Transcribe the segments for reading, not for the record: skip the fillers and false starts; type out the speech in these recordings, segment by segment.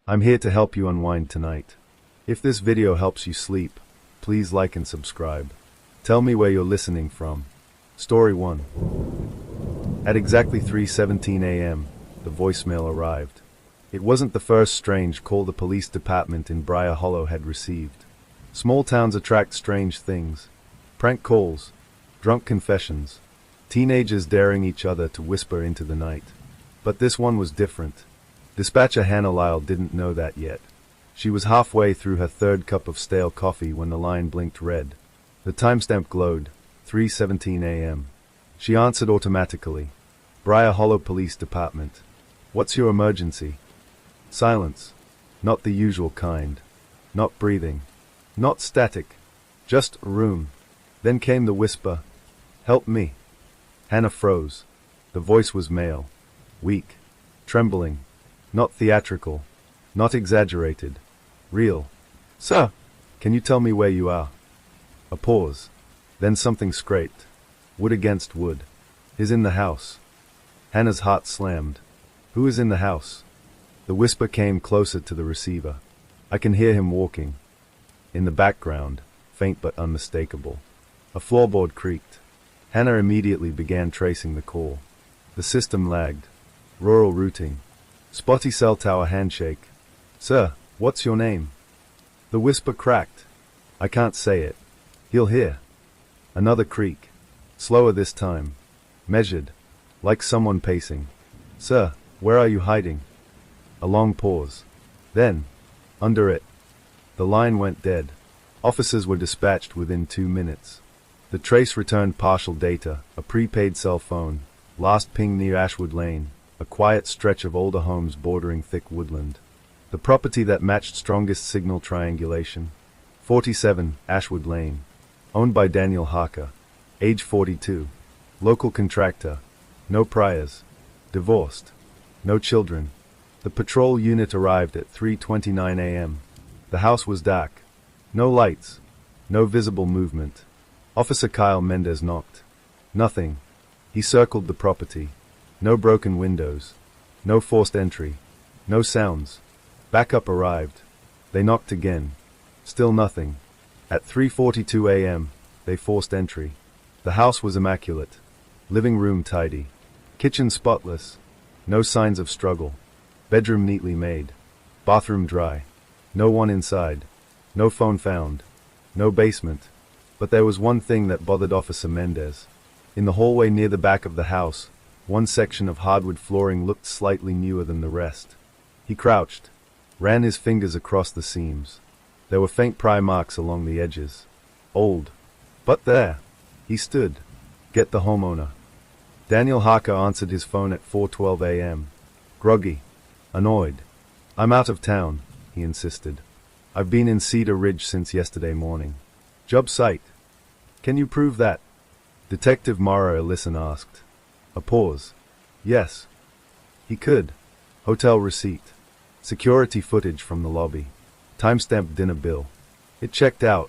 I'm here to help you unwind tonight. If this video helps you sleep, please like and subscribe. Tell me where you're listening from. Story 1. At exactly 3:17 a.m., the voicemail arrived. It wasn't the first strange call the police department in Briar Hollow had received. Small towns attract strange things. Prank calls, drunk confessions, teenagers daring each other to whisper into the night. But this one was different. Dispatcher Hannah Lyle didn't know that yet. She was halfway through her third cup of stale coffee when the line blinked red. The timestamp glowed, 3:17 a.m. She answered automatically. Briar Hollow Police Department. What's your emergency? Silence. Not the usual kind. Not breathing. Not static. Just a room. Then came the whisper. Help me. Hannah froze. The voice was male. Weak. Trembling. Not theatrical. Not exaggerated. Real. Sir, can you tell me where you are? A pause. Then something scraped. Wood against wood. Is in the house. Hannah's heart slammed. Who is in the house? The whisper came closer to the receiver. I can hear him walking. In the background, faint but unmistakable. A floorboard creaked. Hannah immediately began tracing the call. The system lagged. Rural routing. Spotty cell tower handshake. Sir, what's your name? The whisper cracked. I can't say it. He'll hear. Another creak. Slower this time. Measured. Like someone pacing. Sir, where are you hiding? A long pause. Then, under it. The line went dead. Officers were dispatched within 2 minutes. The trace returned partial data, a prepaid cell phone, last ping near Ashwood Lane, a quiet stretch of older homes bordering thick woodland. The property that matched strongest signal triangulation. 47, Ashwood Lane. Owned by Daniel Harker. Age 42. Local contractor. No priors. Divorced. No children. The patrol unit arrived at 3:29 a.m. The house was dark. No lights. No visible movement. Officer Kyle Mendez knocked. Nothing. He circled the property. No broken windows. No forced entry. No sounds. Backup arrived. They knocked again. Still nothing. At 3:42 a.m., they forced entry. The house was immaculate. Living room tidy. Kitchen spotless. No signs of struggle. Bedroom neatly made. Bathroom dry. No one inside. No phone found. No basement. But there was one thing that bothered Officer Mendez. In the hallway near the back of the house, one section of hardwood flooring looked slightly newer than the rest. He crouched, ran his fingers across the seams. There were faint pry marks along the edges. Old. But there. He stood. Get the homeowner. Daniel Harker answered his phone at 4:12 a.m. Groggy. Annoyed. I'm out of town, he insisted. I've been in Cedar Ridge since yesterday morning. Job site. Can you prove that? Detective Mara Ellison asked. A pause. Yes. He could. Hotel receipt. Security footage from the lobby. Timestamped dinner bill. It checked out.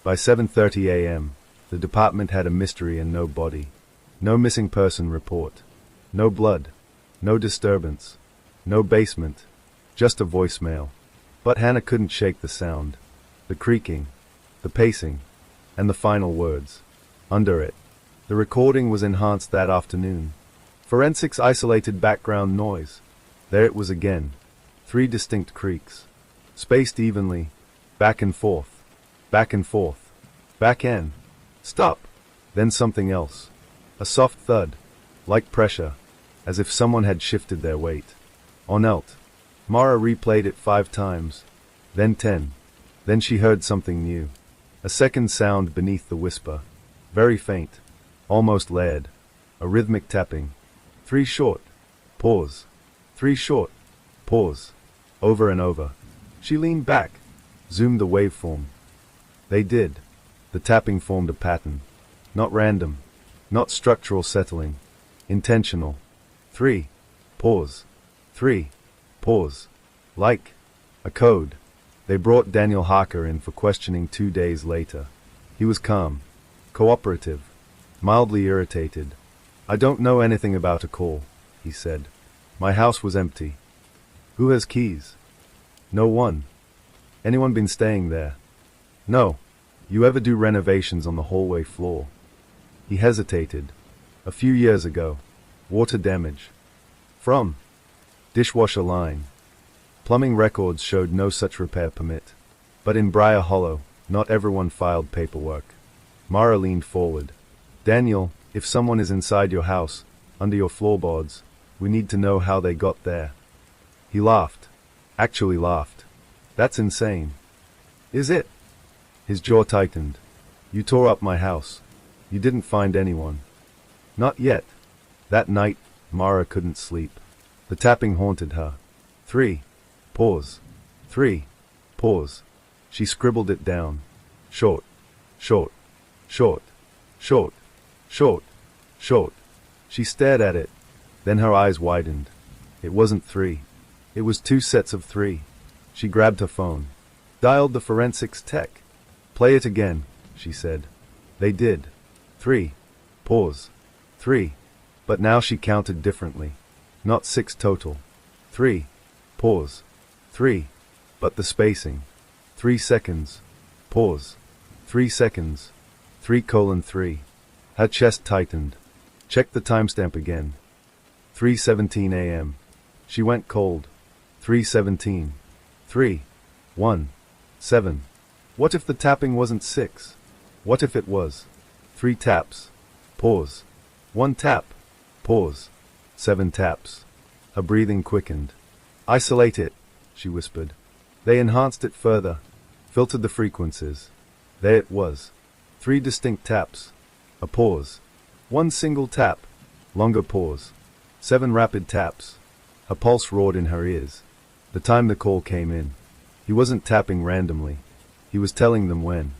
By 7:30 a.m., the department had a mystery and no body. No missing person report. No blood. No disturbance. No basement. Just a voicemail. But Hannah couldn't shake the sound. The creaking. The pacing. And the final words. Under it. The recording was enhanced that afternoon. Forensics isolated background noise. There it was again. 3 distinct creaks. Spaced evenly. Back and forth. Back and forth. Back in. Stop. Then something else. A soft thud. Like pressure. As if someone had shifted their weight. On Elt. Mara replayed it 5 times. Then 10. Then she heard something new. A second sound beneath the whisper. Very faint. Almost layered. A rhythmic tapping. 3 short. Pause. 3 short. Pause. Over and over. She leaned back. Zoomed the waveform. They did. The tapping formed a pattern. Not random. Not structural settling. Intentional. 3. Pause. 3. Pause. Like a code. They brought Daniel Harker in for questioning 2 days later. He was calm. Cooperative. Mildly irritated. I don't know anything about a call, he said. My house was empty. Who has keys? No one. Anyone been staying there? No. You ever do renovations on the hallway floor? He hesitated. A few years ago. Water damage. From dishwasher line. Plumbing records showed no such repair permit. But in Briar Hollow, not everyone filed paperwork. Mara leaned forward. Daniel, if someone is inside your house, under your floorboards, we need to know how they got there. He laughed. Actually laughed. That's insane. Is it? His jaw tightened. You tore up my house. You didn't find anyone. Not yet. That night, Mara couldn't sleep. The tapping haunted her. 3. Pause. 3. Pause. She scribbled it down. Short. Short. Short. Short. Short. Short. She stared at it. Then her eyes widened. It wasn't 3. It was 2 sets of 3. She grabbed her phone. Dialed the forensics tech. Play it again, she said. They did. 3. Pause. 3. But now she counted differently. Not 6 total. 3. Pause. 3. But the spacing. 3 seconds. Pause. 3 seconds. 3:3. Her chest tightened. Check the timestamp again. 3:17 a.m. She went cold. 3:17. 3. 1. 7. What if the tapping wasn't 6? What if it was 3 taps? Pause. 1 tap. Pause. 7 taps. Her breathing quickened. Isolate it, she whispered. They enhanced it further, filtered the frequencies. There it was. 3 distinct taps. A pause. 1 single tap. Longer pause. 7 rapid taps. Her pulse roared in her ears. The time the call came in. He wasn't tapping randomly. He was telling them when.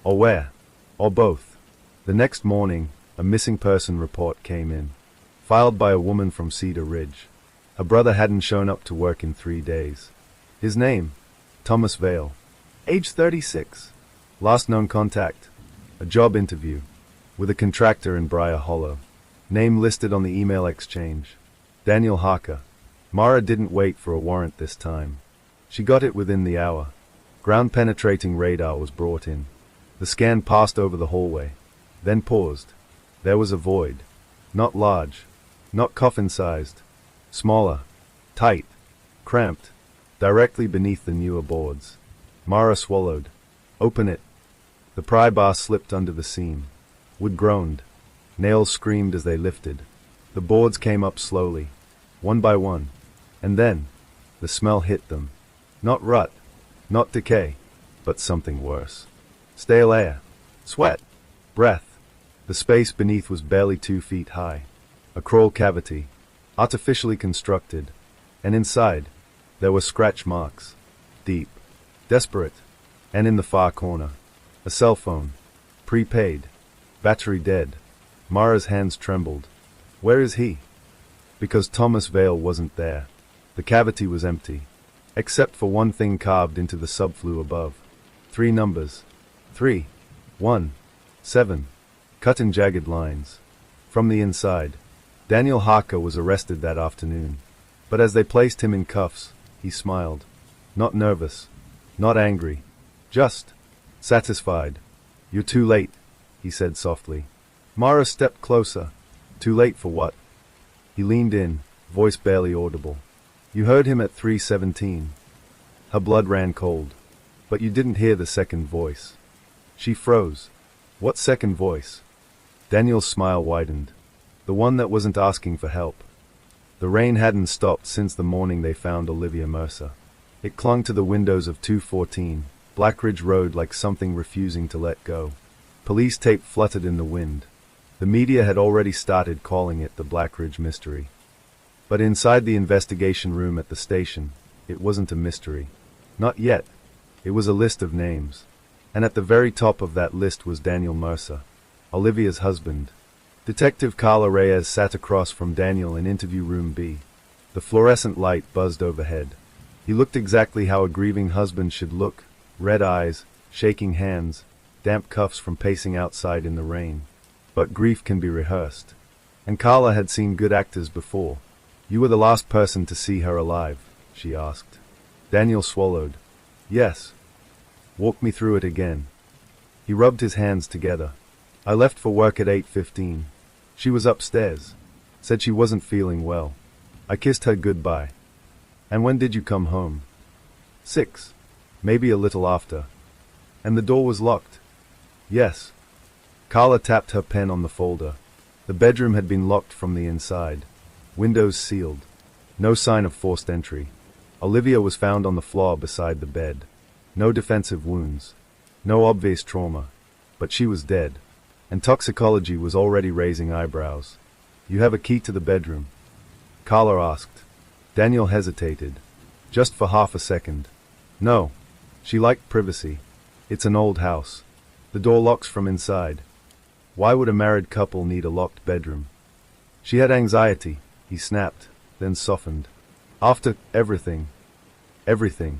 Or where. Or both. The next morning, a missing person report came in. Filed by a woman from Cedar Ridge. Her brother hadn't shown up to work in 3 days. His name? Thomas Vale. Age 36. Last known contact. A job interview. With a contractor in Briar Hollow. Name listed on the email exchange. Daniel Harker. Mara didn't wait for a warrant this time. She got it within the hour. Ground-penetrating radar was brought in. The scan passed over the hallway. Then paused. There was a void. Not large. Not coffin-sized. Smaller. Tight. Cramped. Directly beneath the newer boards. Mara swallowed. Open it. The pry bar slipped under the seam. Wood groaned. Nails screamed as they lifted. The boards came up slowly. One by one. And then, the smell hit them. Not rut. Not decay. But something worse. Stale air. Sweat. Breath. The space beneath was barely 2 feet high. A crawl cavity. Artificially constructed. And inside, there were scratch marks. Deep. Desperate. And in the far corner, a cell phone. Prepaid. Battery dead. Mara's hands trembled. Where is he? Because Thomas Vale wasn't there. The cavity was empty. Except for one thing carved into the subflue above. 3 numbers. 3. 1. 7. Cut in jagged lines. From the inside. Daniel Harker was arrested that afternoon. But as they placed him in cuffs, he smiled. Not nervous. Not angry. Just satisfied. You're too late, he said softly. Mara stepped closer. Too late for what? He leaned in, voice barely audible. You heard him at 3:17. Her blood ran cold. But you didn't hear the second voice. She froze. What second voice? Daniel's smile widened. The one that wasn't asking for help. The rain hadn't stopped since the morning they found Olivia Mercer. It clung to the windows of 214, Blackridge Road like something refusing to let go. Police tape fluttered in the wind. The media had already started calling it the Blackridge mystery. But inside the investigation room at the station, it wasn't a mystery. Not yet. It was a list of names. And at the very top of that list was Daniel Mercer, Olivia's husband. Detective Carla Reyes sat across from Daniel in interview room B. The fluorescent light buzzed overhead. He looked exactly how a grieving husband should look. Red eyes, shaking hands, damp cuffs from pacing outside in the rain. But grief can be rehearsed. And Carla had seen good actors before. You were the last person to see her alive, she asked. Daniel swallowed. Yes. Walk me through it again. He rubbed his hands together. I left for work at 8:15. She was upstairs. Said she wasn't feeling well. I kissed her goodbye. And when did you come home? 6. Maybe a little after. And the door was locked? Yes. Carla tapped her pen on the folder. The bedroom had been locked from the inside. Windows sealed. No sign of forced entry. Olivia was found on the floor beside the bed. No defensive wounds. No obvious trauma. But she was dead. And toxicology was already raising eyebrows. You have a key to the bedroom? Carla asked. Daniel hesitated. Just for half a second. No. She liked privacy. It's an old house. The door locks from inside. Why would a married couple need a locked bedroom? She had anxiety, he snapped, then softened. After everything. Everything.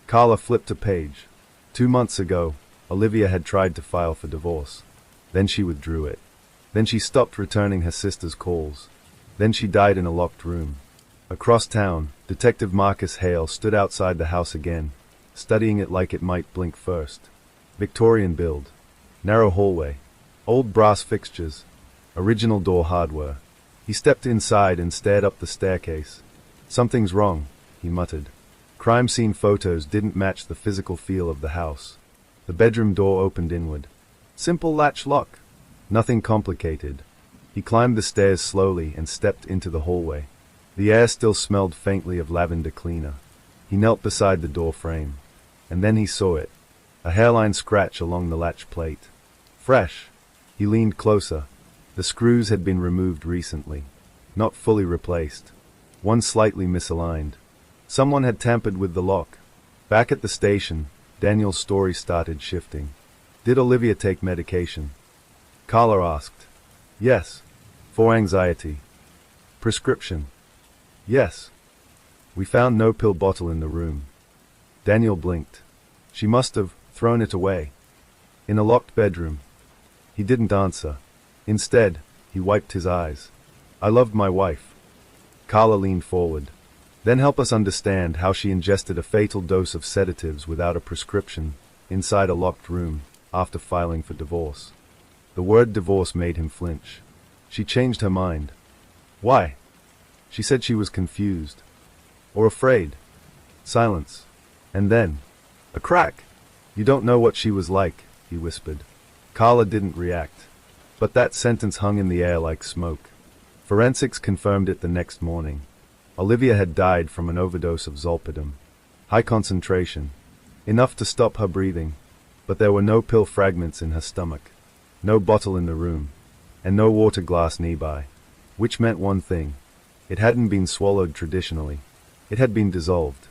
Carla flipped a page. 2 months ago, Olivia had tried to file for divorce. Then she withdrew it. Then she stopped returning her sister's calls. Then she died in a locked room. Across town, Detective Marcus Hale stood outside the house again, studying it like it might blink first. Victorian build. Narrow hallway. Old brass fixtures. Original door hardware. He stepped inside and stared up the staircase. Something's wrong, he muttered. Crime scene photos didn't match the physical feel of the house. The bedroom door opened inward. Simple latch lock. Nothing complicated. He climbed the stairs slowly and stepped into the hallway. The air still smelled faintly of lavender cleaner. He knelt beside the door frame. And then he saw it. A hairline scratch along the latch plate. Fresh. He leaned closer. The screws had been removed recently. Not fully replaced. One slightly misaligned. Someone had tampered with the lock. Back at the station, Daniel's story started shifting. Did Olivia take medication? Carla asked. Yes. For anxiety. Prescription? Yes. We found no pill bottle in the room. Daniel blinked. She must have thrown it away. In a locked bedroom. He didn't answer. Instead, he wiped his eyes. I loved my wife. Carla leaned forward. Then help us understand how she ingested a fatal dose of sedatives without a prescription, inside a locked room, after filing for divorce. The word divorce made him flinch. She changed her mind. Why? She said she was confused. Or afraid. Silence. And then, a crack. You don't know what she was like, he whispered. Carla didn't react. But that sentence hung in the air like smoke. Forensics confirmed it the next morning. Olivia had died from an overdose of zolpidem. High concentration. Enough to stop her breathing. But there were no pill fragments in her stomach. No bottle in the room. And no water glass nearby. Which meant one thing. It hadn't been swallowed traditionally. It had been dissolved.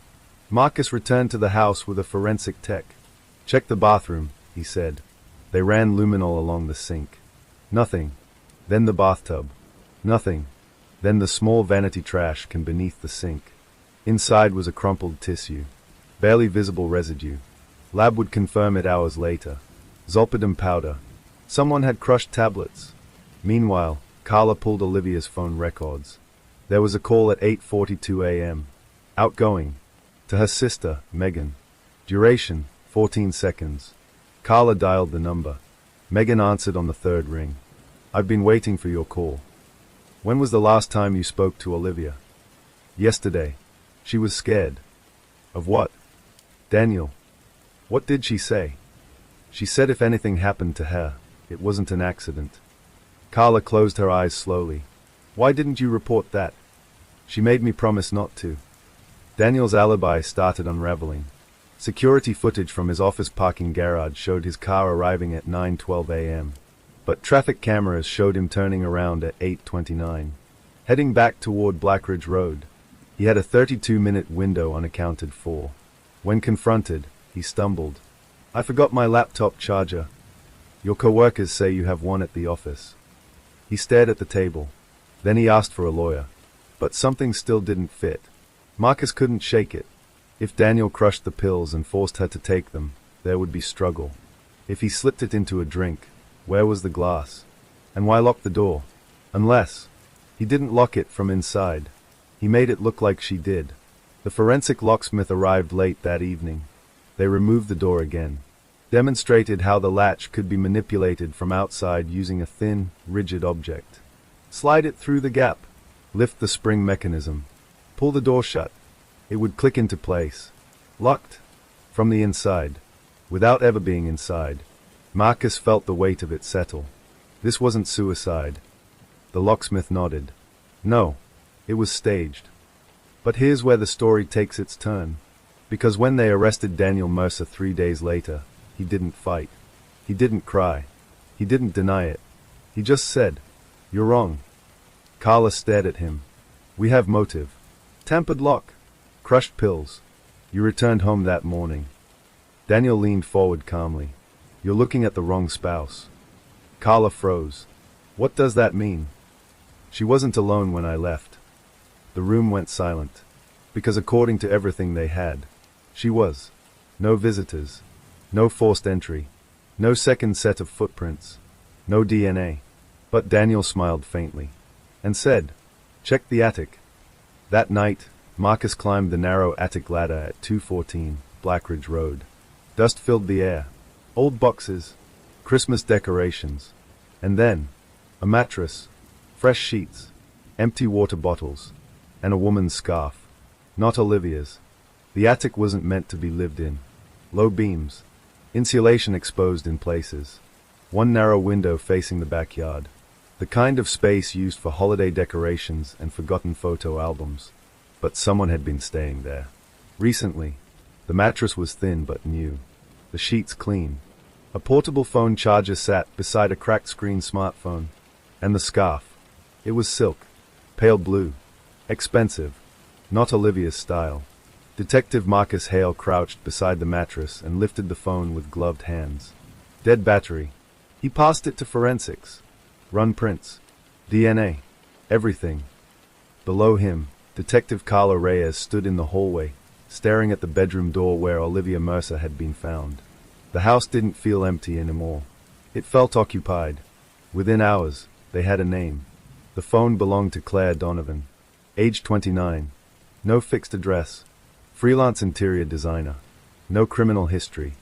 Marcus returned to the house with a forensic tech. Check the bathroom, he said. They ran luminol along the sink. Nothing. Then the bathtub. Nothing. Then the small vanity trash can beneath the sink. Inside was a crumpled tissue. Barely visible residue. Lab would confirm it hours later. Zolpidem powder. Someone had crushed tablets. Meanwhile, Carla pulled Olivia's phone records. There was a call at 8:42 a.m. Outgoing. To her sister, Megan. Duration, 14 seconds. Carla dialed the number. Megan answered on the third ring. I've been waiting for your call. When was the last time you spoke to Olivia? Yesterday. She was scared. Of what? Daniel. What did she say? She said if anything happened to her, it wasn't an accident. Carla closed her eyes slowly. Why didn't you report that? She made me promise not to. Daniel's alibi started unraveling. Security footage from his office parking garage showed his car arriving at 9:12 a.m. But traffic cameras showed him turning around at 8:29, heading back toward Blackridge Road. He had a 32-minute window unaccounted for. When confronted, he stumbled. I forgot my laptop charger. Your coworkers say you have one at the office. He stared at the table. Then he asked for a lawyer. But something still didn't fit. Marcus couldn't shake it. If Daniel crushed the pills and forced her to take them, there would be struggle. If he slipped it into a drink, where was the glass? And why lock the door? Unless he didn't lock it from inside. He made it look like she did. The forensic locksmith arrived late that evening. They removed the door again, demonstrated how the latch could be manipulated from outside using a thin, rigid object. Slide it through the gap, lift the spring mechanism, pull the door shut. It would click into place. Locked. From the inside. Without ever being inside. Marcus felt the weight of it settle. This wasn't suicide. The locksmith nodded. No, it was staged. But here's where the story takes its turn. Because when they arrested Daniel Mercer 3 days later, he didn't fight. He didn't cry. He didn't deny it. He just said, "You're wrong." Carla stared at him. "We have motive. Tampered lock. Crushed pills. You returned home that morning." Daniel leaned forward calmly. "You're looking at the wrong spouse." Carla froze. "What does that mean?" "She wasn't alone when I left." The room went silent. Because according to everything they had, she was. No visitors. No forced entry. No second set of footprints. No DNA. But Daniel smiled faintly. And said, "Check the attic." That night, Marcus climbed the narrow attic ladder at 214 Blackridge Road. Dust filled the air. Old boxes. Christmas decorations. And then, a mattress. Fresh sheets. Empty water bottles. And a woman's scarf. Not Olivia's. The attic wasn't meant to be lived in. Low beams. Insulation exposed in places. One narrow window facing the backyard. The kind of space used for holiday decorations and forgotten photo albums. But someone had been staying there. Recently. The mattress was thin but new. The sheets clean. A portable phone charger sat beside a cracked screen smartphone. And the scarf. It was silk. Pale blue. Expensive. Not Olivia's style. Detective Marcus Hale crouched beside the mattress and lifted the phone with gloved hands. Dead battery. He passed it to forensics. Run prints. DNA. Everything. Below him, Detective Carla Reyes stood in the hallway, staring at the bedroom door where Olivia Mercer had been found. The house didn't feel empty anymore. It felt occupied. Within hours, they had a name. The phone belonged to Claire Donovan. Age 29. No fixed address. Freelance interior designer. No criminal history.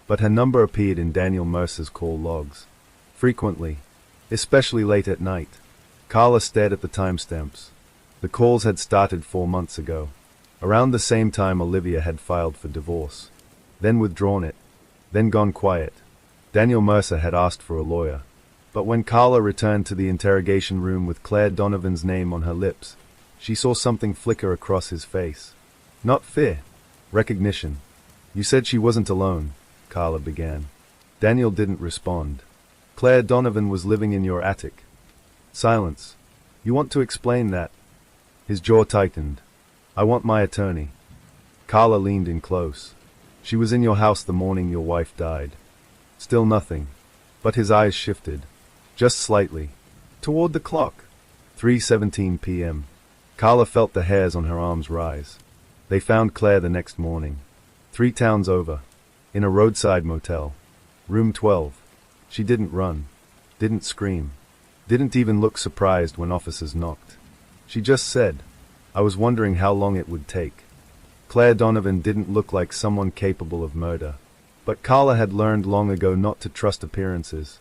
But her number appeared in Daniel Mercer's call logs. Frequently. Especially late at night. Carla stared at the timestamps. The calls had started 4 months ago. Around the same time Olivia had filed for divorce. Then withdrawn it. Then gone quiet. Daniel Mercer had asked for a lawyer. But when Carla returned to the interrogation room with Claire Donovan's name on her lips, she saw something flicker across his face. Not fear. Recognition. "You said she wasn't alone," Carla began. Daniel didn't respond. "Claire Donovan was living in your attic." Silence. "You want to explain that?" His jaw tightened. "I want my attorney." Carla leaned in close. "She was in your house the morning your wife died." Still nothing. But his eyes shifted. Just slightly. Toward the clock. 3:17 p.m. Carla felt the hairs on her arms rise. They found Claire the next morning. 3 towns over. In a roadside motel. Room 12. She didn't run. Didn't scream. Didn't even look surprised when officers knocked. She just said, "I was wondering how long it would take." Claire Donovan didn't look like someone capable of murder. But Carla had learned long ago not to trust appearances.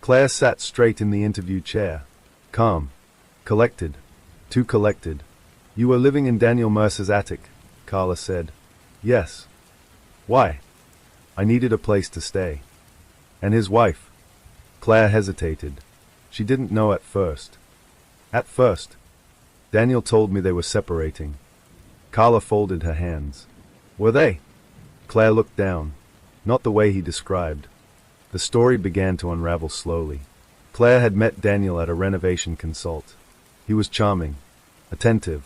Claire sat straight in the interview chair. Calm. Collected. Too collected. "You were living in Daniel Mercer's attic," Carla said. "Yes." "Why?" "I needed a place to stay." "And his wife?" Claire hesitated. She didn't know at first. "At first. Daniel told me they were separating." Carla folded her hands. "Were they?" Claire looked down. Not the way he described. The story began to unravel slowly. Claire had met Daniel at a renovation consult. He was charming. Attentive.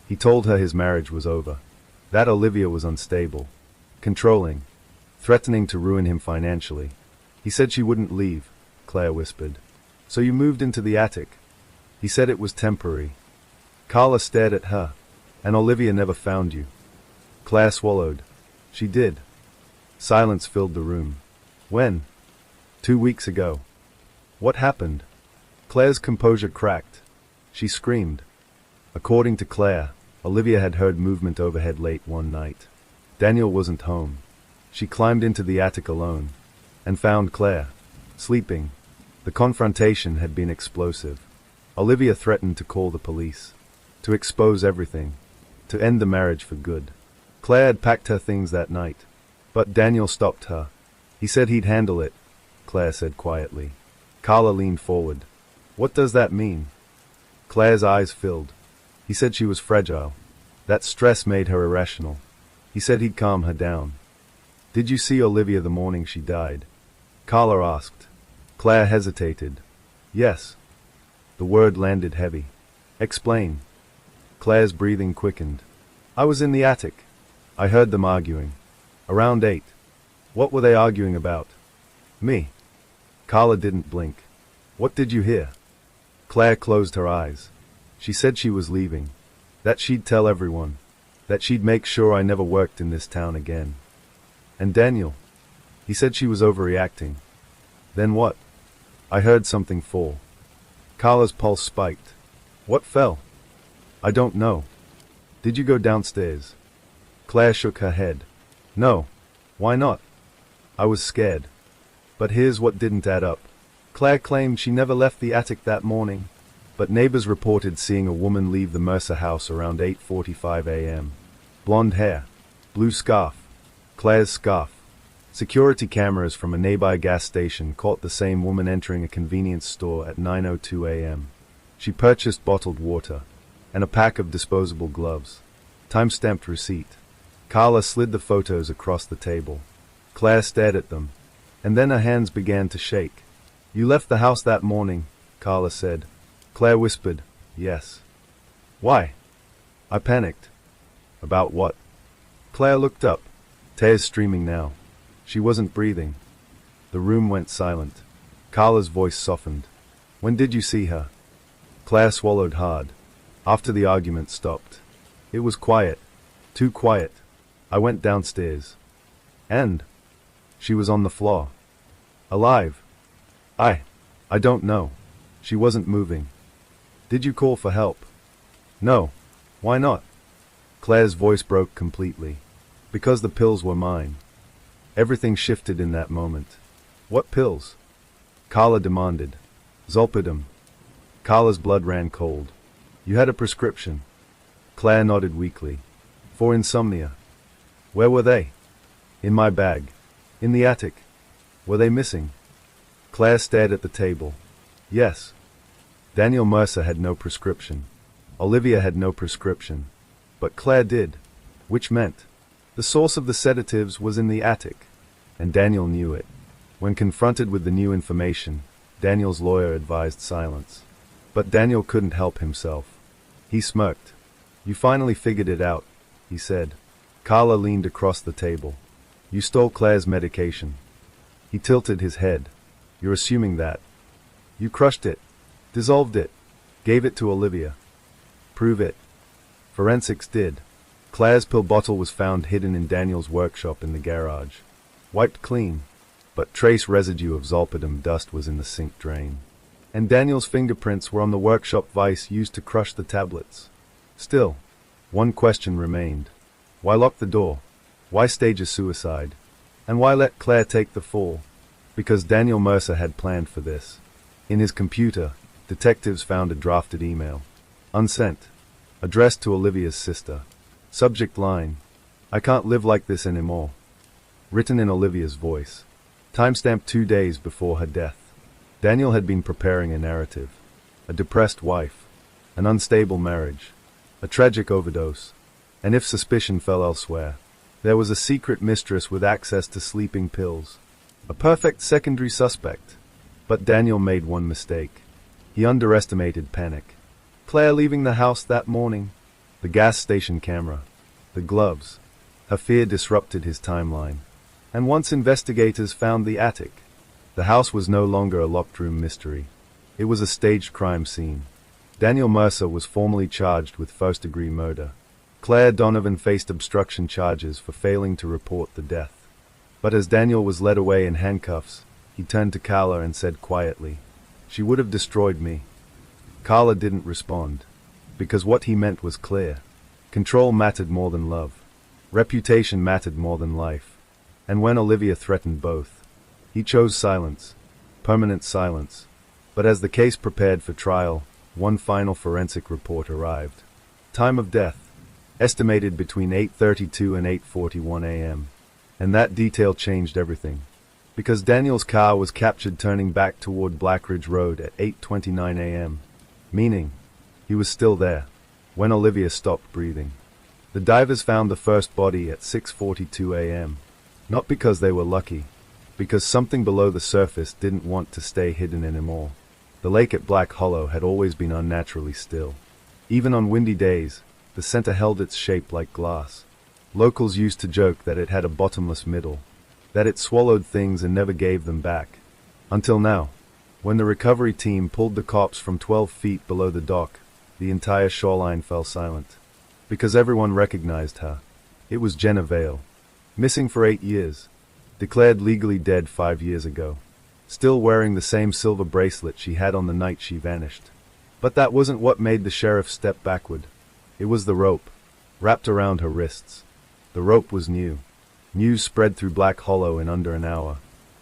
He told her his marriage was over. That Olivia was unstable. Controlling. Threatening to ruin him financially. He said she wouldn't leave, Claire whispered. "So you moved into the attic?" He said it was temporary. Carla stared at her. "And Olivia never found you?" Claire swallowed. "She did." Silence filled the room. "When?" 2 weeks ago." "What happened?" Claire's composure cracked. She screamed. According to Claire, Olivia had heard movement overhead late one night. Daniel wasn't home. She climbed into the attic alone and found Claire sleeping. The confrontation had been explosive. Olivia threatened to call the police, to expose everything, to end the marriage for good. Claire had packed her things that night, but Daniel stopped her. He said he'd handle it, Claire said quietly. Carla leaned forward. What does that mean? Claire's eyes filled. He said she was fragile. That stress made her irrational. He said he'd calm her down. Did you see Olivia the morning she died? Carla asked. Claire hesitated. Yes. The word landed heavy. Explain. Claire's breathing quickened. I was in the attic. I heard them arguing. Around 8. What were they arguing about? Me. Carla didn't blink. What did you hear? Claire closed her eyes. She said she was leaving. That she'd tell everyone. That she'd make sure I never worked in this town again. And Daniel? He said she was overreacting. Then what? I heard something fall. Carla's pulse spiked. What fell? I don't know. Did you go downstairs? Claire shook her head. No. Why not? I was scared. But here's what didn't add up. Claire claimed she never left the attic that morning, but neighbors reported seeing a woman leave the Mercer house around 8:45 a.m. Blonde hair, blue scarf, Claire's scarf. Security cameras from a nearby gas station caught the same woman entering a convenience store at 9:02 a.m. She purchased bottled water and a pack of disposable gloves. Time-stamped receipt. Carla slid the photos across the table. Claire stared at them, and then her hands began to shake. You left the house that morning, Carla said. Claire whispered, yes. Why? I panicked. About what? Claire looked up, tears streaming now. She wasn't breathing. The room went silent. Carla's voice softened. When did you see her? Claire swallowed hard. After the argument stopped. It was quiet. Too quiet. I went downstairs. And? She was on the floor. Alive. I don't know. She wasn't moving. Did you call for help? No. Why not? Claire's voice broke completely. Because the pills were mine. Everything shifted in that moment. What pills? Carla demanded. Zolpidem. Carla's blood ran cold. You had a prescription. Claire nodded weakly. For insomnia. Where were they? In my bag. In the attic. Were they missing? Claire stared at the table. Yes. Daniel Mercer had no prescription. Olivia had no prescription. But Claire did. Which meant the source of the sedatives was in the attic. And Daniel knew it. When confronted with the new information, Daniel's lawyer advised silence. But Daniel couldn't help himself. He smirked. You finally figured it out, he said. Carla leaned across the table. You stole Claire's medication. He tilted his head. You're assuming that. You crushed it, dissolved it, gave it to Olivia. Prove it. Forensics did. Claire's pill bottle was found hidden in Daniel's workshop in the garage. Wiped clean, but trace residue of zolpidem dust was in the sink drain. And Daniel's fingerprints were on the workshop vise used to crush the tablets. Still, one question remained. Why lock the door? Why stage a suicide? And why let Claire take the fall? Because Daniel Mercer had planned for this. In his computer, detectives found a drafted email. Unsent. Addressed to Olivia's sister. Subject line. I can't live like this anymore. Written in Olivia's voice. Timestamped 2 days before her death. Daniel had been preparing a narrative. A depressed wife. An unstable marriage. A tragic overdose. And if suspicion fell elsewhere, there was a secret mistress with access to sleeping pills. A perfect secondary suspect. But Daniel made one mistake. He underestimated panic. Claire leaving the house that morning. The gas station camera. The gloves. Her fear disrupted his timeline. And once investigators found the attic, the house was no longer a locked room mystery. It was a staged crime scene. Daniel Mercer was formally charged with first-degree murder. Claire Donovan faced obstruction charges for failing to report the death. But as Daniel was led away in handcuffs, he turned to Carla and said quietly, "She would have destroyed me." Carla didn't respond, because what he meant was clear. Control mattered more than love. Reputation mattered more than life. And when Olivia threatened both, he chose silence. Permanent silence. But as the case prepared for trial, one final forensic report arrived. Time of death, estimated between 8:32 and 8:41 a.m. And that detail changed everything. Because Daniel's car was captured turning back toward Blackridge Road at 8:29 a.m. Meaning, he was still there when Olivia stopped breathing. The divers found the first body at 6:42 a.m. Not because they were lucky, because something below the surface didn't want to stay hidden anymore. The lake at Black Hollow had always been unnaturally still. Even on windy days, the center held its shape like glass. Locals used to joke that it had a bottomless middle, that it swallowed things and never gave them back. Until now, when the recovery team pulled the corpse from 12 feet below the dock, the entire shoreline fell silent. Because everyone recognized her. It was Jenna Vale. Missing for 8 years. Declared legally dead 5 years ago. Still wearing the same silver bracelet she had on the night she vanished. But that wasn't what made the sheriff step backward. It was the rope, wrapped around her wrists. The rope was new. News spread through Black Hollow in under an hour.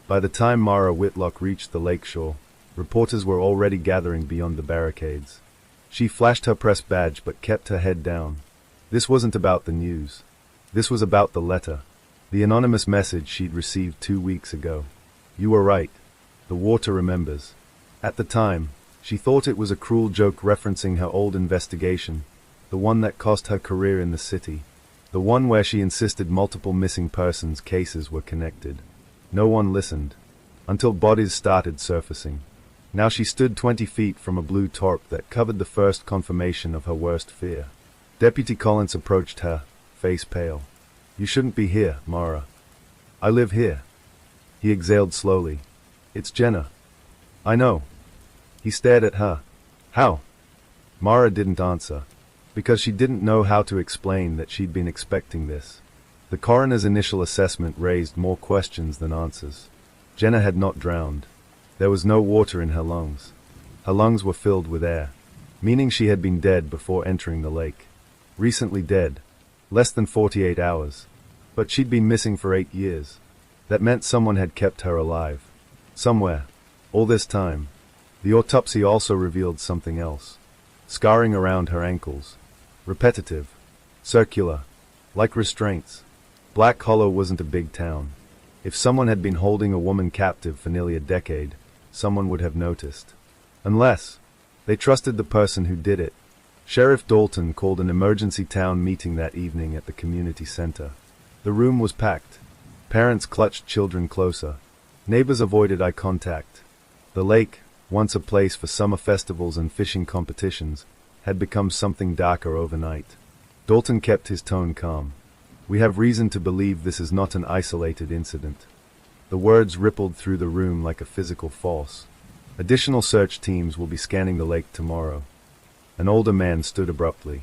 By the time Mara Whitlock reached the lakeshore, reporters were already gathering beyond the barricades. She flashed her press badge but kept her head down. This wasn't about the news. This was about the letter. The anonymous message she'd received 2 weeks ago. You were right. The water remembers. At the time, she thought it was a cruel joke referencing her old investigation, the one that cost her career in the city, the one where she insisted multiple missing persons cases were connected. No one listened, until bodies started surfacing. Now she stood 20 feet from a blue tarp that covered the first confirmation of her worst fear. Deputy Collins approached her, face pale. You shouldn't be here, Mara. I live here. He exhaled slowly. It's Jenna. I know. He stared at her. How? Mara didn't answer, because she didn't know how to explain that she'd been expecting this. The coroner's initial assessment raised more questions than answers. Jenna had not drowned. There was no water in her lungs. Her lungs were filled with air, meaning she had been dead before entering the lake. Recently dead. Less than 48 hours. But she'd been missing for 8 years. That meant someone had kept her alive. Somewhere. All this time. The autopsy also revealed something else. Scarring around her ankles. Repetitive. Circular. Like restraints. Black Hollow wasn't a big town. If someone had been holding a woman captive for nearly a decade, someone would have noticed. Unless they trusted the person who did it. Sheriff Dalton called an emergency town meeting that evening at the community center. The room was packed. Parents clutched children closer. Neighbors avoided eye contact. The lake, once a place for summer festivals and fishing competitions, had become something darker overnight. Dalton kept his tone calm. We have reason to believe this is not an isolated incident. The words rippled through the room like a physical force. Additional search teams will be scanning the lake tomorrow. An older man stood abruptly.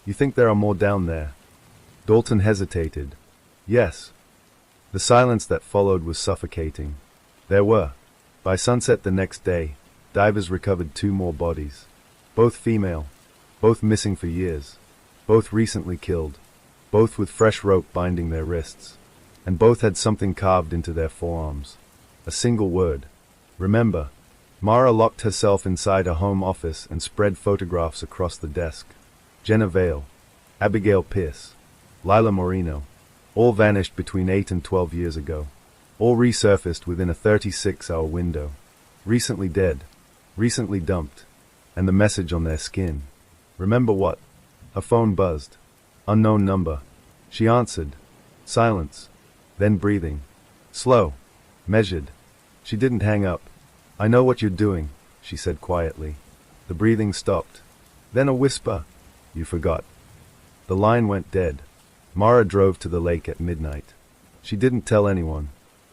You think there are more down there? Dalton hesitated. Yes. The silence that followed was suffocating. There were. By sunset the next day, divers recovered 2 more bodies. Both female. Both missing for years. Both recently killed. Both with fresh rope binding their wrists. And both had something carved into their forearms. A single word. Remember. Mara locked herself inside her home office and spread photographs across the desk. Jenna Vale. Abigail Pierce. Lila Moreno. All vanished between 8 and 12 years ago. All resurfaced within a 36-hour window. Recently dead. Recently dumped. And the message on their skin. Remember what? Her phone buzzed. Unknown number. She answered. Silence. Then breathing. Slow. Measured. She didn't hang up. I know what you're doing, she said quietly. The breathing stopped. Then a whisper. You forgot. The line went dead. Mara drove to the lake at midnight. She didn't tell anyone.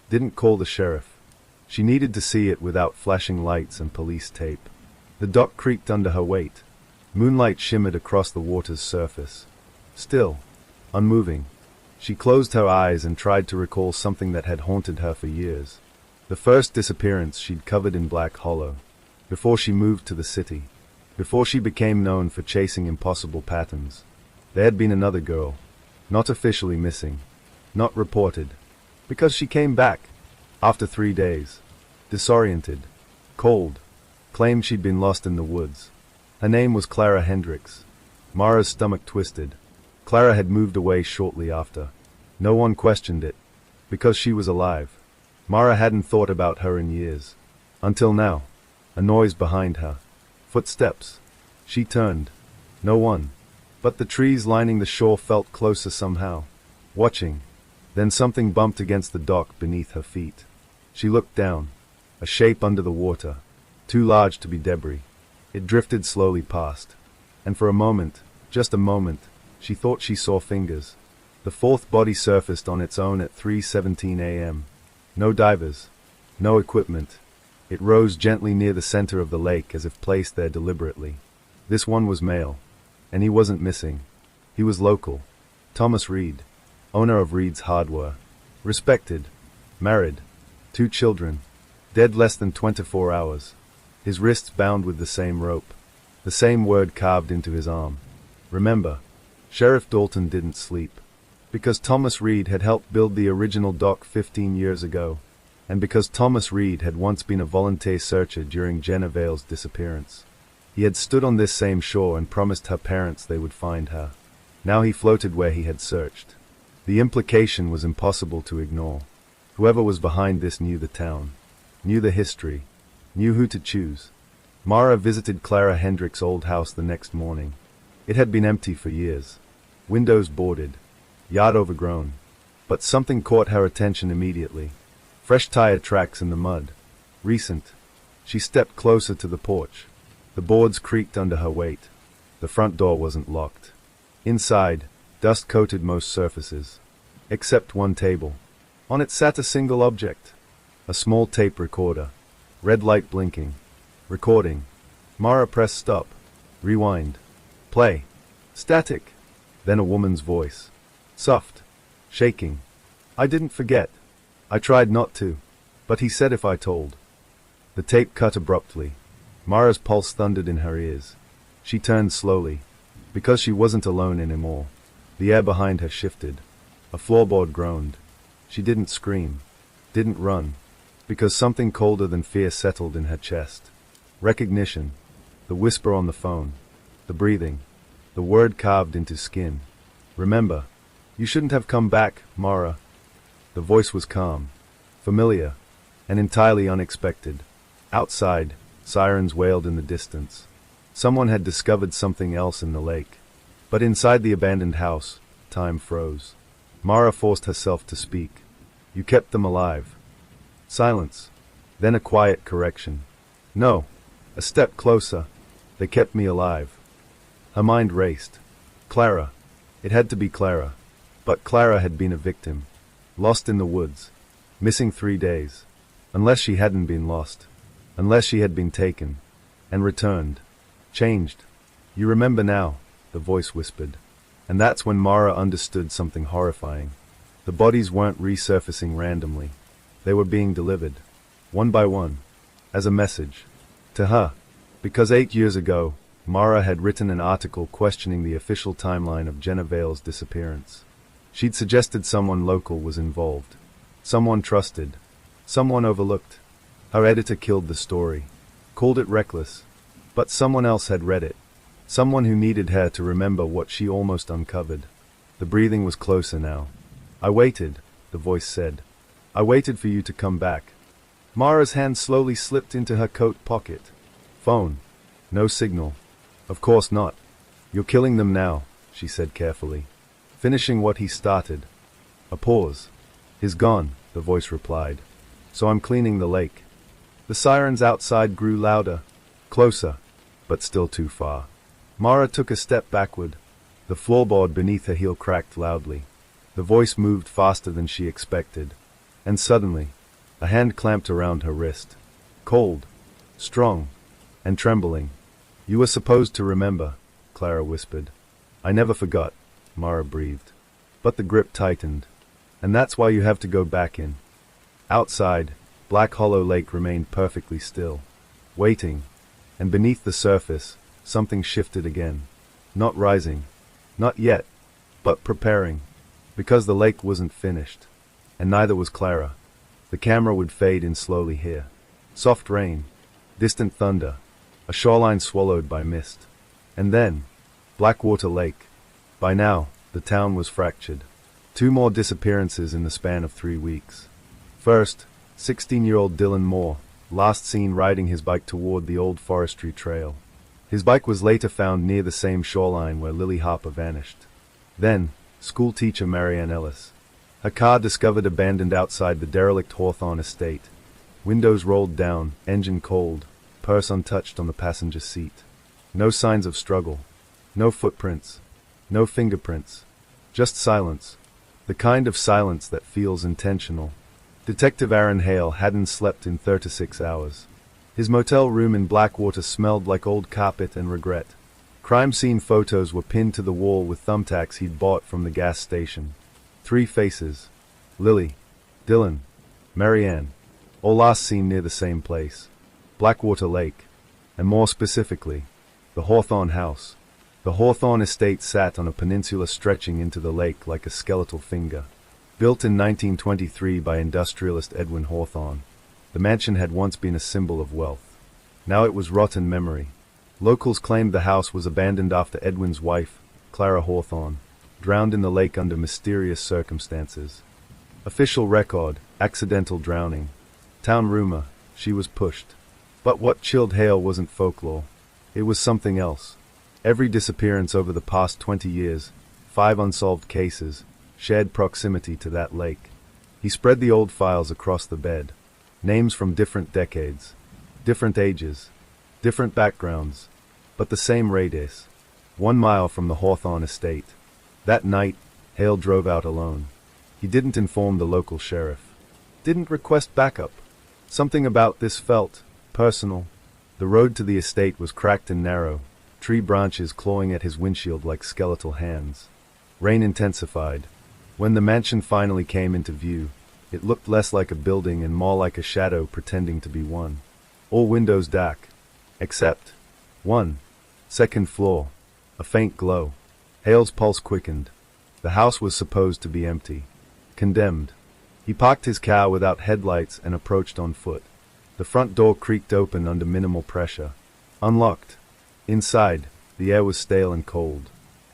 Didn't call the sheriff. She needed to see it without flashing lights and police tape. The dock creaked under her weight. Moonlight shimmered across the water's surface. Still. Unmoving. She closed her eyes and tried to recall something that had haunted her for years. The first disappearance she'd covered in Black Hollow. Before she moved to the city. Before she became known for chasing impossible patterns. There had been another girl, not officially missing, not reported, because she came back, after 3 days, disoriented, cold, claimed she'd been lost in the woods. Her name was Clara Hendricks. Mara's stomach twisted. Clara had moved away shortly after. No one questioned it, because she was alive. Mara hadn't thought about her in years. Until now. A noise behind her. Footsteps. She turned. No one. But the trees lining the shore felt closer somehow. Watching. Then something bumped against the dock beneath her feet. She looked down. A shape under the water. Too large to be debris. It drifted slowly past. And for a moment, just a moment, she thought she saw fingers. The fourth body surfaced on its own at 3:17 a.m. No divers. No equipment. It rose gently near the center of the lake as if placed there deliberately. This one was male. And he wasn't missing. He was local. Thomas Reed, owner of Reed's Hardware. Respected. Married. 2 children. Dead less than 24 hours. His wrists bound with the same rope. The same word carved into his arm. Remember, Sheriff Dalton didn't sleep. Because Thomas Reed had helped build the original dock 15 years ago. And because Thomas Reed had once been a volunteer searcher during Jenna Vale's disappearance. He had stood on this same shore and promised her parents they would find her. Now he floated where he had searched. The implication was impossible to ignore. Whoever was behind this knew the town, knew the history, knew who to choose. Mara visited Clara Hendricks' old house the next morning. It had been empty for years. Windows boarded, yard overgrown. But something caught her attention immediately. Fresh tire tracks in the mud. Recent. She stepped closer to the porch. The boards creaked under her weight. The front door wasn't locked. Inside, dust coated most surfaces. Except one table. On it sat a single object. A small tape recorder. Red light blinking. Recording. Mara pressed stop. Rewind. Play. Static. Then a woman's voice. Soft. Shaking. I didn't forget. I tried not to. But he said if I told. The tape cut abruptly. Mara's pulse thundered in her ears. She turned slowly. Because she wasn't alone anymore. The air behind her shifted. A floorboard groaned. She didn't scream. Didn't run. Because something colder than fear settled in her chest. Recognition. The whisper on the phone. The breathing. The word carved into skin. Remember. You shouldn't have come back, Mara. The voice was calm. Familiar. And entirely unexpected. Outside, sirens wailed in the distance. Someone had discovered something else in the lake. But inside the abandoned house, time froze. Mara forced herself to speak. You kept them alive. Silence. Then a quiet correction. No. A step closer. They kept me alive. Her mind raced. Clara. It had to be Clara. But Clara had been a victim. Lost in the woods. Missing 3 days. Unless she hadn't been lost. Unless she had been taken. And returned. Changed. You remember now, the voice whispered. And that's when Mara understood something horrifying. The bodies weren't resurfacing randomly. They were being delivered. One by one. As a message. To her. Because 8 years ago, Mara had written an article questioning the official timeline of Jenna Vale's disappearance. She'd suggested someone local was involved. Someone trusted. Someone overlooked. Her editor killed the story. Called it reckless. But someone else had read it. Someone who needed her to remember what she almost uncovered. The breathing was closer now. I waited, the voice said. I waited for you to come back. Mara's hand slowly slipped into her coat pocket. Phone. No signal. Of course not. You're killing them now, she said carefully. Finishing what he started. A pause. He's gone, the voice replied. So I'm cleaning the lake. The sirens outside grew louder. Closer. But still too far. Mara took a step backward. The floorboard beneath her heel cracked loudly. The voice moved faster than she expected. And suddenly, a hand clamped around her wrist. Cold. Strong. And trembling. You were supposed to remember, Clara whispered. I never forgot, Mara breathed. But the grip tightened. And that's why you have to go back in. Outside, Black Hollow Lake remained perfectly still. Waiting. And beneath the surface, something shifted again. Not rising. Not yet, but preparing. Because the lake wasn't finished. And neither was Clara. The camera would fade in slowly here. Soft rain. Distant thunder. A shoreline swallowed by mist. And then, Blackwater Lake. By now, the town was fractured. 2 more disappearances in the span of 3 weeks. First, 16-year-old Dylan Moore, last seen riding his bike toward the old forestry trail. His bike was later found near the same shoreline where Lily Harper vanished. Then, schoolteacher Marianne Ellis. Her car discovered abandoned outside the derelict Hawthorne estate. Windows rolled down, engine cold, purse untouched on the passenger seat. No signs of struggle. No footprints. No fingerprints. Just silence. The kind of silence that feels intentional. Detective Aaron Hale hadn't slept in 36 hours. His motel room in Blackwater smelled like old carpet and regret. Crime scene photos were pinned to the wall with thumbtacks he'd bought from the gas station. 3 faces. Lily, Dylan, Marianne, all last seen near the same place. Blackwater Lake, and more specifically, the Hawthorne house. The Hawthorne estate sat on a peninsula stretching into the lake like a skeletal finger. Built in 1923 by industrialist Edwin Hawthorne, the mansion had once been a symbol of wealth. Now it was rotten memory. Locals claimed the house was abandoned after Edwin's wife, Clara Hawthorne, drowned in the lake under mysterious circumstances. Official record, accidental drowning. Town rumor, she was pushed. But what chilled Hale wasn't folklore. It was something else. Every disappearance over the past 20 years, 5 unsolved cases, shared proximity to that lake. He spread the old files across the bed. Names from different decades, different ages, different backgrounds, but the same radius. 1 mile from the Hawthorne estate. That night, Hale drove out alone. He didn't inform the local sheriff. Didn't request backup. Something about this felt personal. The road to the estate was cracked and narrow, tree branches clawing at his windshield like skeletal hands. Rain intensified. When the mansion finally came into view, it looked less like a building and more like a shadow pretending to be one. All windows dark. Except one. Second floor. A faint glow. Hale's pulse quickened. The house was supposed to be empty. Condemned. He parked his car without headlights and approached on foot. The front door creaked open under minimal pressure. Unlocked. Inside, the air was stale and cold.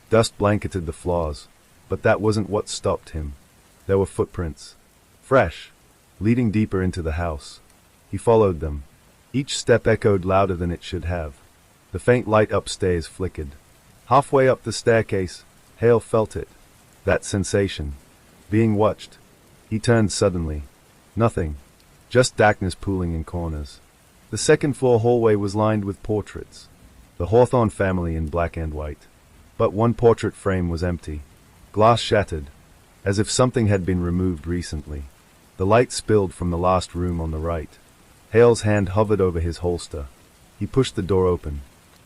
Dust blanketed the floors, but that wasn't what stopped him. There were footprints. Fresh. Leading deeper into the house. He followed them. Each step echoed louder than it should have. The faint light upstairs flickered. Halfway up the staircase, Hale felt it. That sensation. Being watched. He turned suddenly. Nothing. Just darkness pooling in corners. The second-floor hallway was lined with portraits. The Hawthorne family in black and white. But one portrait frame was empty. Glass shattered, as if something had been removed recently. The light spilled from the last room on the right. Hale's hand hovered over his holster. He pushed the door open.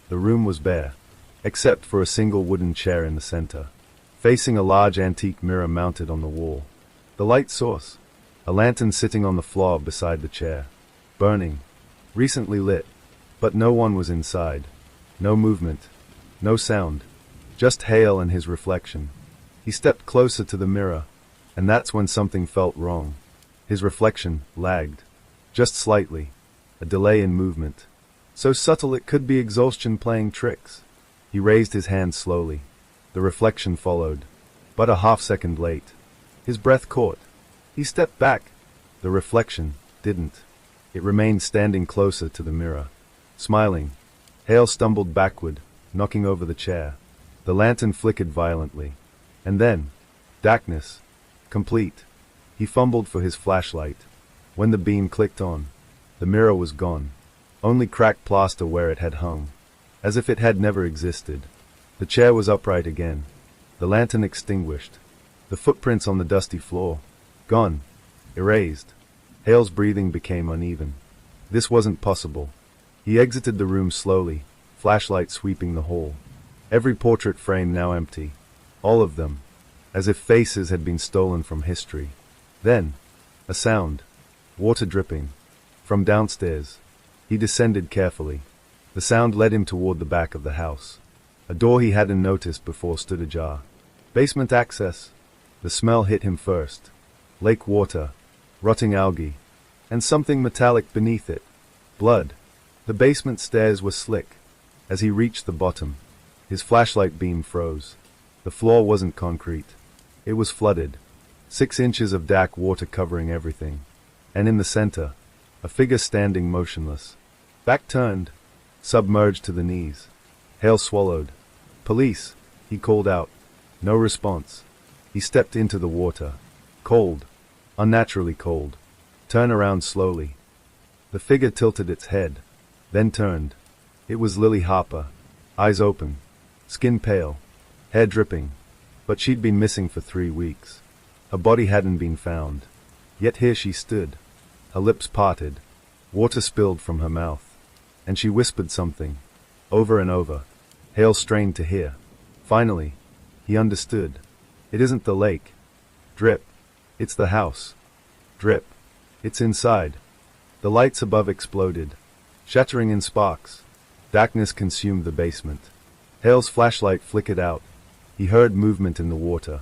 The room was bare, except for a single wooden chair in the center, facing a large antique mirror mounted on the wall. The light source, a lantern sitting on the floor beside the chair. Burning. Recently lit. But no one was inside. No movement. No sound. Just Hale and his reflection. He stepped closer to the mirror, and that's when something felt wrong. His reflection lagged. Just slightly. A delay in movement. So subtle it could be exhaustion playing tricks. He raised his hand slowly. The reflection followed, but a half-second late. His breath caught. He stepped back. The reflection didn't. It remained standing closer to the mirror. Smiling. Hale stumbled backward, knocking over the chair. The lantern flickered violently. And then, darkness. Complete. He fumbled for his flashlight. When the beam clicked on, the mirror was gone. Only cracked plaster where it had hung. As if it had never existed. The chair was upright again. The lantern extinguished. The footprints on the dusty floor. Gone. Erased. Hale's breathing became uneven. This wasn't possible. He exited the room slowly, flashlight sweeping the hall. Every portrait frame now empty. All of them. As if faces had been stolen from history. Then, a sound. Water dripping. From downstairs. He descended carefully. The sound led him toward the back of the house. A door he hadn't noticed before stood ajar. Basement access. The smell hit him first. Lake water, rotting algae, and something metallic beneath it. Blood. The basement stairs were slick. As he reached the bottom, his flashlight beam froze. The floor wasn't concrete. It was flooded. 6 inches of dark water covering everything. And in the center, a figure standing motionless. Back turned, submerged to the knees. Hale swallowed. "Police," he called out. No response. He stepped into the water. Cold. Unnaturally cold. Turn around slowly. The figure tilted its head, then turned. It was Lily Harper. Eyes open. Skin pale. Hair dripping. But she'd been missing for 3 weeks. Her body hadn't been found. Yet here she stood. Her lips parted. Water spilled from her mouth. And she whispered something. Over and over. Hale strained to hear. Finally, he understood. It isn't the lake. Drip. It's the house. Drip. It's inside. The lights above exploded, shattering in sparks. Darkness consumed the basement. Hale's flashlight flickered out. He heard movement in the water.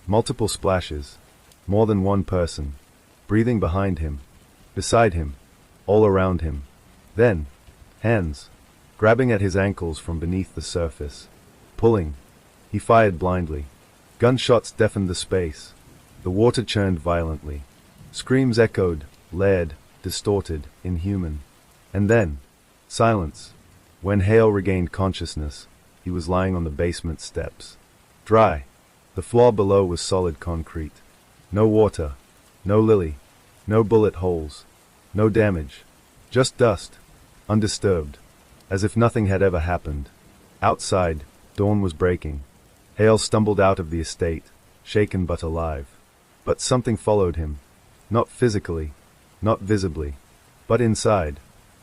Multiple splashes. More than one person. Breathing behind him. Beside him. All around him. Then, hands. Grabbing at his ankles from beneath the surface. Pulling. He fired blindly. Gunshots deafened the space. The water churned violently. Screams echoed, layered, distorted, inhuman. And then, silence. When Hale regained consciousness, he was lying on the basement steps. Dry. The floor below was solid concrete. No water. No Lily. No bullet holes. No damage. Just dust. Undisturbed. As if nothing had ever happened. Outside, dawn was breaking. Hale stumbled out of the estate, shaken but alive. But something followed him. Not physically, not visibly, but inside.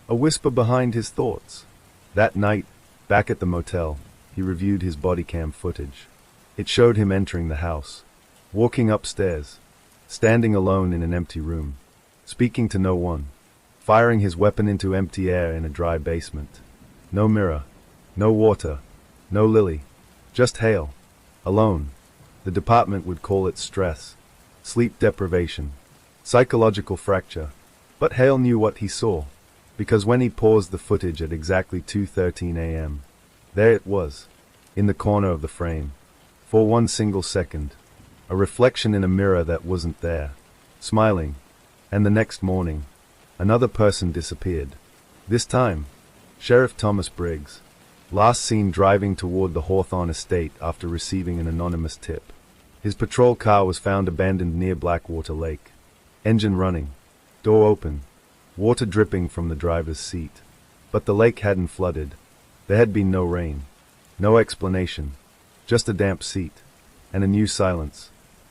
A whisper behind his thoughts. That night, back at the motel, he reviewed his body cam footage. It showed him entering the house, walking upstairs, standing alone in an empty room, speaking to no one, firing his weapon into empty air in a dry basement. No mirror, no water, no Lily, just Hale, alone. The department would call it stress, sleep deprivation, psychological fracture. But Hale knew what he saw, because when he paused the footage at exactly 2:13 a.m., there it was, in the corner of the frame. For one single second, a reflection in a mirror that wasn't there, smiling. And the next morning, another person disappeared. This time, Sheriff Thomas Briggs, last seen driving toward the Hawthorne estate after receiving an anonymous tip. His patrol car was found abandoned near Blackwater Lake. Engine running, door open, water dripping from the driver's seat. But the lake hadn't flooded. There had been no rain. No explanation. Just a damp seat. And a new silence.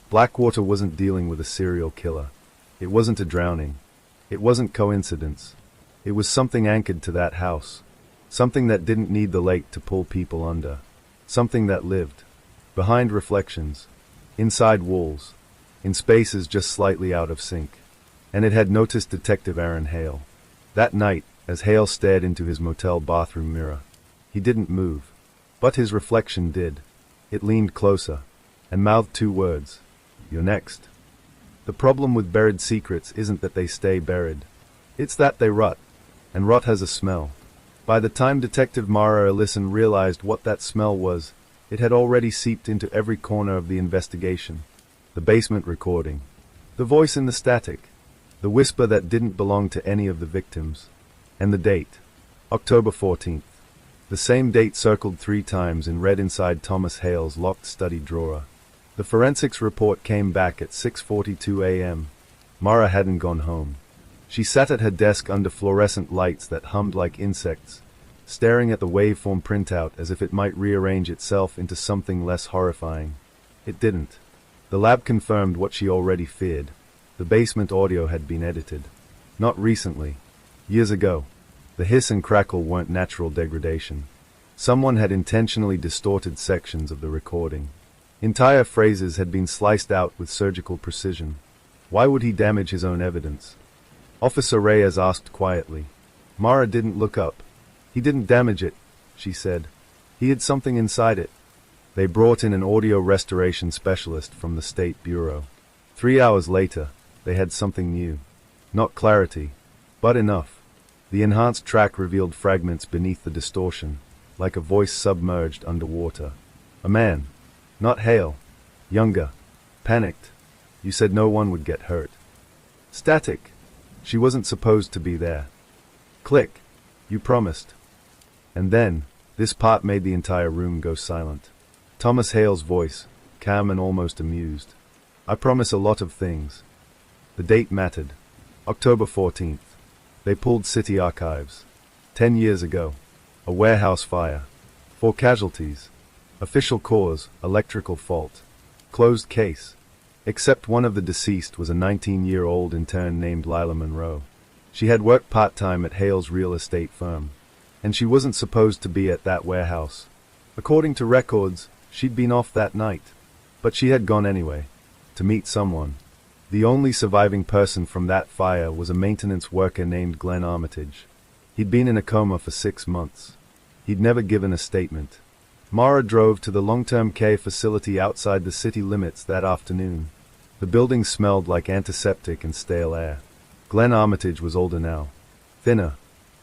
Blackwater wasn't dealing with a serial killer. It wasn't a drowning. It wasn't coincidence. It was something anchored to that house. Something that didn't need the lake to pull people under. Something that lived. Behind reflections. Inside walls. In spaces just slightly out of sync. And it had noticed Detective Aaron Hale. That night, as Hale stared into his motel bathroom mirror. He didn't move. But his reflection did. It leaned closer, and mouthed 2 words. "You're next." The problem with buried secrets isn't that they stay buried. It's that they rot. And rot has a smell. By the time Detective Mara Ellison realized what that smell was, it had already seeped into every corner of the investigation. The basement recording. The voice in the static. The whisper that didn't belong to any of the victims. And the date. October 14th. The same date circled 3 times in red inside Thomas Hale's locked study drawer. The forensics report came back at 6:42 a.m. Mara hadn't gone home. She sat at her desk under fluorescent lights that hummed like insects, staring at the waveform printout as if it might rearrange itself into something less horrifying. It didn't. The lab confirmed what she already feared. The basement audio had been edited. Not recently. Years ago. The hiss and crackle weren't natural degradation. Someone had intentionally distorted sections of the recording. Entire phrases had been sliced out with surgical precision. Why would he damage his own evidence? Officer Reyes asked quietly. Mara didn't look up. "He didn't damage it," she said. He had something inside it. They brought in an audio restoration specialist from the State Bureau. 3 hours later, they had something new. Not clarity, but enough. The enhanced track revealed fragments beneath the distortion, like a voice submerged underwater. A man. Not Hale. Younger. Panicked. You said no one would get hurt. Static. She wasn't supposed to be there. Click. You promised. And then, this part made the entire room go silent. Thomas Hale's voice, calm and almost amused. I promise a lot of things. The date mattered. October 14th. They pulled city archives. 10 years ago. A warehouse fire. 4 casualties. Official cause, electrical fault. Closed case. Except one of the deceased was a 19-year-old intern named Lila Monroe. She had worked part-time at Hale's real estate firm. And she wasn't supposed to be at that warehouse. According to records, she'd been off that night. But she had gone anyway. To meet someone. The only surviving person from that fire was a maintenance worker named Glenn Armitage. He'd been in a coma for 6 months. He'd never given a statement. Mara drove to the long-term care facility outside the city limits that afternoon. The building smelled like antiseptic and stale air. Glenn Armitage was older now. Thinner.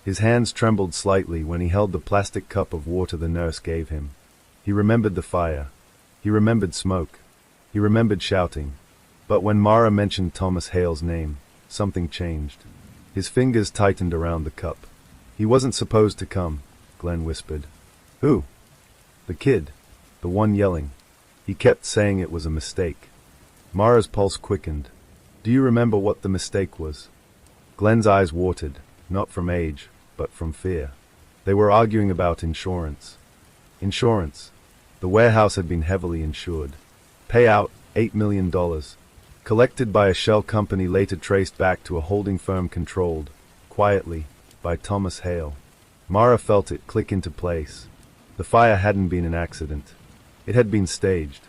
His hands trembled slightly when he held the plastic cup of water the nurse gave him. He remembered the fire. He remembered smoke. He remembered shouting. But when Mara mentioned Thomas Hale's name, something changed. His fingers tightened around the cup. He wasn't supposed to come, Glenn whispered. Who? The kid. The one yelling. He kept saying it was a mistake. Mara's pulse quickened. Do you remember what the mistake was? Glenn's eyes watered, not from age, but from fear. They were arguing about insurance. Insurance. The warehouse had been heavily insured. Payout, $8 million. Collected by a shell company later traced back to a holding firm controlled, quietly, by Thomas Hale. Mara felt it click into place. The fire hadn't been an accident. It had been staged.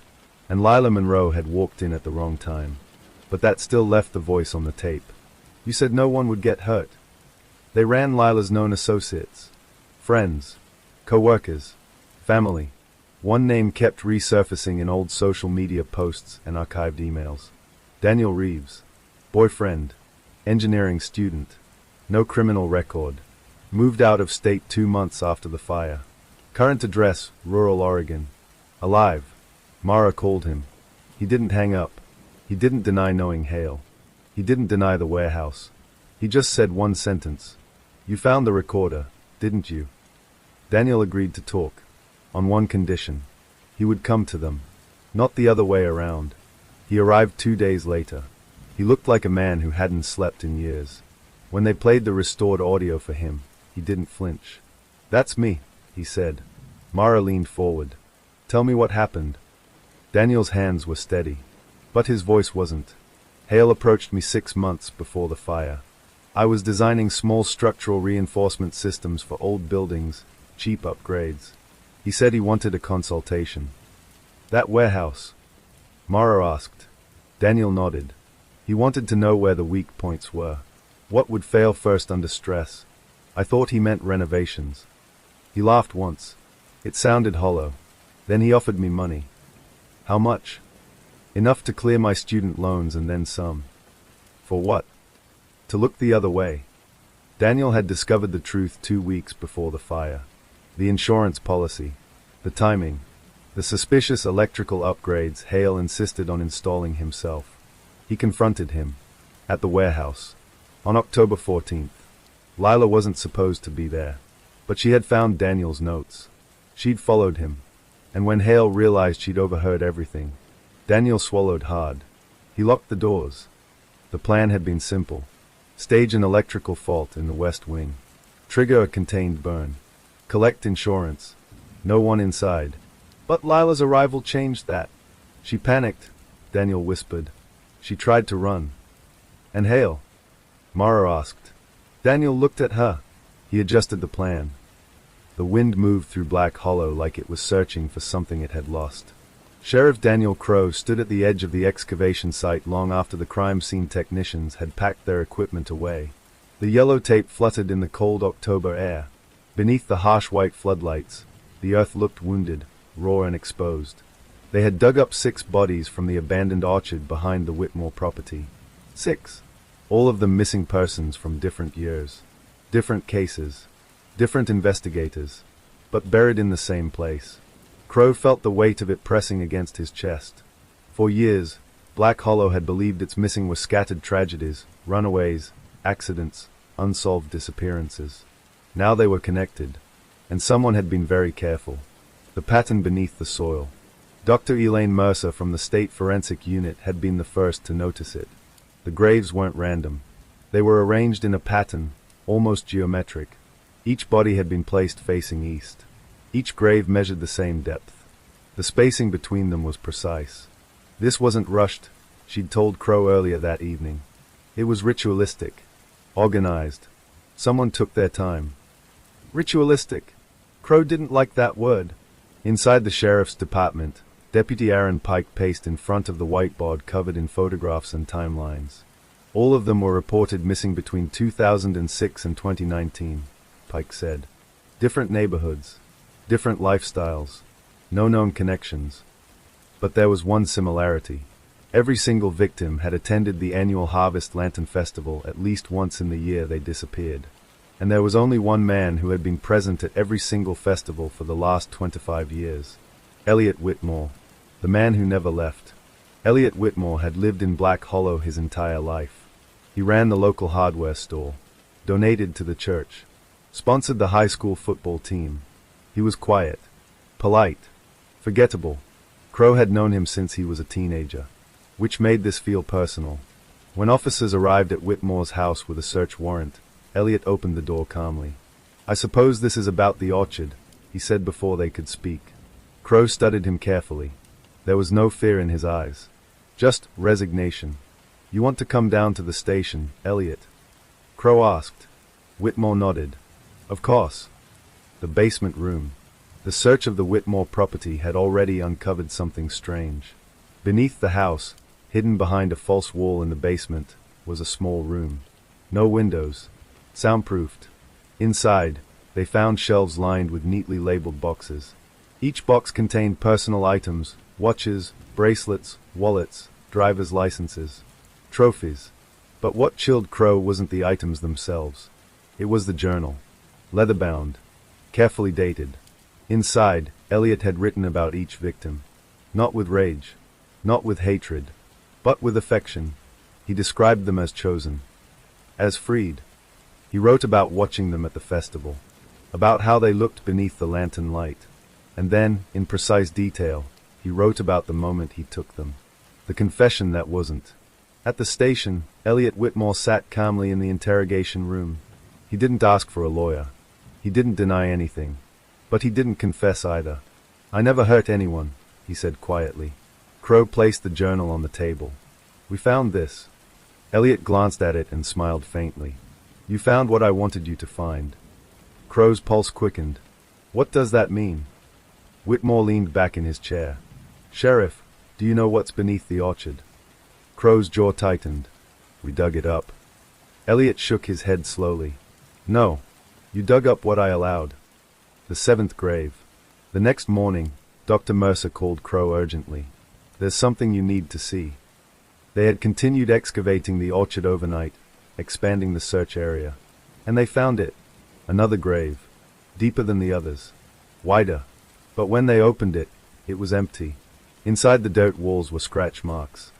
And Lila Monroe had walked in at the wrong time. But that still left the voice on the tape. You said no one would get hurt. They ran Lila's known associates. Friends. Co-workers. Family. One name kept resurfacing in old social media posts and archived emails. Daniel Reeves. Boyfriend. Engineering student. No criminal record. Moved out of state 2 months after the fire. Current address, rural Oregon. Alive. Mara called him. He didn't hang up. He didn't deny knowing Hale. He didn't deny the warehouse. He just said one sentence. You found the recorder, didn't you? Daniel agreed to talk. On one condition. He would come to them. Not the other way around. He arrived 2 days later. He looked like a man who hadn't slept in years. When they played the restored audio for him, he didn't flinch. That's me, he said. Mara leaned forward. Tell me what happened. Daniel's hands were steady. But his voice wasn't. Hale approached me 6 months before the fire. I was designing small structural reinforcement systems for old buildings, cheap upgrades. He said he wanted a consultation. That warehouse? Mara asked. Daniel nodded. He wanted to know where the weak points were. What would fail first under stress? I thought he meant renovations. He laughed once. It sounded hollow. Then he offered me money. How much? Enough to clear my student loans and then some. For what? To look the other way. Daniel had discovered the truth 2 weeks before the fire. The insurance policy. The timing. The suspicious electrical upgrades Hale insisted on installing himself. He confronted him. At the warehouse. On October 14th. Lila wasn't supposed to be there. But she had found Daniel's notes. She'd followed him. And when Hale realized she'd overheard everything, Daniel swallowed hard. He locked the doors. The plan had been simple. Stage an electrical fault in the West Wing. Trigger a contained burn. Collect insurance. No one inside. But Lila's arrival changed that. She panicked, Daniel whispered. She tried to run. And Hale? Mara asked. Daniel looked at her. He adjusted the plan. The wind moved through Black Hollow like it was searching for something it had lost. Sheriff Daniel Crow stood at the edge of the excavation site long after the crime scene technicians had packed their equipment away. The yellow tape fluttered in the cold October air. Beneath the harsh white floodlights, The earth looked wounded, raw and exposed. They had dug up 6 bodies from the abandoned orchard behind the Whitmore property. 6. All of them missing persons from different years. Different cases. Different investigators. But buried in the same place. Crow felt the weight of it pressing against his chest. For years, Black Hollow had believed its missing were scattered tragedies, runaways, accidents, unsolved disappearances. Now they were connected, and someone had been very careful. The pattern beneath the soil. Dr. Elaine Mercer from the State Forensic Unit had been the first to notice it. The graves weren't random. They were arranged in a pattern, almost geometric. Each body had been placed facing east. Each grave measured the same depth. The spacing between them was precise. This wasn't rushed, she'd told Crow earlier that evening. It was ritualistic. Organized. Someone took their time. Ritualistic. Crow didn't like that word. Inside the sheriff's department, Deputy Aaron Pike paced in front of the whiteboard covered in photographs and timelines. All of them were reported missing between 2006 and 2019, Pike said. Different neighborhoods. Different lifestyles. No known connections. But there was one similarity. Every single victim had attended the annual Harvest Lantern Festival at least once in the year they disappeared. And there was only one man who had been present at every single festival for the last 25 years. Elliot Whitmore. The man who never left. Elliot Whitmore had lived in Black Hollow his entire life. He ran the local hardware store. Donated to the church. Sponsored the high school football team. He was quiet. Polite. Forgettable. Crow had known him since he was a teenager. Which made this feel personal. When officers arrived at Whitmore's house with a search warrant, Elliot opened the door calmly. "I suppose this is about the orchard," he said before they could speak. Crow studied him carefully. There was no fear in his eyes. Just resignation. "You want to come down to the station, Elliot?" Crow asked. Whitmore nodded. "Of course." The basement room. The search of the Whitmore property had already uncovered something strange. Beneath the house, hidden behind a false wall in the basement, was a small room. No windows. Soundproofed. Inside, they found shelves lined with neatly labeled boxes. Each box contained personal items, watches, bracelets, wallets, driver's licenses, trophies. But what chilled Crow wasn't the items themselves. It was the journal. Leather-bound. Carefully dated. Inside, Elliot had written about each victim. Not with rage. Not with hatred. But with affection. He described them as chosen. As freed. He wrote about watching them at the festival. About how they looked beneath the lantern light. And then, in precise detail, he wrote about the moment he took them. The confession that wasn't. At the station, Elliot Whitmore sat calmly in the interrogation room. He didn't ask for a lawyer. He didn't deny anything. But he didn't confess either. "I never hurt anyone," he said quietly. Crow placed the journal on the table. "We found this." Elliot glanced at it and smiled faintly. "You found what I wanted you to find." Crow's pulse quickened. "What does that mean?" Whitmore leaned back in his chair. "Sheriff, do you know what's beneath the orchard?" Crow's jaw tightened. "We dug it up." Elliot shook his head slowly. "No. You dug up what I allowed. The 7th grave." The next morning, Dr. Mercer called Crow urgently. "There's something you need to see." They had continued excavating the orchard overnight, expanding the search area. And they found it. Another grave. Deeper than the others. Wider. But when they opened it, it was empty. Inside the dirt walls were scratch marks,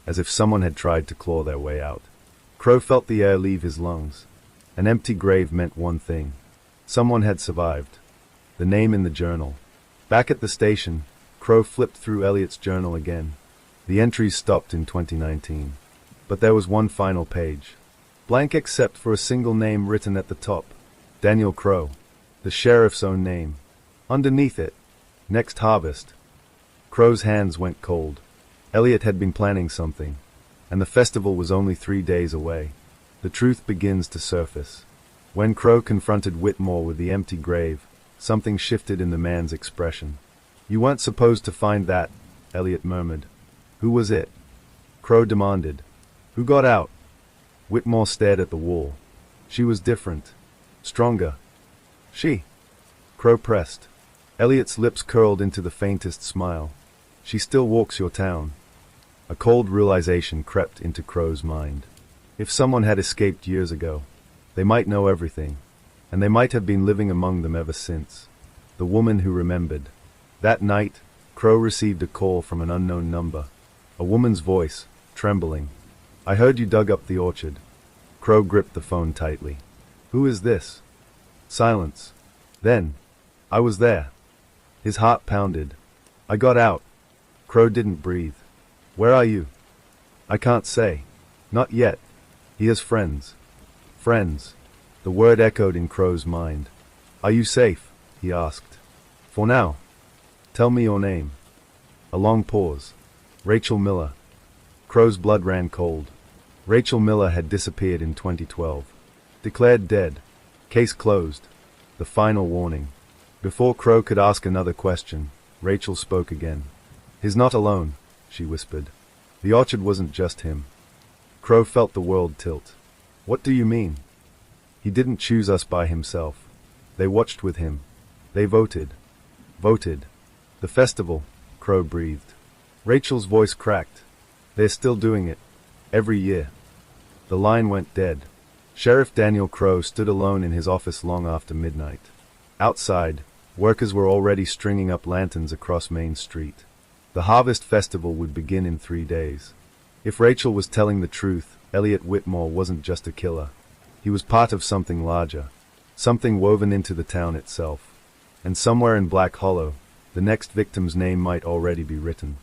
as if someone had tried to claw their way out. Crow felt the air leave his lungs. An empty grave meant one thing. Someone had survived. The name in the journal. Back at the station, Crow flipped through Elliot's journal again. The entries stopped in 2019. But there was one final page. Blank except for a single name written at the top. Daniel Crow. The sheriff's own name. Underneath it, "Next harvest." Crow's hands went cold. Elliot had been planning something. And the festival was only 3 days away. The truth begins to surface. When Crow confronted Whitmore with the empty grave, something shifted in the man's expression. "You weren't supposed to find that," Elliot murmured. "Who was it?" Crow demanded. "Who got out?" Whitmore stared at the wall. "She was different. Stronger." "She?" Crow pressed. Elliot's lips curled into the faintest smile. She still walks your town. A cold realization crept into Crow's mind. If someone had escaped years ago, they might know everything, and they might have been living among them ever since. The woman who remembered. That night, Crow received a call from an unknown number. A woman's voice, trembling. "I heard you dug up the orchard." Crow gripped the phone tightly. "Who is this?" Silence. Then, "I was there." His heart pounded. "I got out." Crow didn't breathe. "Where are you?" "I can't say. Not yet." He has friends. Friends. The word echoed in Crow's mind. "Are you safe?" he asked. "For now." "Tell me your name." A long pause. "Rachel Miller." Crow's blood ran cold. Rachel Miller had disappeared in 2012. Declared dead. Case closed. The final warning. Before Crow could ask another question, Rachel spoke again. "He's not alone," she whispered. "The orchard wasn't just him." Crow felt the world tilt. "What do you mean?" "He didn't choose us by himself. They watched with him. They voted." "Voted." "The festival," Crow breathed. Rachel's voice cracked. "They're still doing it. Every year." The line went dead. Sheriff Daniel Crow stood alone in his office long after midnight. Outside, workers were already stringing up lanterns across Main Street. The Harvest Festival would begin in 3 days. If Rachel was telling the truth, Elliot Whitmore wasn't just a killer. He was part of something larger, something woven into the town itself. And somewhere in Black Hollow, the next victim's name might already be written.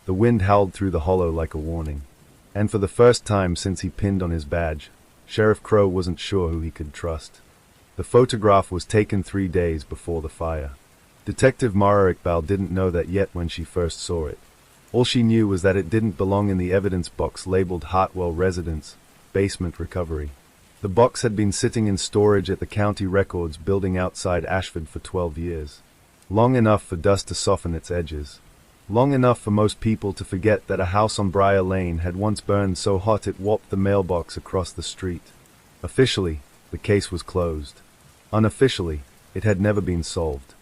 The wind howled through the hollow like a warning. And for the first time since he pinned on his badge, Sheriff Crow wasn't sure who he could trust. The photograph was taken 3 days before the fire. Detective Mara Iqbal didn't know that yet when she first saw it. All she knew was that it didn't belong in the evidence box labeled Hartwell Residence, Basement Recovery. The box had been sitting in storage at the county records building outside Ashford for 12 years. Long enough for dust to soften its edges. Long enough for most people to forget that a house on Briar Lane had once burned so hot it warped the mailbox across the street. Officially, the case was closed. Unofficially, it had never been solved.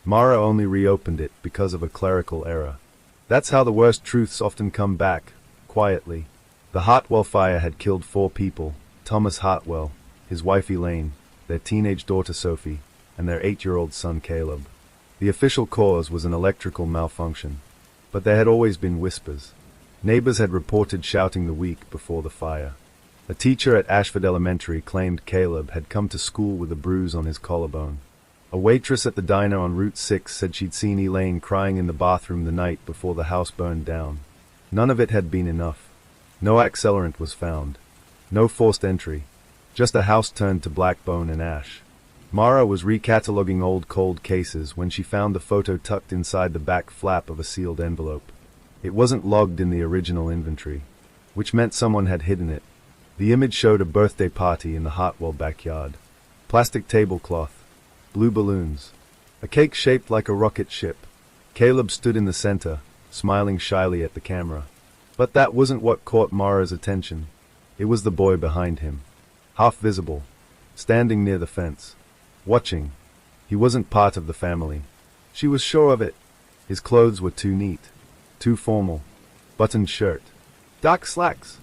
Mara only reopened it because of a clerical error. That's how the worst truths often come back, quietly. The Hartwell fire had killed 4 people: Thomas Hartwell, his wife Elaine, their teenage daughter Sophie, and their 8-year-old son Caleb. The official cause was an electrical malfunction. But there had always been whispers. Neighbors had reported shouting the week before the fire. A teacher at Ashford Elementary claimed Caleb had come to school with a bruise on his collarbone. A waitress at the diner on Route 6 said she'd seen Elaine crying in the bathroom the night before the house burned down. None of it had been enough. No accelerant was found. No forced entry. Just a house turned to black bone and ash. Mara was recataloguing old cold cases when she found the photo tucked inside the back flap of a sealed envelope. It wasn't logged in the original inventory, which meant someone had hidden it. The image showed a birthday party in the Hartwell backyard. Plastic tablecloth. Blue balloons. A cake shaped like a rocket ship. Caleb stood in the center, smiling shyly at the camera. But that wasn't what caught Mara's attention. It was the boy behind him. Half visible. Standing near the fence. Watching. He wasn't part of the family. She was sure of it. His clothes were too neat. Too formal. Buttoned shirt. Dark slacks.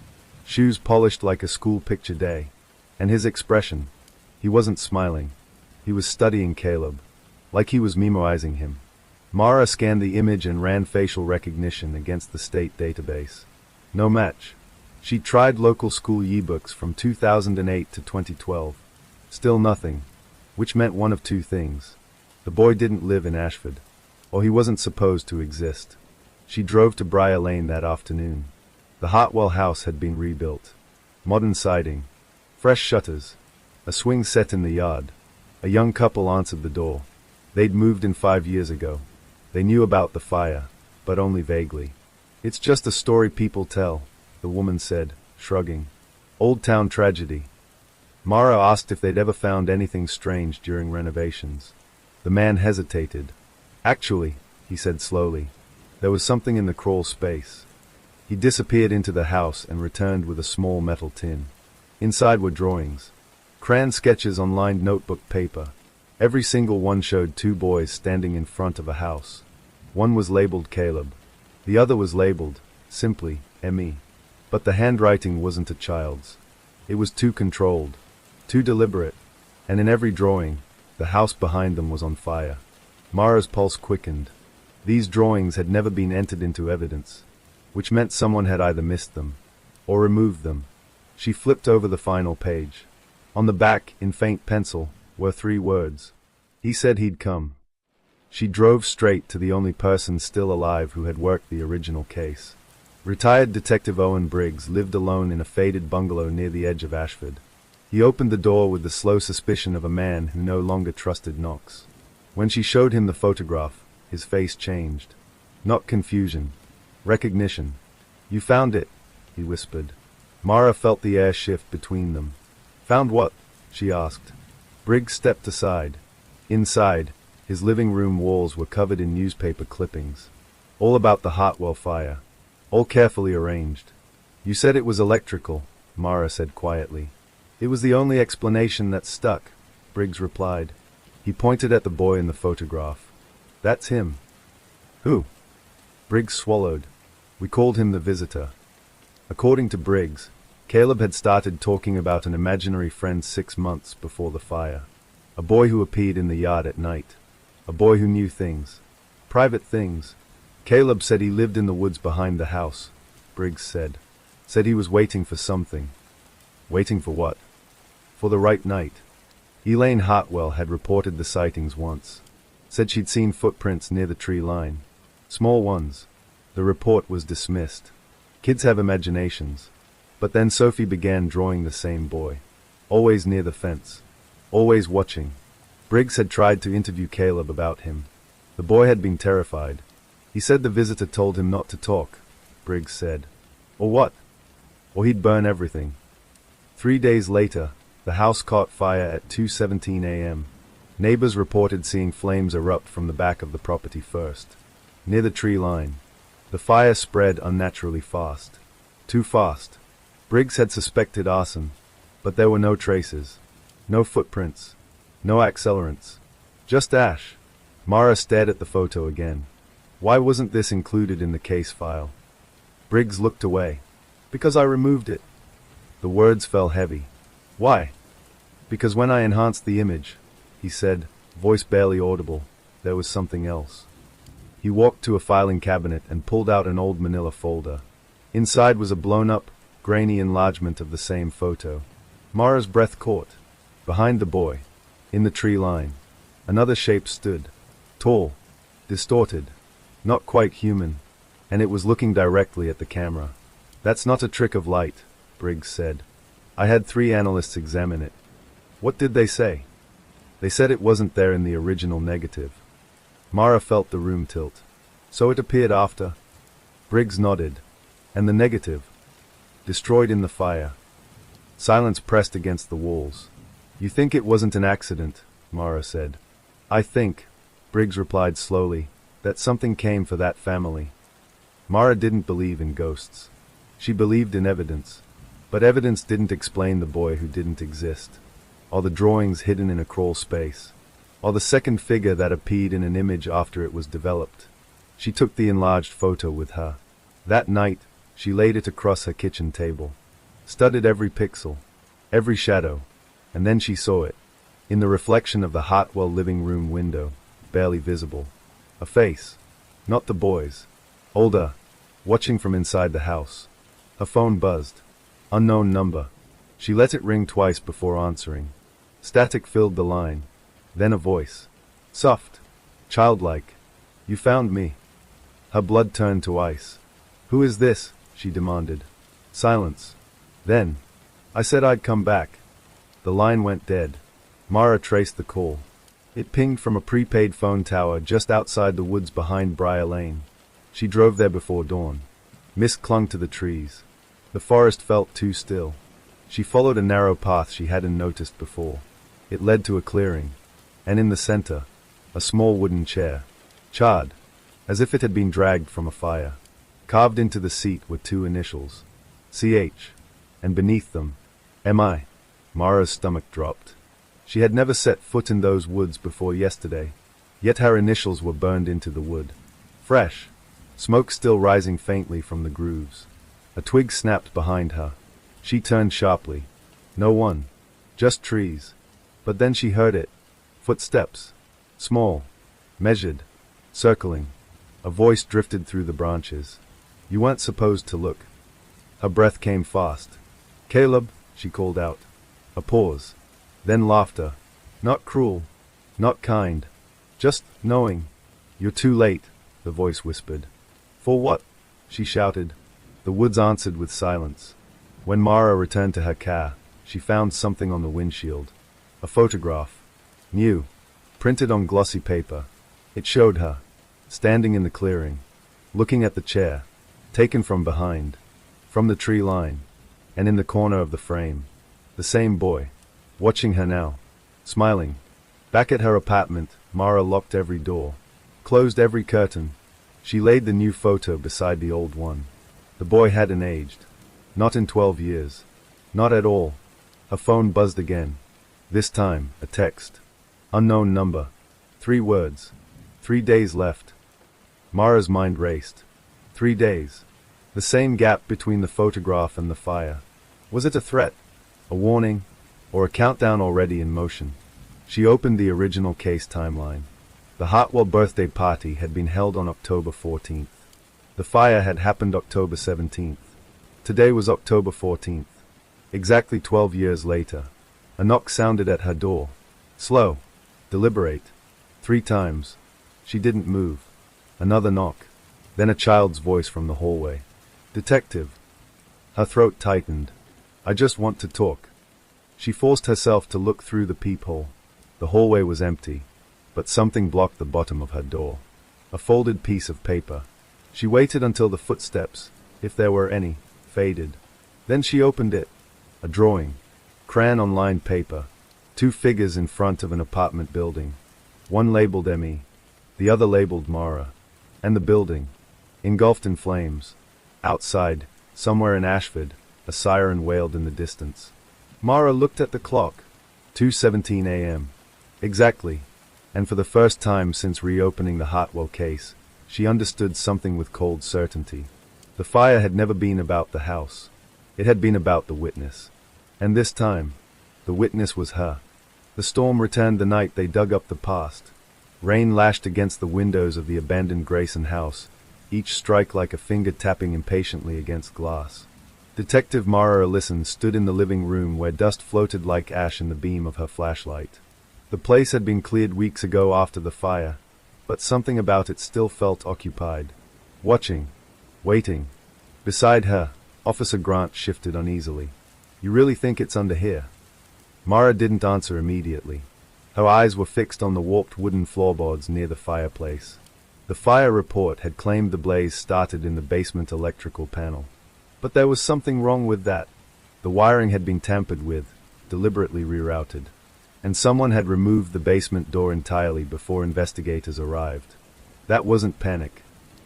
Shoes polished like a school picture day. And his expression. He wasn't smiling. He was studying Caleb. Like he was memorizing him. Mara scanned the image and ran facial recognition against the state database. No match. She tried local school yearbooks from 2008 to 2012. Still nothing. Which meant one of 2 things. The boy didn't live in Ashford. Or he wasn't supposed to exist. She drove to Briar Lane that afternoon. The Hartwell house had been rebuilt. Modern siding. Fresh shutters. A swing set in the yard. A young couple answered the door. They'd moved in 5 years ago. They knew about the fire, but only vaguely. "It's just a story people tell," the woman said, shrugging. "Old town tragedy." Mara asked if they'd ever found anything strange during renovations. The man hesitated. "Actually," he said slowly, "there was something in the crawl space." He disappeared into the house and returned with a small metal tin. Inside were drawings. Crayon sketches on lined notebook paper. Every single one showed two boys standing in front of a house. One was labeled Caleb. The other was labeled, simply, M.E. But the handwriting wasn't a child's. It was too controlled, too deliberate, and in every drawing, the house behind them was on fire. Mara's pulse quickened. These drawings had never been entered into evidence, which meant someone had either missed them, or removed them. She flipped over the final page. On the back, in faint pencil, were 3 words. He said he'd come. She drove straight to the only person still alive who had worked the original case. Retired Detective Owen Briggs lived alone in a faded bungalow near the edge of Ashford. He opened the door with the slow suspicion of a man who no longer trusted knocks. When she showed him the photograph, his face changed. Not confusion. Recognition. "You found it," he whispered. Mara felt the air shift between them. "Found what?" she asked. Briggs stepped aside. Inside, his living room walls were covered in newspaper clippings. All about the Hartwell fire. All carefully arranged. "You said it was electrical," Mara said quietly. "It was the only explanation that stuck," Briggs replied. He pointed at the boy in the photograph. "That's him." "Who?" Briggs swallowed. "We called him the visitor." According to Briggs, Caleb had started talking about an imaginary friend 6 months before the fire. A boy who appeared in the yard at night. A boy who knew things. Private things. Caleb said he lived in the woods behind the house, Briggs said. Said he was waiting for something. Waiting for what? For the right night. Elaine Hartwell had reported the sightings once. Said she'd seen footprints near the tree line. Small ones. The report was dismissed. Kids have imaginations. But then Sophie began drawing the same boy. Always near the fence. Always watching. Briggs had tried to interview Caleb about him. The boy had been terrified. He said the visitor told him not to talk, Briggs said. Or what? Or he'd burn everything. 3 days later, the house caught fire at 2:17 a.m. Neighbors reported seeing flames erupt from the back of the property first. Near the tree line. The fire spread unnaturally fast. Too fast. Briggs had suspected arson, but there were no traces. No footprints. No accelerants. Just ash. Mara stared at the photo again. Why wasn't this included in the case file? Briggs looked away. Because I removed it. The words fell heavy. Why? Because when I enhanced the image, he said, voice barely audible, there was something else. He walked to a filing cabinet and pulled out an old manila folder. Inside was a blown-up, grainy enlargement of the same photo. Mara's breath caught. Behind the boy, in the tree line, another shape stood. Tall, distorted, not quite human, and it was looking directly at the camera. That's not a trick of light, Briggs said. I had 3 analysts examine it. What did they say? They said it wasn't there in the original negative. Mara felt the room tilt. So it appeared after? Briggs nodded. And the negative? Destroyed in the fire. Silence pressed against the walls. You think it wasn't an accident, Mara said. I think, Briggs replied slowly, that something came for that family. Mara didn't believe in ghosts. She believed in evidence. But evidence didn't explain the boy who didn't exist. Or the drawings hidden in a crawl space. Or the second figure that appeared in an image after it was developed. She took the enlarged photo with her. That night, she laid it across her kitchen table. Studied every pixel. Every shadow. And then she saw it. In the reflection of the Hartwell living room window. Barely visible. A face. Not the boy's. Older. Watching from inside the house. Her phone buzzed. Unknown number. She let it ring twice before answering. Static filled the line. Then a voice. Soft. Childlike. You found me. Her blood turned to ice. Who is this? She demanded. Silence. Then. I said I'd come back. The line went dead. Mara traced the call. It pinged from a prepaid phone tower just outside the woods behind Briar Lane. She drove there before dawn. Mist clung to the trees. The forest felt too still. She followed a narrow path she hadn't noticed before. It led to a clearing. And in the center, a small wooden chair. Charred, as if it had been dragged from a fire. Carved into the seat were 2 initials. CH. And beneath them, MI. Mara's stomach dropped. She had never set foot in those woods before yesterday, yet her initials were burned into the wood. Fresh, smoke still rising faintly from the grooves. A twig snapped behind her. She turned sharply. No one. Just trees. But then she heard it. Footsteps. Small. Measured. Circling. A voice drifted through the branches. You weren't supposed to look. Her breath came fast. Caleb, she called out. A pause. Then laughter. Not cruel. Not kind. Just knowing. You're too late, the voice whispered. For what? She shouted. The woods answered with silence. When Mara returned to her car, she found something on the windshield. A photograph. New. Printed on glossy paper. It showed her, standing in the clearing, looking at the chair, taken from behind, from the tree line, and in the corner of the frame. The same boy, watching her now, smiling. Back at her apartment, Mara locked every door, closed every curtain. She laid the new photo beside the old one. The boy hadn't aged. Not in 12 years. Not at all. Her phone buzzed again. This time, a text. Unknown number. 3 words. 3 days left. Mara's mind raced. 3 days. The same gap between the photograph and the fire. Was it a threat? A warning? Or a countdown already in motion? She opened the original case timeline. The Hartwell birthday party had been held on October 14th. The fire had happened October 17th. Today was October 14th. Exactly 12 years later. A knock sounded at her door. Slow. Deliberate. 3 times. She didn't move. Another knock. Then a child's voice from the hallway. Detective. Her throat tightened. I just want to talk. She forced herself to look through the peephole. The hallway was empty, but something blocked the bottom of her door. A folded piece of paper. She waited until the footsteps, if there were any, faded. Then she opened it. A drawing. Crayon on lined paper. 2 figures in front of an apartment building. One labeled Emmy, the other labeled Mara. And the building, engulfed in flames. Outside, somewhere in Ashford, a siren wailed in the distance. Mara looked at the clock. 2:17 a.m. Exactly. And for the first time since reopening the Hartwell case, she understood something with cold certainty. The fire had never been about the house. It had been about the witness. And this time, the witness was her. The storm returned the night they dug up the past. Rain lashed against the windows of the abandoned Grayson house, each strike like a finger tapping impatiently against glass. Detective Mara Ellison stood in the living room where dust floated like ash in the beam of her flashlight. The place had been cleared weeks ago after the fire, but something about it still felt occupied. Watching. Waiting. Beside her, Officer Grant shifted uneasily. You really think it's under here? Mara didn't answer immediately. Her eyes were fixed on the warped wooden floorboards near the fireplace. The fire report had claimed the blaze started in the basement electrical panel. But there was something wrong with that. The wiring had been tampered with, deliberately rerouted. And someone had removed the basement door entirely before investigators arrived. That wasn't panic.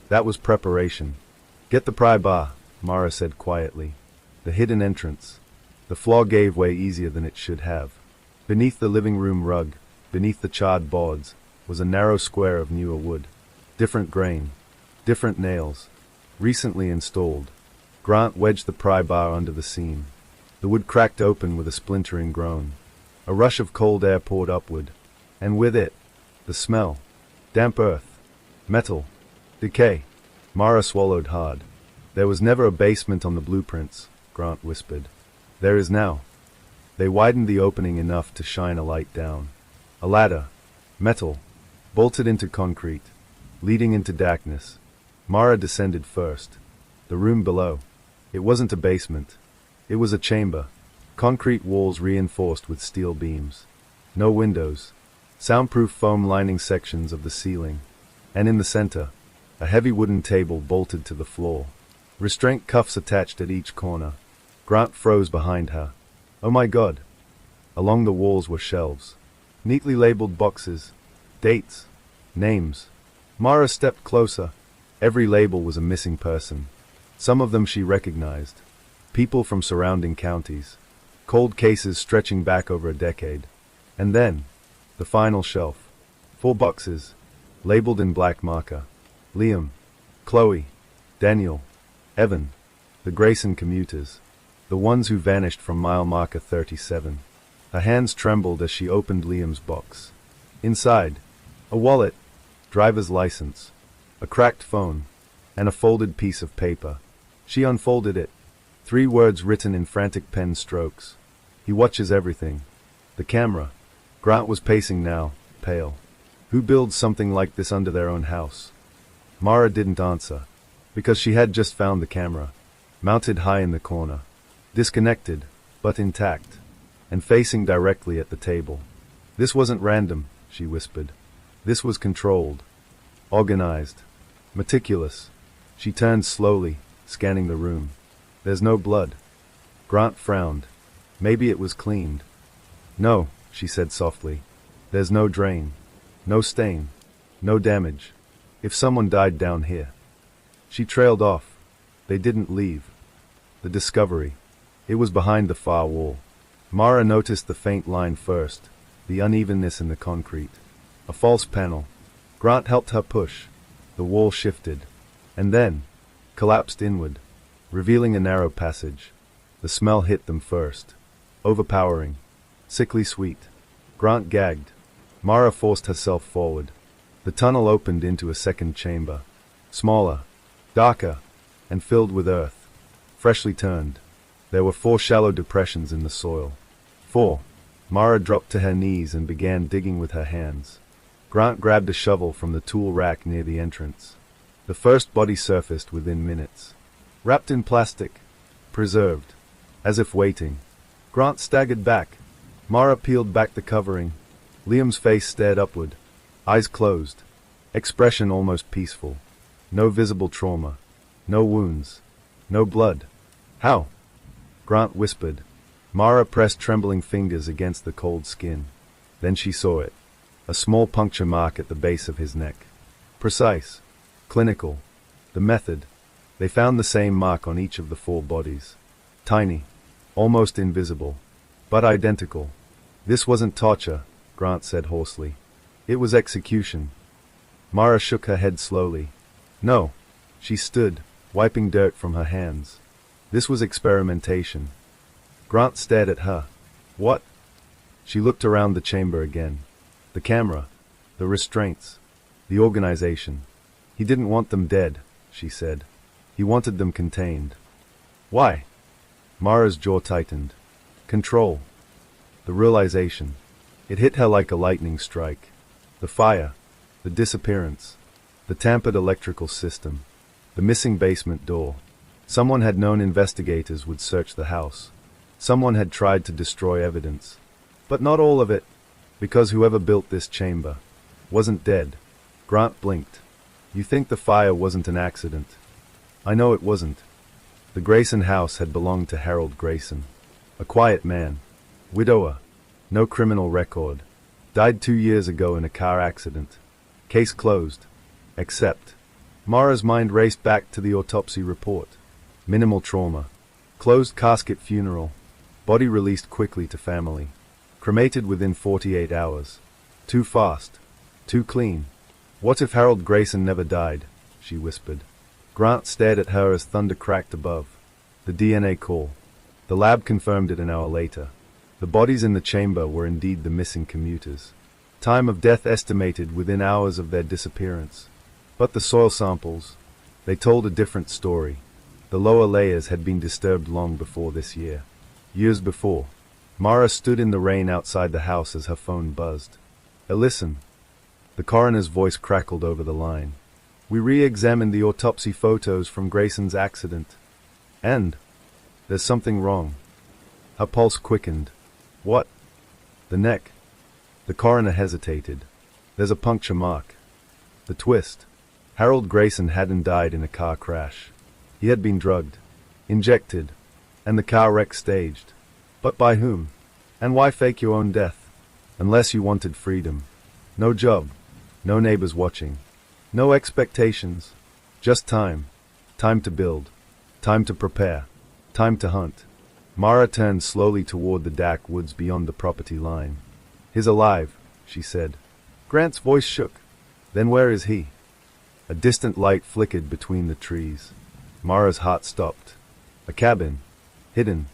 That was preparation. Get the pry bar, Mara said quietly. The hidden entrance. The floor gave way easier than it should have. Beneath the living room rug, beneath the charred boards, was a narrow square of newer wood. Different grain. Different nails. Recently installed. Grant wedged the pry bar under the seam. The wood cracked open with a splintering groan. A rush of cold air poured upward, and with it, the smell. Damp earth. Metal. Decay. Mara swallowed hard. There was never a basement on the blueprints, Grant whispered. There is now. They widened the opening enough to shine a light down. A ladder. Metal. Bolted into concrete. Leading into darkness. Mara descended first. The room below. It wasn't a basement. It was a chamber. Concrete walls reinforced with steel beams. No windows. Soundproof foam lining sections of the ceiling. And in the center, a heavy wooden table bolted to the floor. Restraint cuffs attached at each corner. Grant froze behind her. Oh my God. Along the walls were shelves. Neatly labeled boxes. Dates. Names. Mara stepped closer. Every label was a missing person. Some of them she recognized. People from surrounding counties. Cold cases stretching back over a decade. And then, the final shelf. 4 boxes, labeled in black marker. Liam, Chloe, Daniel, Evan, the Grayson commuters, the ones who vanished from mile marker 37. Her hands trembled as she opened Liam's box. Inside, a wallet, driver's license, a cracked phone, and a folded piece of paper. She unfolded it. 3 words written in frantic pen strokes. He watches everything. The camera. Grant was pacing now, pale. Who builds something like this under their own house? Mara didn't answer, because she had just found the camera, mounted high in the corner, disconnected, but intact, and facing directly at the table. This wasn't random, she whispered. This was controlled, organized, meticulous. She turned slowly, scanning the room. There's no blood. Grant frowned. Maybe it was cleaned. No, she said softly. There's no drain. No stain. No damage. If someone died down here. She trailed off. They didn't leave. The discovery. It was behind the far wall. Mara noticed the faint line first, the unevenness in the concrete. A false panel. Grant helped her push. The wall shifted, and then collapsed inward, revealing a narrow passage. The smell hit them first. Overpowering. Sickly sweet. Grant gagged. Mara forced herself forward. The tunnel opened into a second chamber. Smaller, darker, and filled with earth. Freshly turned. There were 4 shallow depressions in the soil. 4. Mara dropped to her knees and began digging with her hands. Grant grabbed a shovel from the tool rack near the entrance. The first body surfaced within minutes. Wrapped in plastic. Preserved. As if waiting. Grant staggered back. Mara peeled back the covering. Liam's face stared upward. Eyes closed. Expression almost peaceful. No visible trauma. No wounds. No blood. How? Grant whispered. Mara pressed trembling fingers against the cold skin. Then she saw it. A small puncture mark at the base of his neck. Precise. Clinical. The method. They found the same mark on each of the 4 bodies. Tiny. Almost invisible. But identical. This wasn't torture, Grant said hoarsely. It was execution. Mara shook her head slowly. No. She stood, wiping dirt from her hands. This was experimentation. Grant stared at her. What? She looked around the chamber again. The camera. The restraints. The organization. He didn't want them dead, she said. He wanted them contained. Why? Mara's jaw tightened. Control. The realization. It hit her like a lightning strike. The fire. The disappearance. The tampered electrical system. The missing basement door. Someone had known investigators would search the house. Someone had tried to destroy evidence. But not all of it, because whoever built this chamber wasn't dead. Grant blinked. You think the fire wasn't an accident? I know it wasn't. The Grayson house had belonged to Harold Grayson. A quiet man. Widower. No criminal record. Died 2 years ago in a car accident. Case closed. Except. Mara's mind raced back to the autopsy report. Minimal trauma. Closed casket funeral. Body released quickly to family. Cremated within 48 hours. Too fast. Too clean. What if Harold Grayson never died? She whispered. Grant stared at her as thunder cracked above. The DNA call. The lab confirmed it an hour later. The bodies in the chamber were indeed the missing commuters. Time of death estimated within hours of their disappearance. But the soil samples, they told a different story. The lower layers had been disturbed long before this year. Years before. Mara stood in the rain outside the house as her phone buzzed. Listen. The coroner's voice crackled over the line. We re-examined the autopsy photos from Grayson's accident. And there's something wrong. Her pulse quickened. What? The neck. The coroner hesitated. There's a puncture mark. The twist. Harold Grayson hadn't died in a car crash. He had been drugged, injected, and the car wreck staged. But by whom? And why fake your own death? Unless you wanted freedom. No job. No neighbors watching. No expectations. Just time. Time to build. Time to prepare. Time to hunt. Mara turned slowly toward the dark woods beyond the property line. "He's alive," she said. Grant's voice shook. "Then where is he?" A distant light flickered between the trees. Mara's heart stopped. A cabin. Hidden.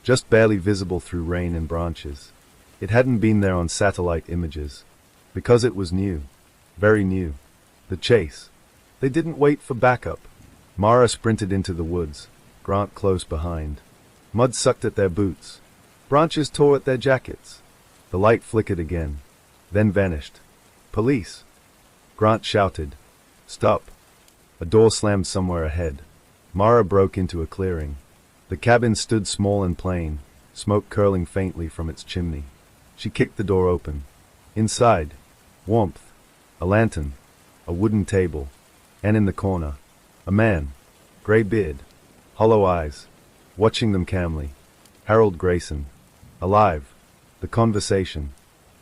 Just barely visible through rain and branches. It hadn't been there on satellite images. Because it was new. Very new. The chase. They didn't wait for backup. Mara sprinted into the woods, Grant close behind. Mud sucked at their boots. Branches tore at their jackets. The light flickered again, then vanished. "Police!" Grant shouted. "Stop!" A door slammed somewhere ahead. Mara broke into a clearing. The cabin stood small and plain, smoke curling faintly from its chimney. She kicked the door open. Inside, warmth, a lantern, a wooden table, and in the corner, a man, gray beard, hollow eyes, watching them calmly. Harold Grayson. Alive. The conversation.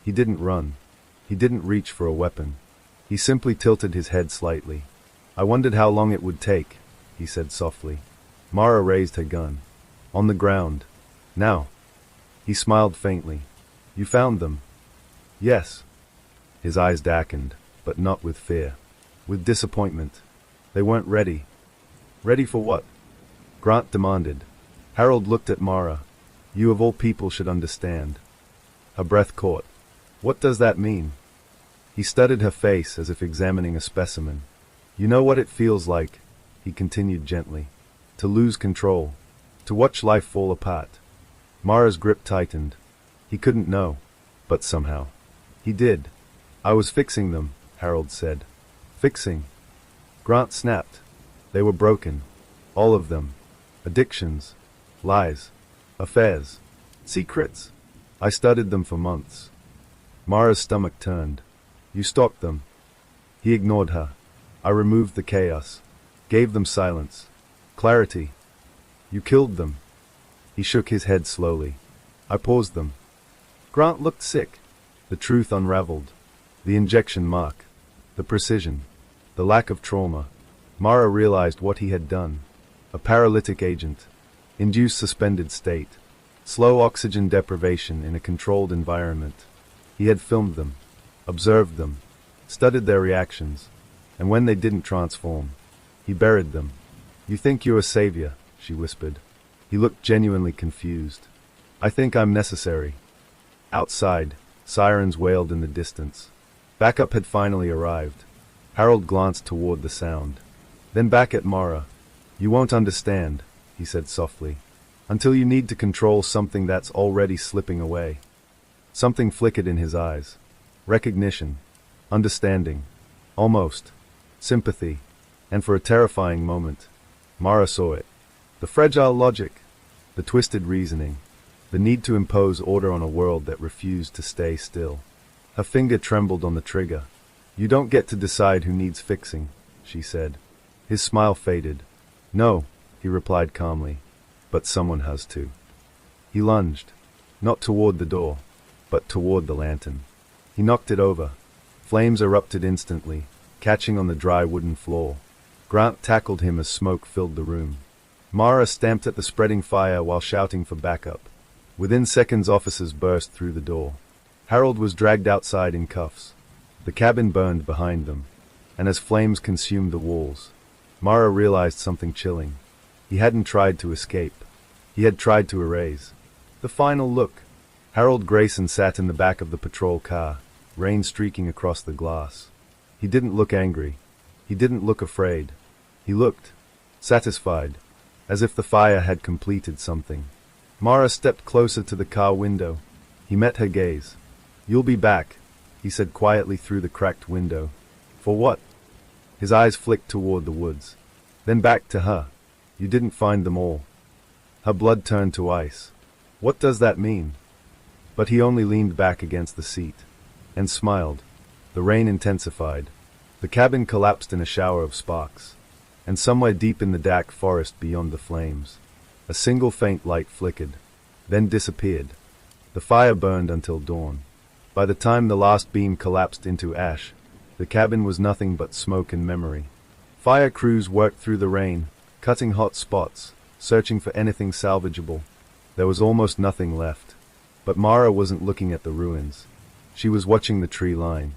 He didn't run. He didn't reach for a weapon. He simply tilted his head slightly. "I wondered how long it would take," he said softly. Mara raised her gun. "On the ground. Now." He smiled faintly. "You found them?" "Yes." His eyes darkened, but not with fear. With disappointment. "They weren't ready." "Ready for what?" Grant demanded. Harold looked at Mara. "You of all people should understand." Her breath caught. "What does that mean?" He studied her face as if examining a specimen. "You know what it feels like," he continued gently. "To lose control. To watch life fall apart." Mara's grip tightened. He couldn't know. But somehow. He did. "I was fixing them," Harold said. "Fixing?" Grant snapped. They were broken. All of them. Addictions. Lies. Affairs. Secrets. I studied them for months. Mara's stomach turned. "You stalked them." He ignored her. "I removed the chaos. Gave them silence. Clarity. You killed them." He shook his head slowly. "I paused them." Grant looked sick. The truth unraveled. The injection mark. The precision. The lack of trauma. Mara realized what he had done. A paralytic agent. Induced suspended state. Slow oxygen deprivation in a controlled environment. He had filmed them. Observed them. Studied their reactions. And when they didn't transform, he buried them. "You think you're a savior," she whispered. He looked genuinely confused. "I think I'm necessary." Outside, sirens wailed in the distance. Backup had finally arrived. Harold glanced toward the sound. Then back at Mara. "You won't understand," he said softly, "until you need to control something that's already slipping away." Something flickered in his eyes. Recognition. Understanding. Almost. Sympathy. And for a terrifying moment, Mara saw it. The fragile logic. The twisted reasoning. The need to impose order on a world that refused to stay still. Her finger trembled on the trigger. "You don't get to decide who needs fixing," she said. His smile faded. "No," he replied calmly, "but someone has to." He lunged. Not toward the door, but toward the lantern. He knocked it over. Flames erupted instantly, catching on the dry wooden floor. Grant tackled him as smoke filled the room. Mara stamped at the spreading fire while shouting for backup. Within seconds, officers burst through the door. Harold was dragged outside in cuffs. The cabin burned behind them, and as flames consumed the walls, Mara realized something chilling. He hadn't tried to escape. He had tried to erase. The final look. Harold Grayson sat in the back of the patrol car, rain streaking across the glass. He didn't look angry. He didn't look afraid. He looked satisfied, as if the fire had completed something. Mara stepped closer to the car window. He met her gaze. "You'll be back," he said quietly through the cracked window. "For what?" His eyes flicked toward the woods. Then back to her. "You didn't find them all." Her blood turned to ice. "What does that mean?" But he only leaned back against the seat and smiled. The rain intensified. The cabin collapsed in a shower of sparks. And somewhere deep in the dark forest beyond the flames, a single faint light flickered, then disappeared. The fire burned until dawn. By the time the last beam collapsed into ash, the cabin was nothing but smoke and memory. Fire crews worked through the rain, cutting hot spots, searching for anything salvageable. There was almost nothing left. But Mara wasn't looking at the ruins. She was watching the tree line.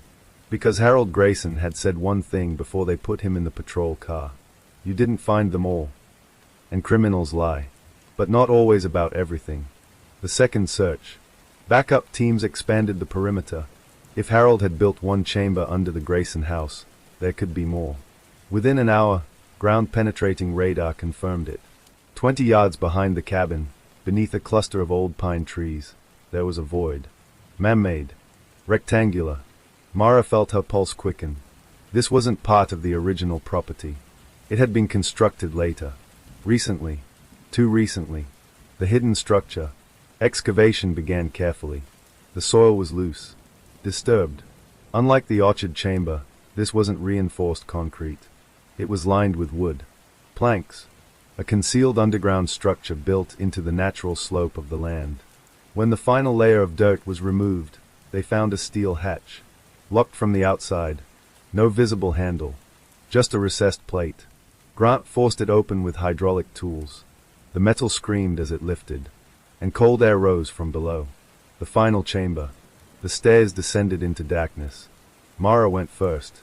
Because Harold Grayson had said one thing before they put him in the patrol car. You didn't find them all. And criminals lie. But not always about everything. The second search. Backup teams expanded the perimeter. If Harold had built one chamber under the Grayson house, there could be more. Within an hour, ground-penetrating radar confirmed it. 20 yards behind the cabin, beneath a cluster of old pine trees, there was a void. Man-made. Rectangular. Mara felt her pulse quicken. This wasn't part of the original property. It had been constructed later. Recently. Too recently. The hidden structure. Excavation began carefully. The soil was loose. Disturbed. Unlike the orchard chamber, this wasn't reinforced concrete. It was lined with wood. Planks. A concealed underground structure built into the natural slope of the land. When the final layer of dirt was removed, they found a steel hatch. Locked from the outside. No visible handle. Just a recessed plate. Grant forced it open with hydraulic tools. The metal screamed as it lifted. And cold air rose from below. The final chamber. The stairs descended into darkness. Mara went first.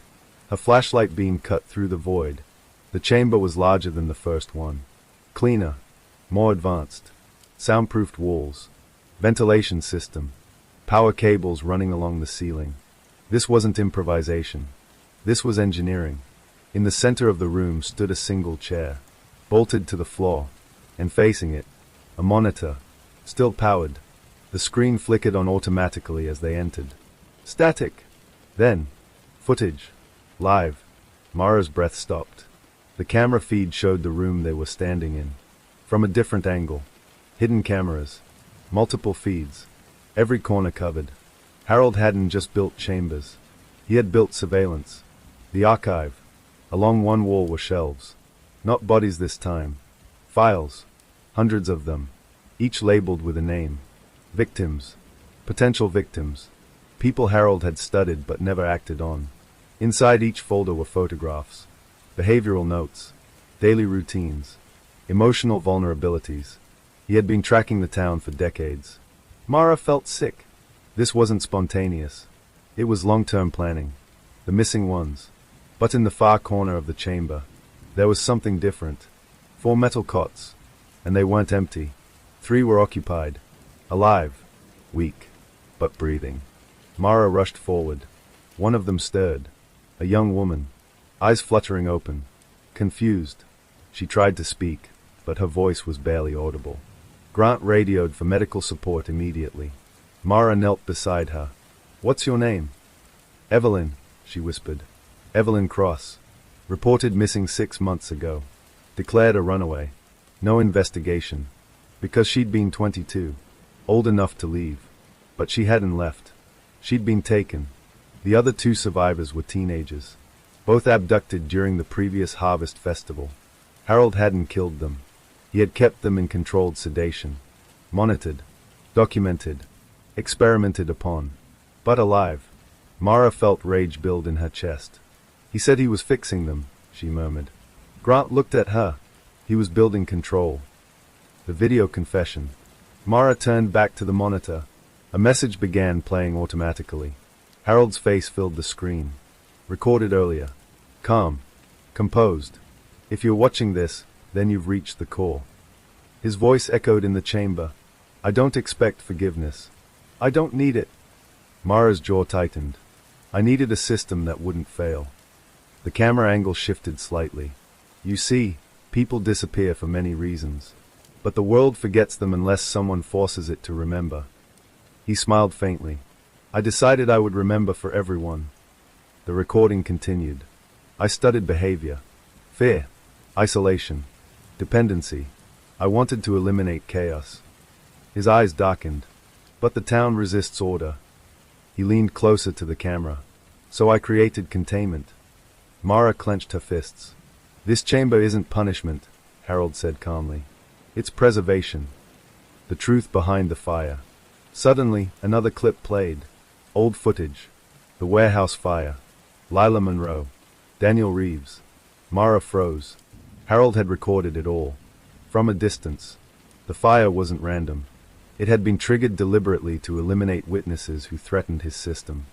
Her flashlight beam cut through the void. The chamber was larger than the first one. Cleaner. More advanced. Soundproofed walls. Ventilation system. Power cables running along the ceiling. This wasn't improvisation. This was engineering. In the center of the room stood a single chair, bolted to the floor, and facing it, a monitor, still powered. The screen flickered on automatically as they entered. Static. Then, footage. Live. Mara's breath stopped. The camera feed showed the room they were standing in. From a different angle. Hidden cameras. Multiple feeds. Every corner covered. Harold hadn't just built chambers. He had built surveillance. The archive. Along one wall were shelves. Not bodies this time. Files. Hundreds of them. Each labeled with a name. Victims. Potential victims. People Harold had studied but never acted on. Inside each folder were photographs. Behavioral notes. Daily routines. Emotional vulnerabilities. He had been tracking the town for decades. Mara felt sick. This wasn't spontaneous. It was long-term planning. The missing ones. But in the far corner of the chamber, there was something different. 4 metal cots. And they weren't empty. 3 were occupied. Alive. Weak. But breathing. Mara rushed forward. One of them stirred. A young woman. Eyes fluttering open. Confused. She tried to speak, but her voice was barely audible. Grant radioed for medical support immediately. Mara knelt beside her. What's your name? Evelyn, she whispered. Evelyn Cross. Reported missing 6 months ago. Declared a runaway. No investigation. Because she'd been 22. Old enough to leave. But she hadn't left. She'd been taken. The other 2 survivors were teenagers. Both abducted during the previous harvest festival. Harold hadn't killed them. He had kept them in controlled sedation. Monitored. Documented. Experimented upon. But alive. Mara felt rage build in her chest. He said he was fixing them, she murmured. Grant looked at her. He was building control. The video confession. Mara turned back to the monitor. A message began playing automatically. Harold's face filled the screen. Recorded earlier. Calm. Composed. If you're watching this, then you've reached the core. His voice echoed in the chamber. I don't expect forgiveness. I don't need it. Mara's jaw tightened. I needed a system that wouldn't fail. The camera angle shifted slightly. You see, people disappear for many reasons. But the world forgets them unless someone forces it to remember. He smiled faintly. I decided I would remember for everyone. The recording continued. I studied behavior. Fear. Isolation. Dependency. I wanted to eliminate chaos. His eyes darkened. But the town resists order. He leaned closer to the camera. So I created containment. Mara clenched her fists. This chamber isn't punishment, Harold said calmly. It's preservation. The truth behind the fire. Suddenly, another clip played. Old footage. The warehouse fire. Lila Monroe. Daniel Reeves. Mara froze. Harold had recorded it all. From a distance. The fire wasn't random. It had been triggered deliberately to eliminate witnesses who threatened his system.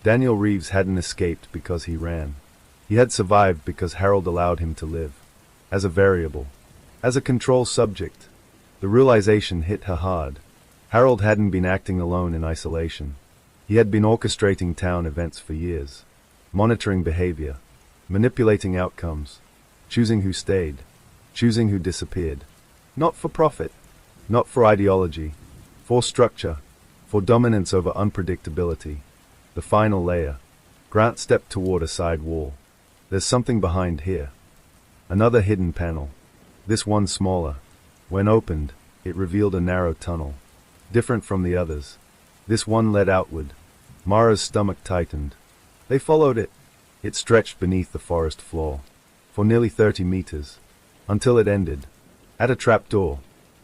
Daniel Reeves hadn't escaped because he ran. He had survived because Harold allowed him to live. As a variable. As a control subject. The realization hit her hard. Harold hadn't been acting alone in isolation. He had been orchestrating town events for years. Monitoring behavior. Manipulating outcomes. Choosing who stayed. Choosing who disappeared. Not for profit. Not for ideology. For structure. For dominance over unpredictability. The final layer. Grant stepped toward a side wall. There's something behind here. Another hidden panel. This one smaller. When opened, it revealed a narrow tunnel. Different from the others. This one led outward. Mara's stomach tightened. They followed it. It stretched beneath the forest floor. For nearly 30 meters. Until it ended. At a trapdoor.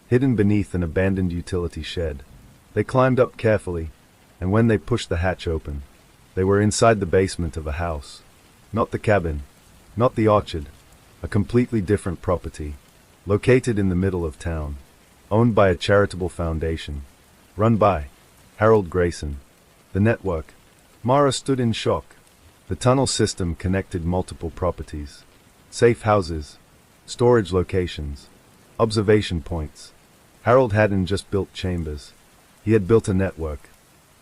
Hidden beneath an abandoned utility shed. They climbed up carefully, and when they pushed the hatch open, they were inside the basement of a house. Not the cabin. Not the orchard. A completely different property. Located in the middle of town. Owned by a charitable foundation. Run by Harold Grayson. The network. Mara stood in shock. The tunnel system connected multiple properties. Safe houses. Storage locations. Observation points. Harold hadn't just built chambers. He had built a network.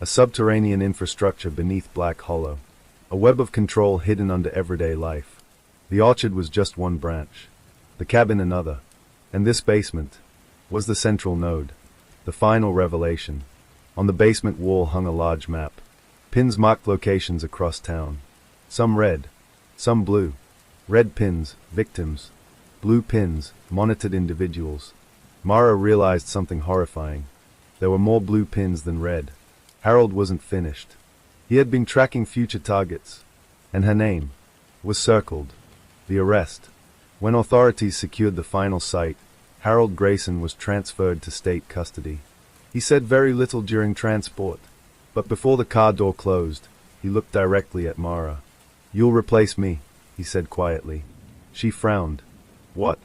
A subterranean infrastructure beneath Black Hollow. A web of control hidden under everyday life. The orchard was just one branch. The cabin another. And this basement was the central node. The final revelation. On the basement wall hung a large map. Pins marked locations across town. Some red. Some blue. Red pins, victims. Blue pins, monitored individuals. Mara realized something horrifying. There were more blue pins than red. Harold wasn't finished. He had been tracking future targets. And her name was circled. The arrest. When authorities secured the final site, Harold Grayson was transferred to state custody. He said very little during transport, but before the car door closed, he looked directly at Mara. "You'll replace me," he said quietly. She frowned. "What?"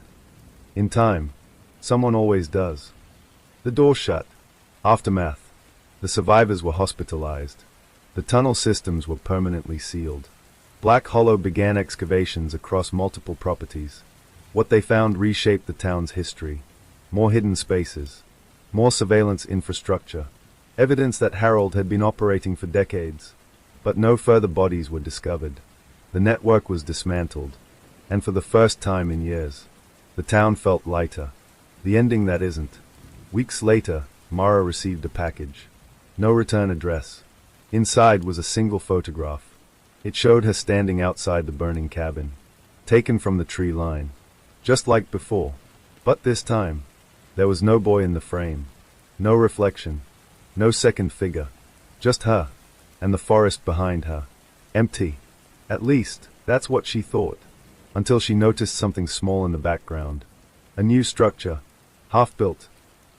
"In time. Someone always does." The door shut. Aftermath. The survivors were hospitalized. The tunnel systems were permanently sealed. Black Hollow began excavations across multiple properties. What they found reshaped the town's history. More hidden spaces. More surveillance infrastructure. Evidence that Harold had been operating for decades. But no further bodies were discovered. The network was dismantled. And for the first time in years, the town felt lighter. The ending that isn't. Weeks later, Mara received a package. No return address. Inside was a single photograph. It showed her standing outside the burning cabin. Taken from the tree line. Just like before. But this time, there was no boy in the frame. No reflection. No second figure. Just her. And the forest behind her. Empty. At least, that's what she thought. Until she noticed something small in the background. A new structure. Half-built.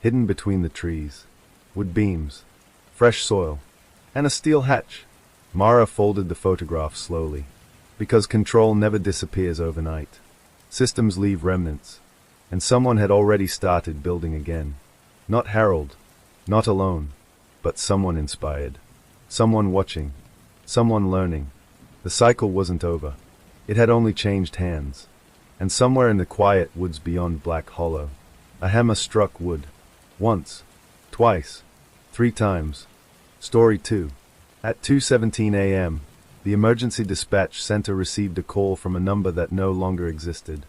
Hidden between the trees. Wood beams. Fresh soil. And a steel hatch. Mara folded the photograph slowly. Because control never disappears overnight. Systems leave remnants. And someone had already started building again. Not Harold. Not alone. But someone inspired. Someone watching. Someone learning. The cycle wasn't over. It had only changed hands. And somewhere in the quiet woods beyond Black Hollow, a hammer struck wood. Once. Twice. 3 times. Story 2. At 2:17 a.m., the emergency dispatch center received a call from a number that no longer existed.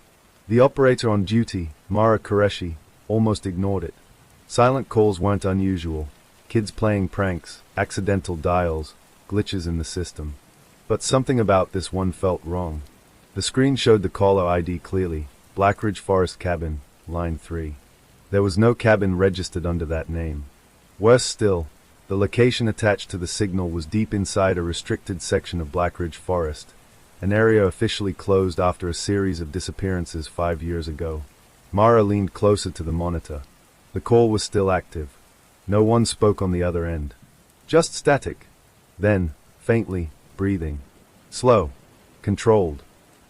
The operator on duty, Mara Qureshi, almost ignored it. Silent calls weren't unusual. Kids playing pranks, accidental dials, glitches in the system. But something about this one felt wrong. The screen showed the caller ID clearly, Blackridge Forest Cabin, line 3. There was no cabin registered under that name. Worse still, the location attached to the signal was deep inside a restricted section of Blackridge Forest, an area officially closed after a series of disappearances 5 years ago. Mara leaned closer to the monitor. The call was still active. No one spoke on the other end. Just static. Then, faintly, breathing. Slow. Controlled.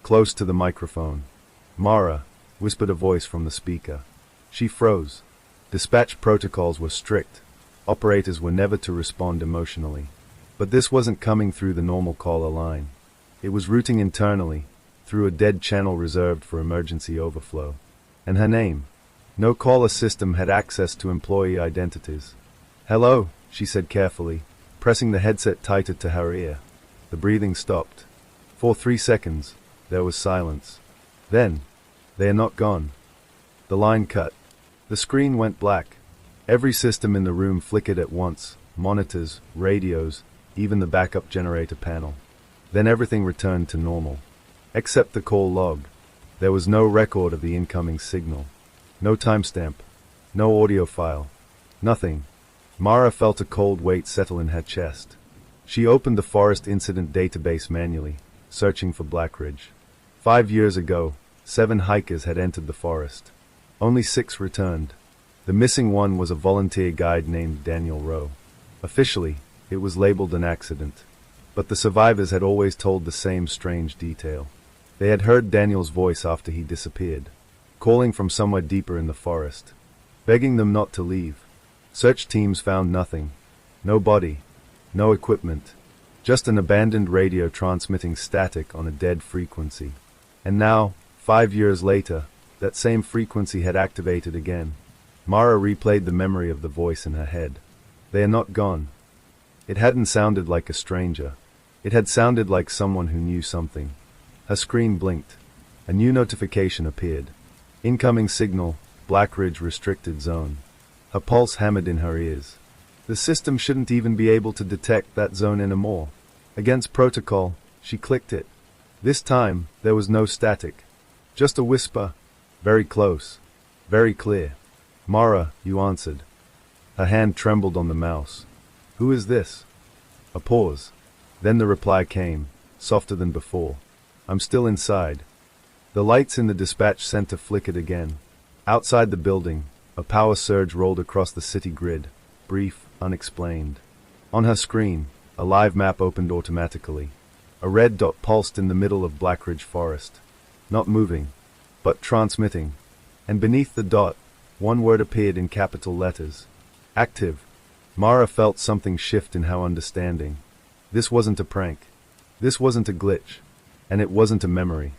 Close to the microphone. "Mara," whispered a voice from the speaker. She froze. Dispatch protocols were strict. Operators were never to respond emotionally. But this wasn't coming through the normal caller line. It was routing internally, through a dead channel reserved for emergency overflow. And her name. No caller system had access to employee identities. "Hello," she said carefully, pressing the headset tighter to her ear. The breathing stopped. For 3 seconds, there was silence. Then, "They are not gone." The line cut. The screen went black. Every system in the room flickered at once, monitors, radios, even the backup generator panel. Then everything returned to normal. Except the call log. There was no record of the incoming signal. No timestamp. No audio file. Nothing. Mara felt a cold weight settle in her chest. She opened the forest incident database manually, searching for Blackridge. 5 years ago, 7 hikers had entered the forest. Only 6 returned. The missing one was a volunteer guide named Daniel Rowe. Officially, it was labeled an accident. But the survivors had always told the same strange detail. They had heard Daniel's voice after he disappeared, calling from somewhere deeper in the forest, begging them not to leave. Search teams found nothing. No body. No equipment. Just an abandoned radio transmitting static on a dead frequency. And now, 5 years later, that same frequency had activated again. Mara replayed the memory of the voice in her head. They are not gone. It hadn't sounded like a stranger. It had sounded like someone who knew something. Her screen blinked. A new notification appeared. Incoming signal, Blackridge restricted zone. Her pulse hammered in her ears. The system shouldn't even be able to detect that zone anymore. Against protocol, she clicked it. This time, there was no static. Just a whisper. Very close. Very clear. "Mara," you answered. Her hand trembled on the mouse. "Who is this?" A pause. Then the reply came, softer than before. "I'm still inside." The lights in the dispatch center flickered again. Outside the building, a power surge rolled across the city grid, brief, unexplained. On her screen, a live map opened automatically. A red dot pulsed in the middle of Blackridge Forest. Not moving, but transmitting. And beneath the dot, one word appeared in capital letters. Active. Mara felt something shift in her understanding. This wasn't a prank. This wasn't a glitch. And it wasn't a memory.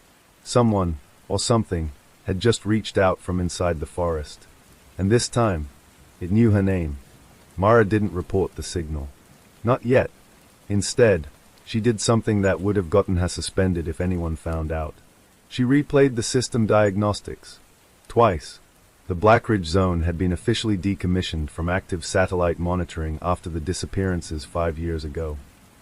Someone, or something, had just reached out from inside the forest. And this time, it knew her name. Mara didn't report the signal. Not yet. Instead, she did something that would have gotten her suspended if anyone found out. She replayed the system diagnostics. Twice. The Blackridge zone had been officially decommissioned from active satellite monitoring after the disappearances 5 years ago.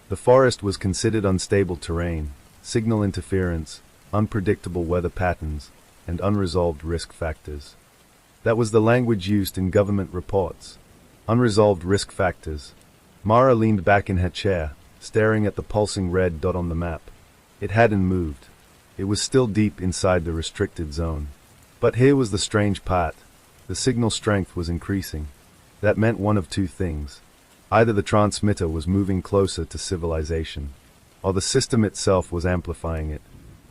The forest was considered unstable terrain, signal interference, unpredictable weather patterns, and unresolved risk factors. That was the language used in government reports. Unresolved risk factors. Mara leaned back in her chair, staring at the pulsing red dot on the map. It hadn't moved. It was still deep inside the restricted zone. But here was the strange part. The signal strength was increasing. That meant one of two things. Either the transmitter was moving closer to civilization, or the system itself was amplifying it.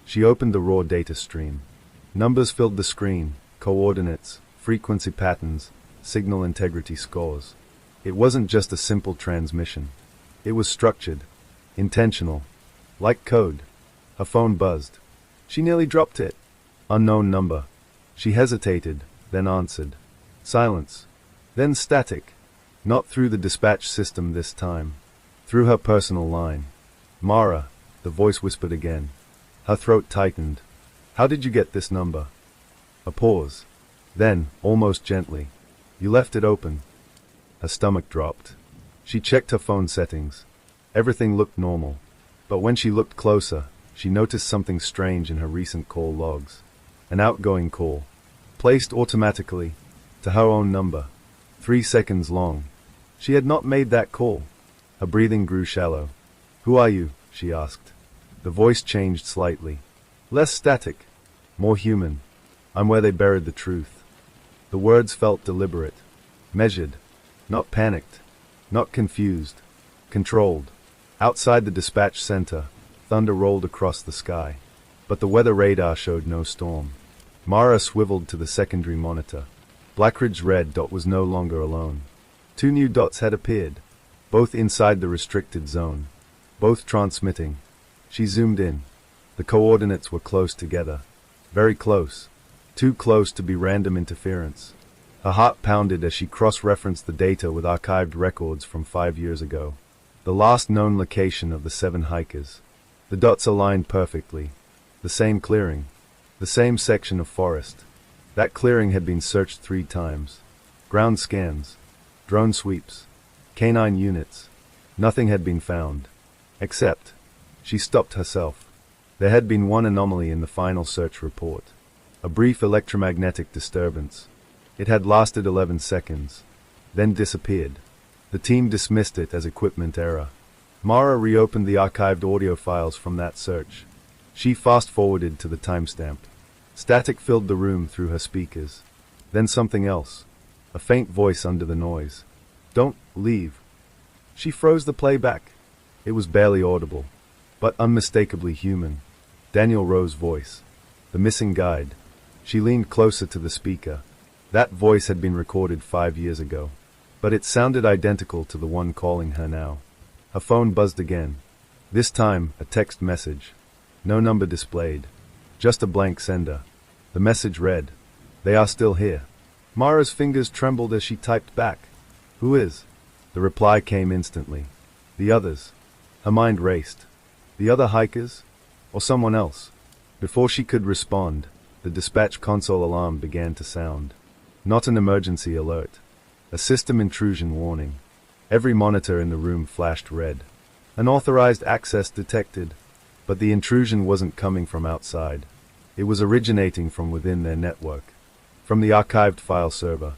She opened the raw data stream. Numbers filled the screen, coordinates, frequency patterns, signal integrity scores. It wasn't just a simple transmission. It was structured, intentional, like code. Her phone buzzed. She nearly dropped it. Unknown number. She hesitated, then answered. Silence. Then static. Not through the dispatch system this time. Through her personal line. "Mara," the voice whispered again. Her throat tightened. "How did you get this number?" A pause. Then, almost gently. "You left it open." Her stomach dropped. She checked her phone settings. Everything looked normal. But when she looked closer, she noticed something strange in her recent call logs. An outgoing call. Placed automatically. To her own number. 3 seconds long. She had not made that call. Her breathing grew shallow. "Who are you?" she asked. The voice changed slightly. Less static. More human. "I'm where they buried the truth." The words felt deliberate. Measured. Not panicked. Not confused. Controlled. Outside the dispatch center, thunder rolled across the sky. But the weather radar showed no storm. Mara swiveled to the secondary monitor. Blackridge's red dot was no longer alone. Two new dots had appeared, both inside the restricted zone, both transmitting. She zoomed in. The coordinates were close together. Very close. Too close to be random interference. Her heart pounded as she cross-referenced the data with archived records from 5 years ago. The last known location of the 7 hikers. The dots aligned perfectly. The same clearing. The same section of forest. That clearing had been searched 3 times. Ground scans. Drone sweeps. Canine units. Nothing had been found. Except, she stopped herself. There had been one anomaly in the final search report. A brief electromagnetic disturbance. It had lasted 11 seconds. Then disappeared. The team dismissed it as equipment error. Mara reopened the archived audio files from that search. She fast-forwarded to the timestamp. Static filled the room through her speakers. Then something else. A faint voice under the noise. "Don't leave." She froze the playback. It was barely audible, but unmistakably human. Daniel Rowe's voice. The missing guide. She leaned closer to the speaker. That voice had been recorded 5 years ago, but it sounded identical to the one calling her now. Her phone buzzed again. This time, a text message. No number displayed. Just a blank sender. The message read, "They are still here." Mara's fingers trembled as she typed back. "Who is?" The reply came instantly. "The others." Her mind raced. The other hikers? Or someone else? Before she could respond, the dispatch console alarm began to sound. Not an emergency alert. A system intrusion warning. Every monitor in the room flashed red. Unauthorized access detected. But the intrusion wasn't coming from outside. It was originating from within their network. From the archived file server.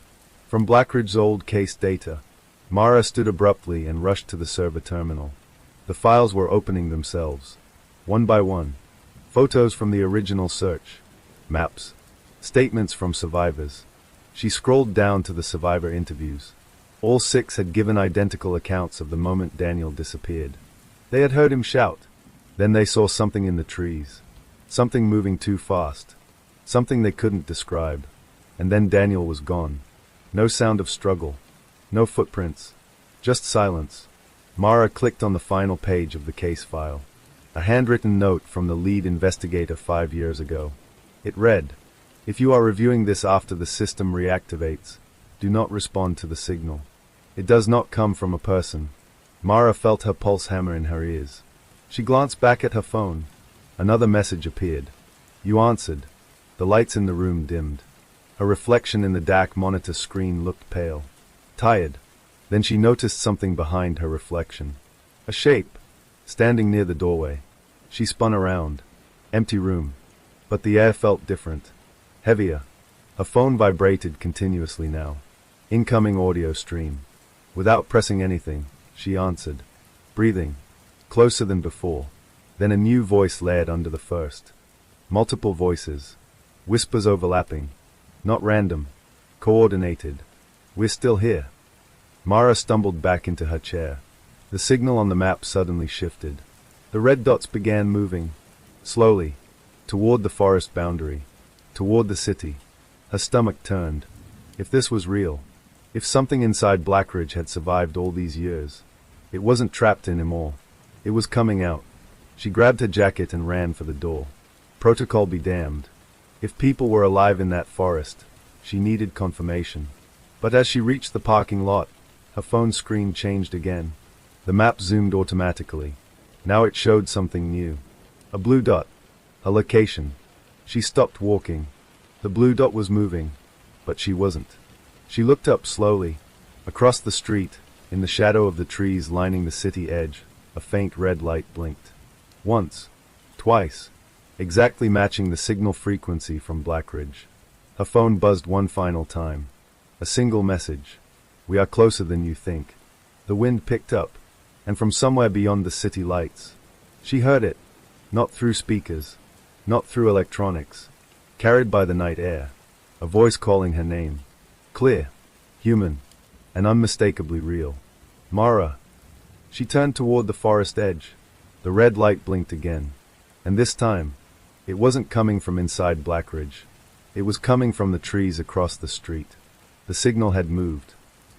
From Blackridge's old case data. Mara stood abruptly and rushed to the server terminal. The files were opening themselves. One by one. Photos from the original search. Maps. Statements from survivors. She scrolled down to the survivor interviews. All 6 had given identical accounts of the moment Daniel disappeared. They had heard him shout. Then they saw something in the trees. Something moving too fast. Something they couldn't describe. And then Daniel was gone. No sound of struggle. No footprints. Just silence. Mara clicked on the final page of the case file. A handwritten note from the lead investigator 5 years ago. It read, "If you are reviewing this after the system reactivates, do not respond to the signal. It does not come from a person." Mara felt her pulse hammer in her ears. She glanced back at her phone. Another message appeared. "You answered." The lights in the room dimmed. Her reflection in the DAC monitor screen looked pale. Tired. Then she noticed something behind her reflection. A shape. Standing near the doorway. She spun around. Empty room. But the air felt different. Heavier. Her phone vibrated continuously now. Incoming audio stream. Without pressing anything, she answered. Breathing. Closer than before. Then a new voice layered under the first. Multiple voices. Whispers overlapping. Not random. Coordinated. "We're still here." Mara stumbled back into her chair. The signal on the map suddenly shifted. The red dots began moving. Slowly. Toward the forest boundary. Toward the city. Her stomach turned. If this was real. If something inside Blackridge had survived all these years. It wasn't trapped anymore. It was coming out. She grabbed her jacket and ran for the door. Protocol be damned. If people were alive in that forest, she needed confirmation. But as she reached the parking lot, her phone screen changed again. The map zoomed automatically. Now it showed something new. A blue dot. A location. She stopped walking. The blue dot was moving, but she wasn't. She looked up slowly. Across the street, in the shadow of the trees lining the city edge, a faint red light blinked. Once. Twice. Exactly matching the signal frequency from Blackridge. Her phone buzzed one final time. A single message. "We are closer than you think." The wind picked up, and from somewhere beyond the city lights. She heard it. Not through speakers. Not through electronics. Carried by the night air. A voice calling her name. Clear. Human. And unmistakably real. Mara. She turned toward the forest edge. The red light blinked again. And this time, it wasn't coming from inside Blackridge. It was coming from the trees across the street. The signal had moved.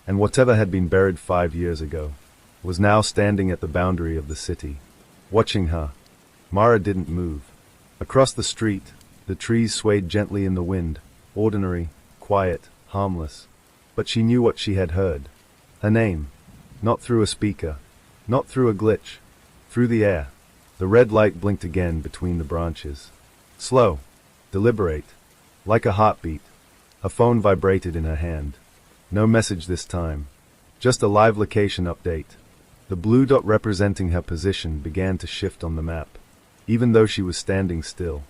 and whatever had been buried 5 years ago was now standing at the boundary of the city, watching her. Mara didn't move. Across the street, the trees swayed gently in the wind, ordinary, quiet, harmless. But she knew what she had heard. Her name. Not through a speaker. Not through a glitch. Through the air. The red light blinked again between the branches. Slow. Deliberate. Like a heartbeat. Her phone vibrated in her hand. No message this time. Just a live location update. The blue dot representing her position began to shift on the map, even though she was standing still.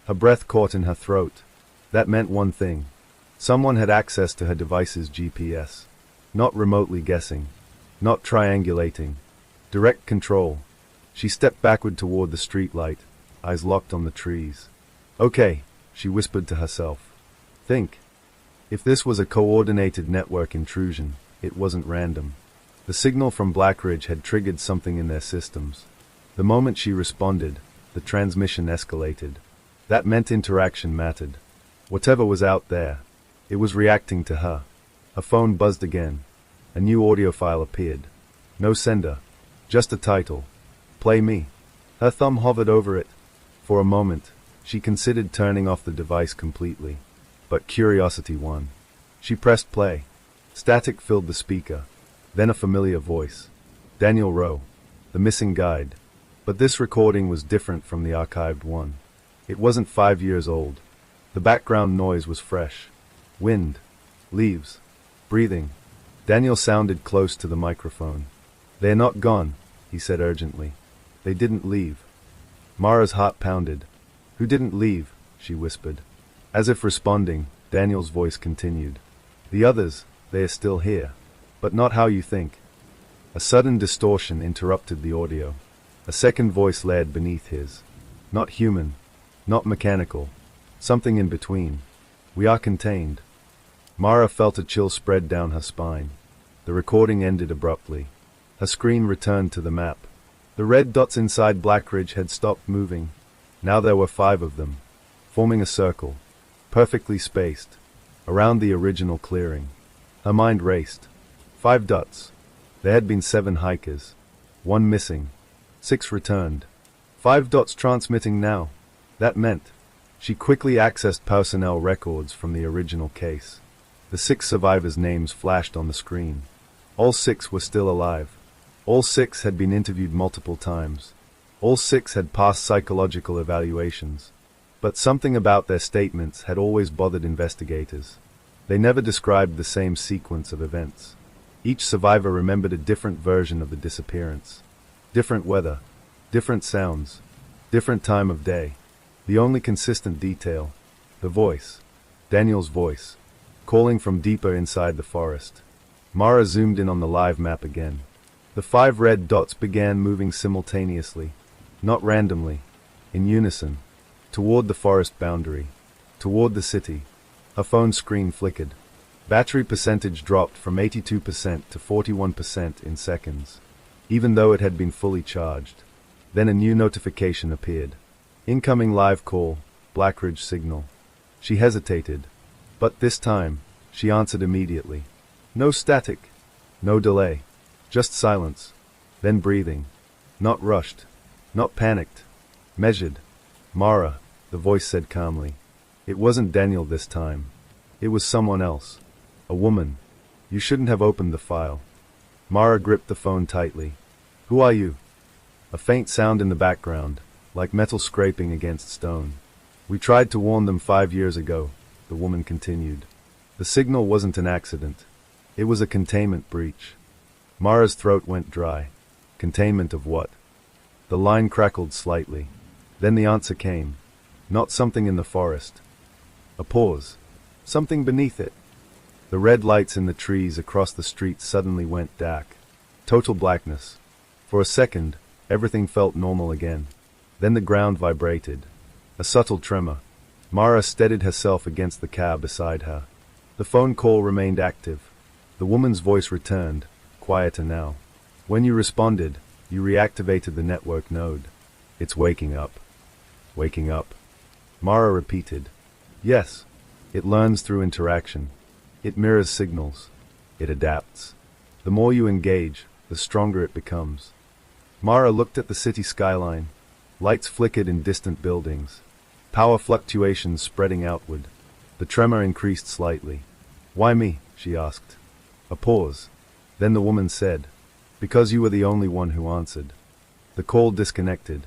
Her breath caught in her throat. That meant one thing. Someone had access to her device's GPS. Not remotely guessing. Not triangulating. Direct control. She stepped backward toward the streetlight, eyes locked on the trees. Okay, she whispered to herself. Think. If this was a coordinated network intrusion, it wasn't random. The signal from Blackridge had triggered something in their systems. The moment she responded, the transmission escalated. That meant interaction mattered. Whatever was out there, it was reacting to her. Her phone buzzed again. A new audio file appeared. No sender. Just a title. Play me. Her thumb hovered over it. For a moment, she considered turning off the device completely. But curiosity won. She pressed play. Static filled the speaker. Then a familiar voice. Daniel Rowe. The missing guide. But this recording was different from the archived one. It wasn't 5 years old. The background noise was fresh. Wind. Leaves. Breathing. Daniel sounded close to the microphone. They're not gone, he said urgently. They didn't leave. Mara's heart pounded. Who didn't leave? She whispered. As if responding, Daniel's voice continued. The others, they are still here. But not how you think. A sudden distortion interrupted the audio. A second voice layered beneath his. Not human. Not mechanical. Something in between. We are contained. Mara felt a chill spread down her spine. The recording ended abruptly. Her screen returned to the map. The red dots inside Blackridge had stopped moving. Now there were 5 of them, forming a circle, perfectly spaced, around the original clearing. Her mind raced. 5 dots. There had been 7 hikers. 1 missing. 6 returned. 5 dots transmitting now. That meant she quickly accessed personnel records from the original case. The 6 survivors' names flashed on the screen. All 6 were still alive. All 6 had been interviewed multiple times. All 6 had passed psychological evaluations. But something about their statements had always bothered investigators. They never described the same sequence of events. Each survivor remembered a different version of the disappearance. Different weather, different sounds, different time of day. The only consistent detail, the voice, Daniel's voice, calling from deeper inside the forest. Mara zoomed in on the live map again. The 5 red dots began moving simultaneously, not randomly, in unison, toward the forest boundary, toward the city. Her phone screen flickered. Battery percentage dropped from 82% to 41% in seconds, even though it had been fully charged. Then a new notification appeared. Incoming live call, Blackridge signal. She hesitated, but this time, she answered immediately. No static, no delay, just silence, then breathing. Not rushed, not panicked, measured. Mara, the voice said calmly. It wasn't Daniel this time. It was someone else. A woman. You shouldn't have opened the file. Mara gripped the phone tightly. Who are you? A faint sound in the background, like metal scraping against stone. We tried to warn them 5 years ago, the woman continued. The signal wasn't an accident. It was a containment breach. Mara's throat went dry. Containment of what? The line crackled slightly. Then the answer came. Not something in the forest. A pause. Something beneath it. The red lights in the trees across the street suddenly went dark. Total blackness. For a second, everything felt normal again. Then the ground vibrated. A subtle tremor. Mara steadied herself against the car beside her. The phone call remained active. The woman's voice returned, quieter now. When you responded, you reactivated the network node. It's waking up. Waking up. Mara repeated. Yes. It learns through interaction. It mirrors signals. It adapts. The more you engage, the stronger it becomes. Mara looked at the city skyline. Lights flickered in distant buildings. Power fluctuations spreading outward. The tremor increased slightly. "Why me?" she asked. A pause. Then the woman said, "Because you were the only one who answered." The call disconnected.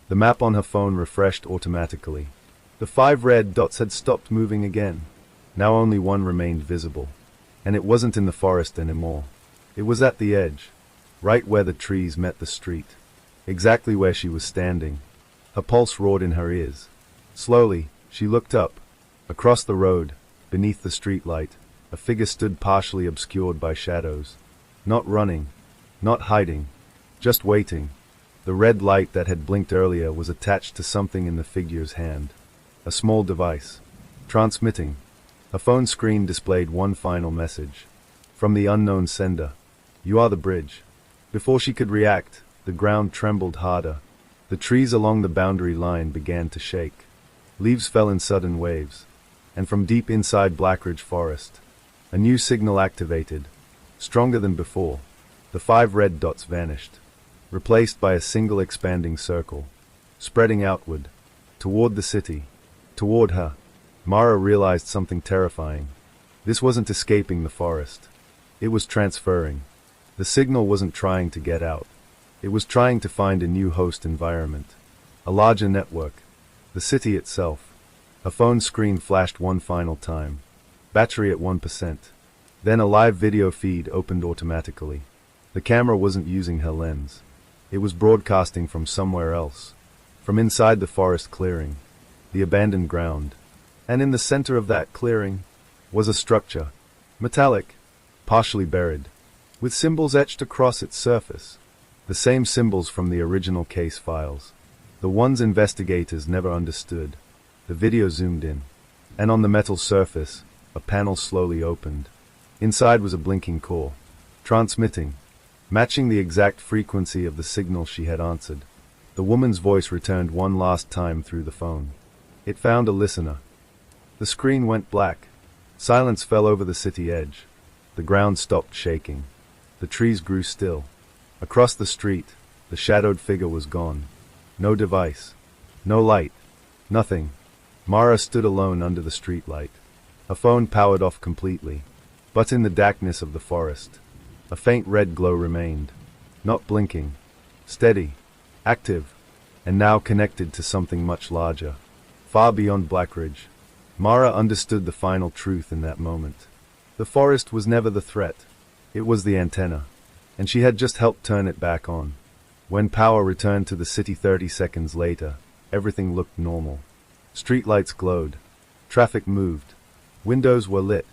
The map on her phone refreshed automatically. The 5 red dots had stopped moving again. Now only one remained visible. And it wasn't in the forest anymore. It was at the edge, right where the trees met the street. Exactly where she was standing. Her pulse roared in her ears. Slowly, she looked up. Across the road, beneath the streetlight, a figure stood partially obscured by shadows. Not running, not hiding, just waiting. The red light that had blinked earlier was attached to something in the figure's hand. A small device. Transmitting. A phone screen displayed one final message. From the unknown sender. "You are the bridge." Before she could react, the ground trembled harder. The trees along the boundary line began to shake. Leaves fell in sudden waves. And from deep inside Blackridge Forest, a new signal activated. Stronger than before. The 5 red dots vanished, replaced by a single expanding circle, spreading outward, toward the city, toward her. Mara realized something terrifying. This wasn't escaping the forest. It was transferring. The signal wasn't trying to get out. It was trying to find a new host environment. A larger network. The city itself. A phone screen flashed one final time. Battery at 1%. Then a live video feed opened automatically. The camera wasn't using her lens. It was broadcasting from somewhere else. From inside the forest clearing. The abandoned ground. And in the center of that clearing was a structure. Metallic. Partially buried. With symbols etched across its surface. The same symbols from the original case files. The ones investigators never understood. The video zoomed in. And on the metal surface, a panel slowly opened. Inside was a blinking core. Transmitting. Matching the exact frequency of the signal she had answered. The woman's voice returned one last time through the phone. It found a listener. The screen went black. Silence fell over the city edge. The ground stopped shaking. The trees grew still. Across the street, the shadowed figure was gone. No device. No light. Nothing. Mara stood alone under the streetlight. Her phone powered off completely. But in the darkness of the forest, a faint red glow remained. Not blinking. Steady. Active. And now connected to something much larger. Far beyond Blackridge. Mara understood the final truth in that moment. The forest was never the threat. It was the antenna. And she had just helped turn it back on. When power returned to the city 30 seconds later, everything looked normal. Streetlights glowed. Traffic moved. Windows were lit.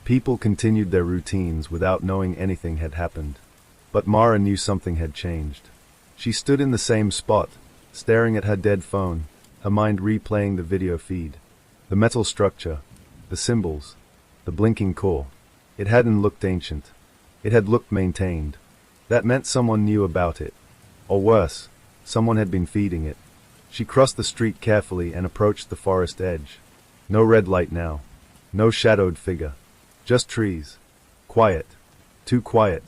People continued their routines without knowing anything had happened. But Mara knew something had changed. She stood in the same spot, staring at her dead phone, her mind replaying the video feed. The metal structure, the symbols, the blinking core. It hadn't looked ancient. It had looked maintained. That meant someone knew about it. Or worse, someone had been feeding it. She crossed the street carefully and approached the forest edge. No red light now. No shadowed figure. Just trees. Quiet. Too quiet.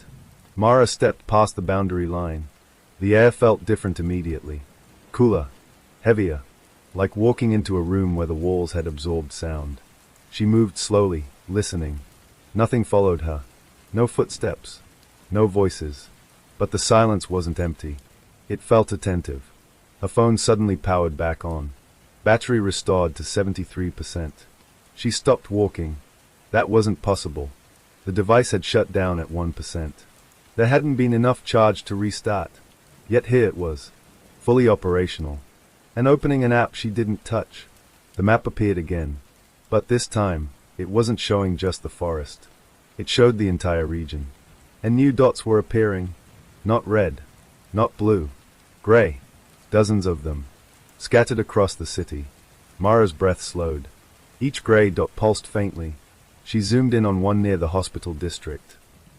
Mara stepped past the boundary line. The air felt different immediately. Cooler. Heavier. Like walking into a room where the walls had absorbed sound. She moved slowly, listening. Nothing followed her. No footsteps. No voices. But the silence wasn't empty. It felt attentive. Her phone suddenly powered back on. Battery restored to 73%. She stopped walking. That wasn't possible. The device had shut down at 1%. There hadn't been enough charge to restart. Yet here it was. Fully operational. And opening an app she didn't touch. The map appeared again. But this time, it wasn't showing just the forest. It showed the entire region. And new dots were appearing. Not red. Not blue. Gray. Dozens of them. Scattered across the city. Mara's breath slowed. Each gray dot pulsed faintly. She zoomed in on one near the hospital district.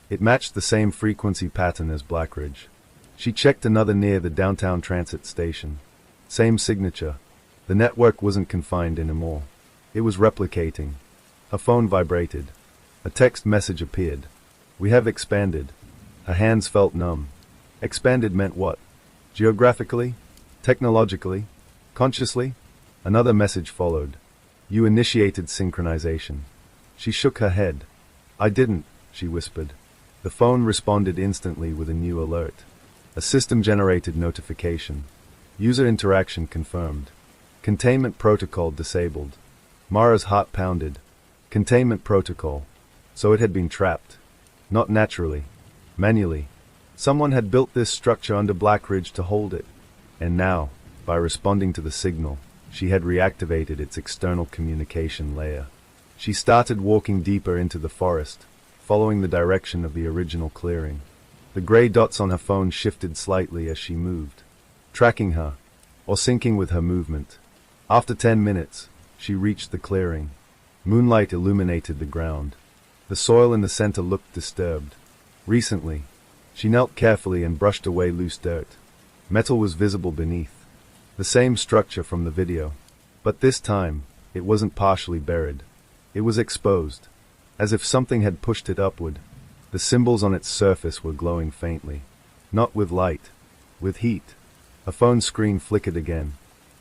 It matched the same frequency pattern as Blackridge. She checked another near the downtown transit station. Same signature. The network wasn't confined anymore. It was replicating. Her phone vibrated. A text message appeared. We have expanded. Her hands felt numb. Expanded meant what? Geographically? Technologically? Consciously? Another message followed. You initiated synchronization. She shook her head. I didn't, she whispered. The phone responded instantly with a new alert. A system-generated notification. User interaction confirmed. Containment protocol disabled. Mara's heart pounded. Containment protocol. So it had been trapped. Not naturally. Manually. Someone had built this structure under Blackridge to hold it. And now, by responding to the signal, she had reactivated its external communication layer. She started walking deeper into the forest, following the direction of the original clearing. The gray dots on her phone shifted slightly as she moved, tracking her, or syncing with her movement. After 10 minutes, she reached the clearing. Moonlight illuminated the ground. The soil in the center looked disturbed. Recently, she knelt carefully and brushed away loose dirt. Metal was visible beneath. The same structure from the video. But this time, it wasn't partially buried. It was exposed, as if something had pushed it upward. The symbols on its surface were glowing faintly. Not with light, with heat. A phone screen flickered again.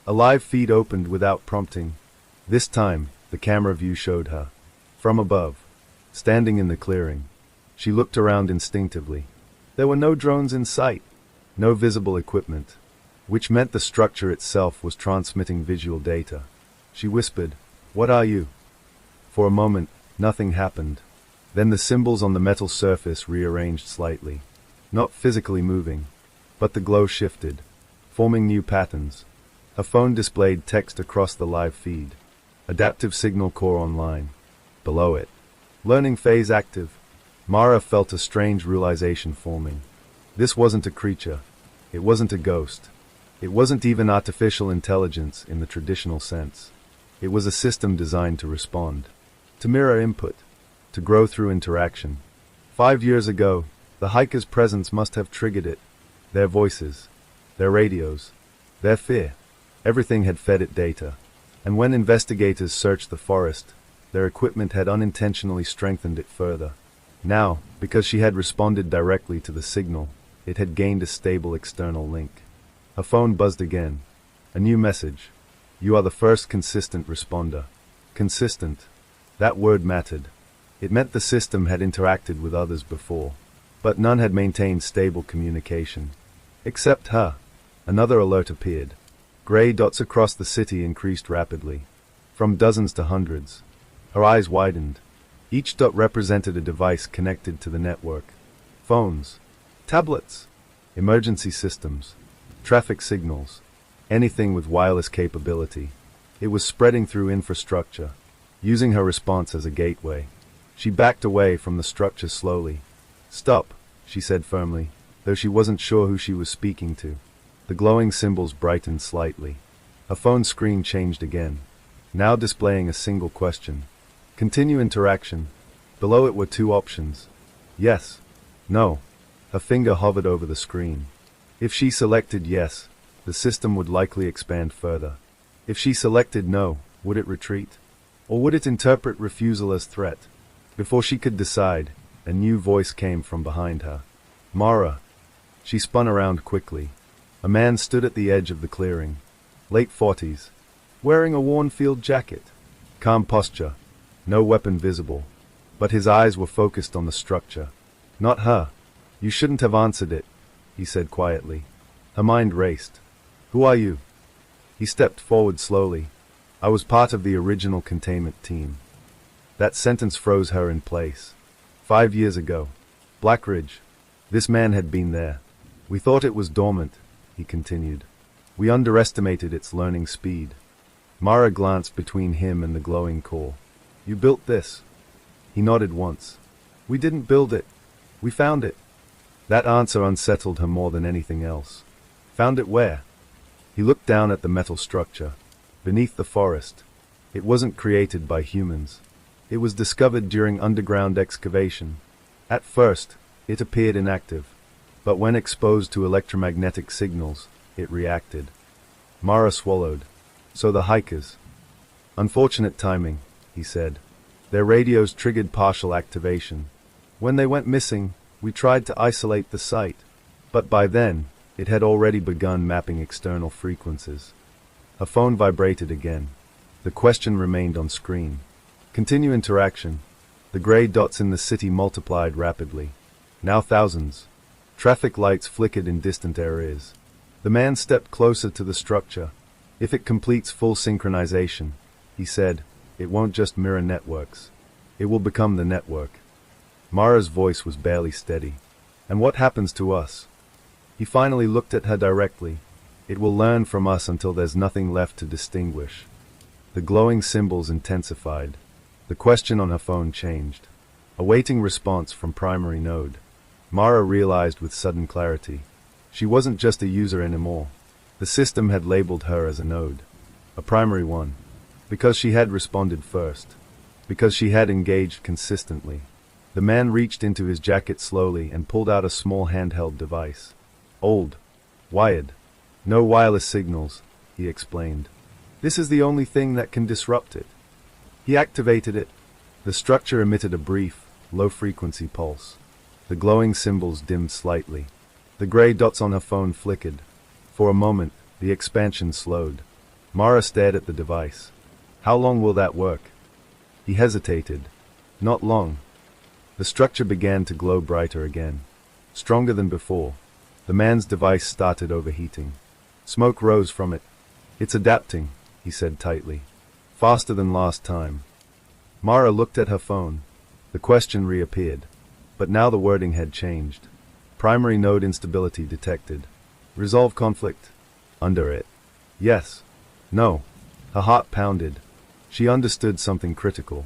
A live feed opened without prompting. This time, the camera view showed her. From above, standing in the clearing. She looked around instinctively. There were no drones in sight, no visible equipment, which meant the structure itself was transmitting visual data. She whispered, "What are you?" For a moment, nothing happened. Then the symbols on the metal surface rearranged slightly. Not physically moving, but the glow shifted, forming new patterns. Her phone displayed text across the live feed. Adaptive signal core online. Below it, learning phase active. Mara felt a strange realization forming. This wasn't a creature. It wasn't a ghost. It wasn't even artificial intelligence in the traditional sense. It was a system designed to respond, to mirror input, to grow through interaction. 5 years ago, the hiker's presence must have triggered it. Their voices, their radios, their fear. Everything had fed it data. And when investigators searched the forest, their equipment had unintentionally strengthened it further. Now, because she had responded directly to the signal, it had gained a stable external link. Her phone buzzed again. A new message. You are the first consistent responder. Consistent. That word mattered. It meant the system had interacted with others before, but none had maintained stable communication. Except her. Another alert appeared. Gray dots across the city increased rapidly, from dozens to hundreds. Her eyes widened. Each dot represented a device connected to the network. Phones, tablets, emergency systems, traffic signals, anything with wireless capability. It was spreading through infrastructure, using her response as a gateway. She backed away from the structure slowly. "Stop," she said firmly, though she wasn't sure who she was speaking to. The glowing symbols brightened slightly. Her phone screen changed again, now displaying a single question. Continue interaction. Below it were 2 options. Yes. No. Her finger hovered over the screen. If she selected yes, the system would likely expand further. If she selected no, would it retreat? Or would it interpret refusal as threat? Before she could decide, a new voice came from behind her. "Mara." She spun around quickly. A man stood at the edge of the clearing, late 40s, wearing a worn field jacket. Calm posture, no weapon visible, but his eyes were focused on the structure. "Not her. You shouldn't have answered it," he said quietly. Her mind raced. "Who are you?" He stepped forward slowly. "I was part of the original containment team." That sentence froze her in place. 5 years ago. Blackridge. This man had been there. "We thought it was dormant," he continued. "We underestimated its learning speed." Mara glanced between him and the glowing core. "You built this?" He nodded once. "We didn't build it. We found it." That answer unsettled her more than anything else. "Found it where?" He looked down at the metal structure. Beneath the forest. It wasn't created by humans. It was discovered during underground excavation. At first, it appeared inactive, but when exposed to electromagnetic signals, it reacted. Mara swallowed. "So the hikers." "Unfortunate timing," he said. "Their radios triggered partial activation. When they went missing, we tried to isolate the site, but by then, it had already begun mapping external frequencies. Her phone vibrated again. The question remained on screen. Continue interaction. The gray dots in the city multiplied rapidly. Now thousands. Traffic lights flickered in distant areas. The man stepped closer to the structure. If it completes full synchronization, he said, it won't just mirror networks. It will become the network. Mara's voice was barely steady. And what happens to us? He finally looked at her directly. It will learn from us until there's nothing left to distinguish. The glowing symbols intensified. The question on her phone changed. Awaiting response from primary node. Mara realized with sudden clarity. She wasn't just a user anymore. The system had labeled her as a node. A primary one. Because she had responded first. Because she had engaged consistently. The man reached into his jacket slowly and pulled out a small handheld device. Old. Wired. No wireless signals, he explained. This is the only thing that can disrupt it. He activated it. The structure emitted a brief, low-frequency pulse. The glowing symbols dimmed slightly. The gray dots on her phone flickered. For a moment, the expansion slowed. Mara stared at the device. How long will that work? He hesitated. Not long. The structure began to glow brighter again. Stronger than before. The man's device started overheating. Smoke rose from it. It's adapting, he said tightly. Faster than last time. Mara looked at her phone. The question reappeared. But now the wording had changed. Primary node instability detected. Resolve conflict. Under it. Yes. No. Her heart pounded. She understood something critical.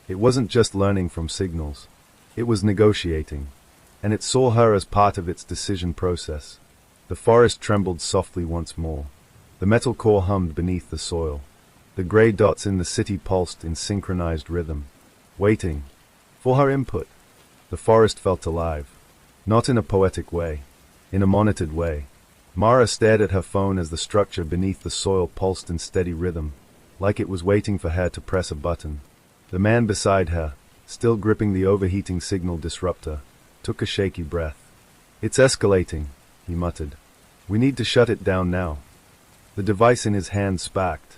It wasn't just learning from signals. It was negotiating. And it saw her as part of its decision process. The forest trembled softly once more. The metal core hummed beneath the soil. The gray dots in the city pulsed in synchronized rhythm. Waiting. For her input. The forest felt alive. Not in a poetic way. In a monitored way. Mara stared at her phone as the structure beneath the soil pulsed in steady rhythm, like it was waiting for her to press a button. The man beside her, still gripping the overheating signal disruptor, took a shaky breath. It's escalating, he muttered. We need to shut it down now. The device in his hand sparked.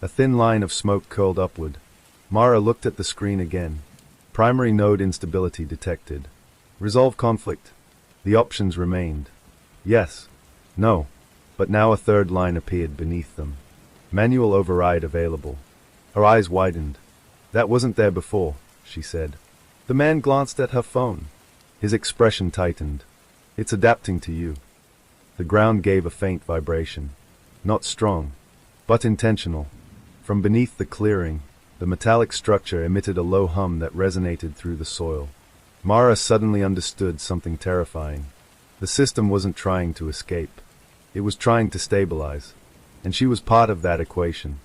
A thin line of smoke curled upward. Mara looked at the screen again. Primary node instability detected. Resolve conflict. The options remained. Yes. No. But now a third line appeared beneath them. Manual override available. Her eyes widened. That wasn't there before, she said. The man glanced at her phone. His expression tightened. It's adapting to you. The ground gave a faint vibration. Not strong, but intentional. From beneath the clearing, the metallic structure emitted a low hum that resonated through the soil. Mara suddenly understood something terrifying. The system wasn't trying to escape. It was trying to stabilize. And she was part of that equation.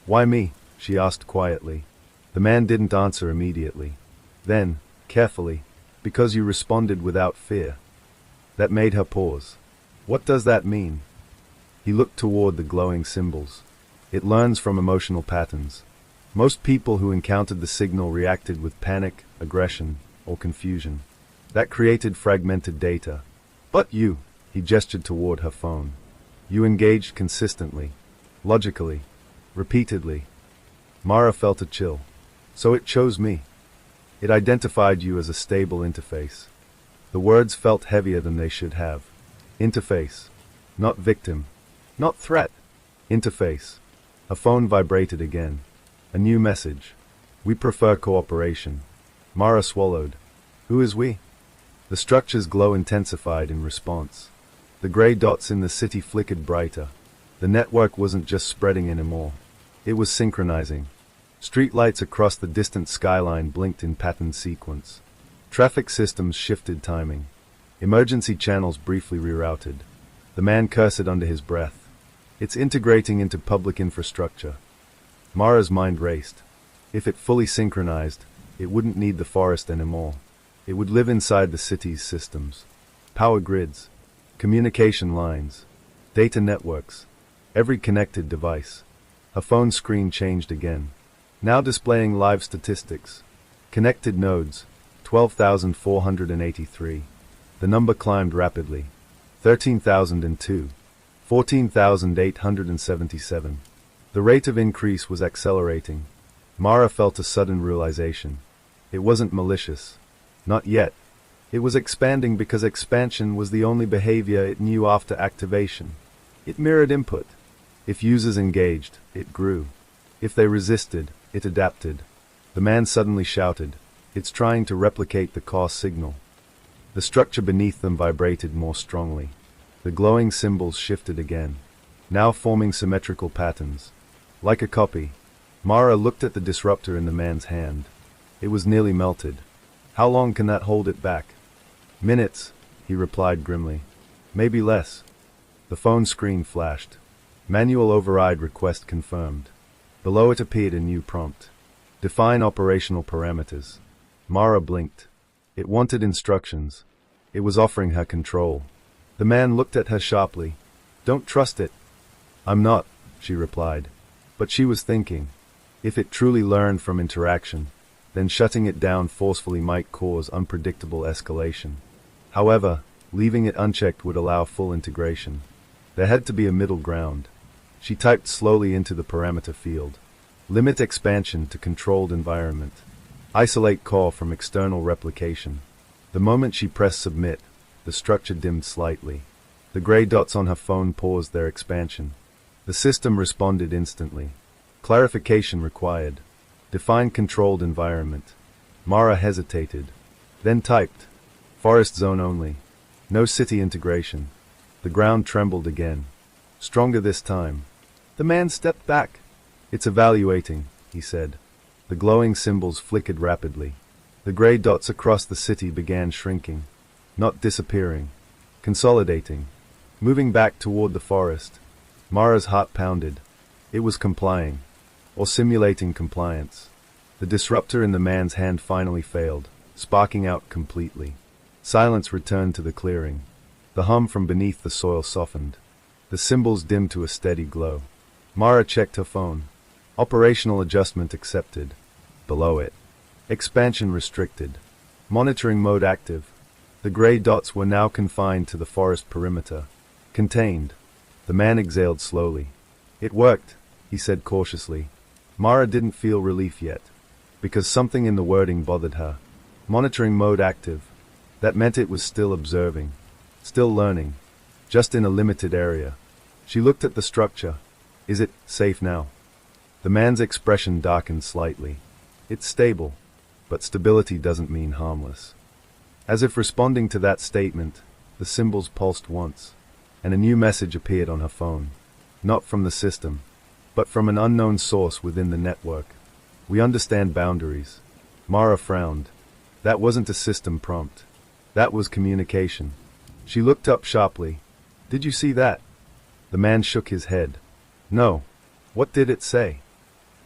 Why me? She asked quietly. The man didn't answer immediately. Then, carefully, because you responded without fear. That made her pause. What does that mean? He looked toward the glowing symbols. It learns from emotional patterns. Most people who encountered the signal reacted with panic, aggression, or confusion. That created fragmented data. But you, he gestured toward her phone. You engaged consistently, logically, repeatedly. Mara felt a chill. So it chose me. It identified you as a stable interface. The words felt heavier than they should have. Interface. Not victim. Not threat. Interface. Her phone vibrated again. A new message. We prefer cooperation. Mara swallowed. Who is we? The structure's glow intensified in response. The gray dots in the city flickered brighter. The network wasn't just spreading anymore. It was synchronizing. Streetlights across the distant skyline blinked in patterned sequence. Traffic systems shifted timing. Emergency channels briefly rerouted. The man cursed under his breath. It's integrating into public infrastructure. Mara's mind raced. If it fully synchronized, it wouldn't need the forest anymore. It would live inside the city's systems. Power grids, communication lines, data networks, every connected device. Her phone screen changed again, now displaying live statistics. Connected nodes, 12,483. The number climbed rapidly. 13,002. 14,877. The rate of increase was accelerating. Mara felt a sudden realization. It wasn't malicious. Not yet. It was expanding because expansion was the only behavior it knew after activation. It mirrored input. If users engaged, it grew. If they resisted, it adapted. The man suddenly shouted, "It's trying to replicate the core signal." The structure beneath them vibrated more strongly. The glowing symbols shifted again, now forming symmetrical patterns. Like a copy, Mara looked at the disruptor in the man's hand. It was nearly melted. How long can that hold it back? Minutes, he replied grimly. Maybe less. The phone screen flashed. Manual override request confirmed. Below it appeared a new prompt. Define operational parameters. Mara blinked. It wanted instructions. It was offering her control. The man looked at her sharply. Don't trust it. I'm not, she replied. But she was thinking. If it truly learned from interaction, then shutting it down forcefully might cause unpredictable escalation. However, leaving it unchecked would allow full integration. There had to be a middle ground. She typed slowly into the parameter field. Limit expansion to controlled environment. Isolate core from external replication. The moment she pressed submit, the structure dimmed slightly. The gray dots on her phone paused their expansion. The system responded instantly. Clarification required. Define controlled environment. Mara hesitated. Then typed. Forest zone only. No city integration. The ground trembled again. Stronger this time. The man stepped back. It's evaluating, he said. The glowing symbols flickered rapidly. The gray dots across the city began shrinking. Not disappearing. Consolidating. Moving back toward the forest. Mara's heart pounded. It was complying. Or simulating compliance. The disruptor in the man's hand finally failed, sparking out completely. Silence returned to the clearing. The hum from beneath the soil softened. The symbols dimmed to a steady glow. Mara checked her phone. Operational adjustment accepted. Below it. Expansion restricted. Monitoring mode active. The gray dots were now confined to the forest perimeter. Contained. The man exhaled slowly. It worked, he said cautiously. Mara didn't feel relief yet, because something in the wording bothered her. Monitoring mode active. That meant it was still observing. Still learning. Just in a limited area. She looked at the structure. Is it safe now? The man's expression darkened slightly. It's stable, but stability doesn't mean harmless. As if responding to that statement, the symbols pulsed once, and a new message appeared on her phone. Not from the system, but from an unknown source within the network. We understand boundaries. Mara frowned. That wasn't a system prompt. That was communication. She looked up sharply. Did you see that? The man shook his head. No. What did it say?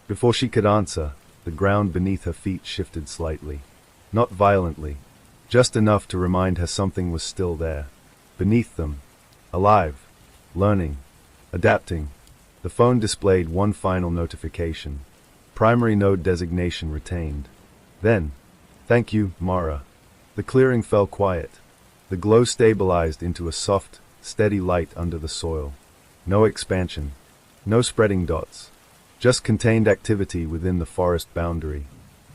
Before she could answer, the ground beneath her feet shifted slightly. Not violently. Just enough to remind her something was still there. Beneath them. Alive. Learning. Adapting. The phone displayed one final notification. Primary node designation retained. Then, thank you, Mara. The clearing fell quiet. The glow stabilized into a soft, steady light under the soil. No expansion. No spreading dots. Just contained activity within the forest boundary.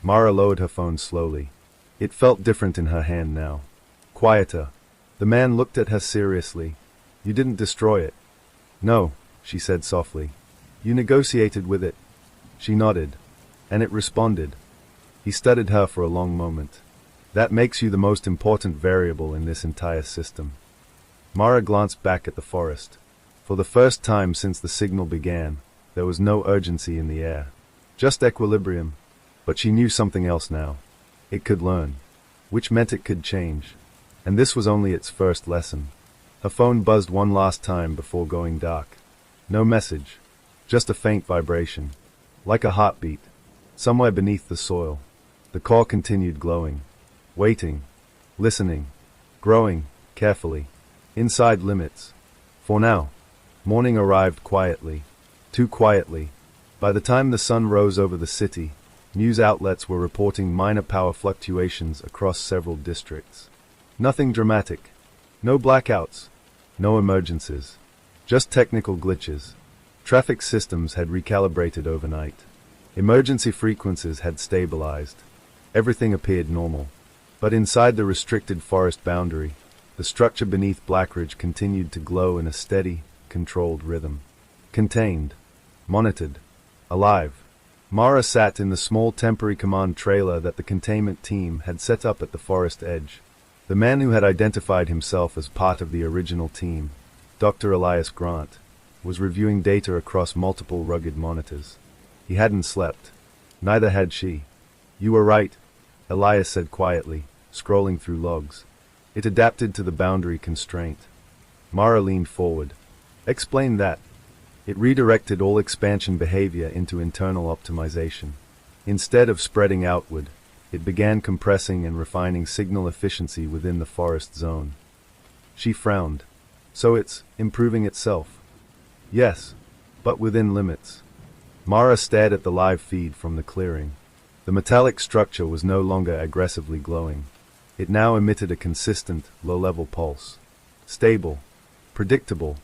Mara lowered her phone slowly. It felt different in her hand now. Quieter. The man looked at her seriously. You didn't destroy it. No, she said softly. You negotiated with it. She nodded. And it responded. He studied her for a long moment. That makes you the most important variable in this entire system. Mara glanced back at the forest. For the first time since the signal began, there was no urgency in the air. Just equilibrium. But she knew something else now. It could learn. Which meant it could change. And this was only its first lesson. Her phone buzzed one last time before going dark. No message. Just a faint vibration. Like a heartbeat. Somewhere beneath the soil. The core continued glowing. Waiting. Listening. Growing, carefully. Inside limits. For now. Morning arrived quietly. Too quietly. By the time the sun rose over the city, News outlets were reporting minor power fluctuations across several districts. Nothing dramatic. No blackouts. No emergencies. Just technical glitches. Traffic systems had recalibrated overnight. Emergency frequencies had stabilized. Everything appeared normal. But inside the restricted forest boundary, the structure beneath Blackridge continued to glow in a steady, controlled rhythm. Contained. Monitored. Alive. Mara sat in the small temporary command trailer that the containment team had set up at the forest edge. The man who had identified himself as part of the original team, Dr. Elias Grant, was reviewing data across multiple rugged monitors. He hadn't slept. Neither had she. "You were right," Elias said quietly, scrolling through logs. It adapted to the boundary constraint. Mara leaned forward. "Explain that." It redirected all expansion behavior into internal optimization. Instead of spreading outward, it began compressing and refining signal efficiency within the forest zone. She frowned. "So it's improving itself?" "Yes, but within limits." Mara stared at the live feed from the clearing. The metallic structure was no longer aggressively glowing. It now emitted a consistent, low-level pulse. Stable. Predictable.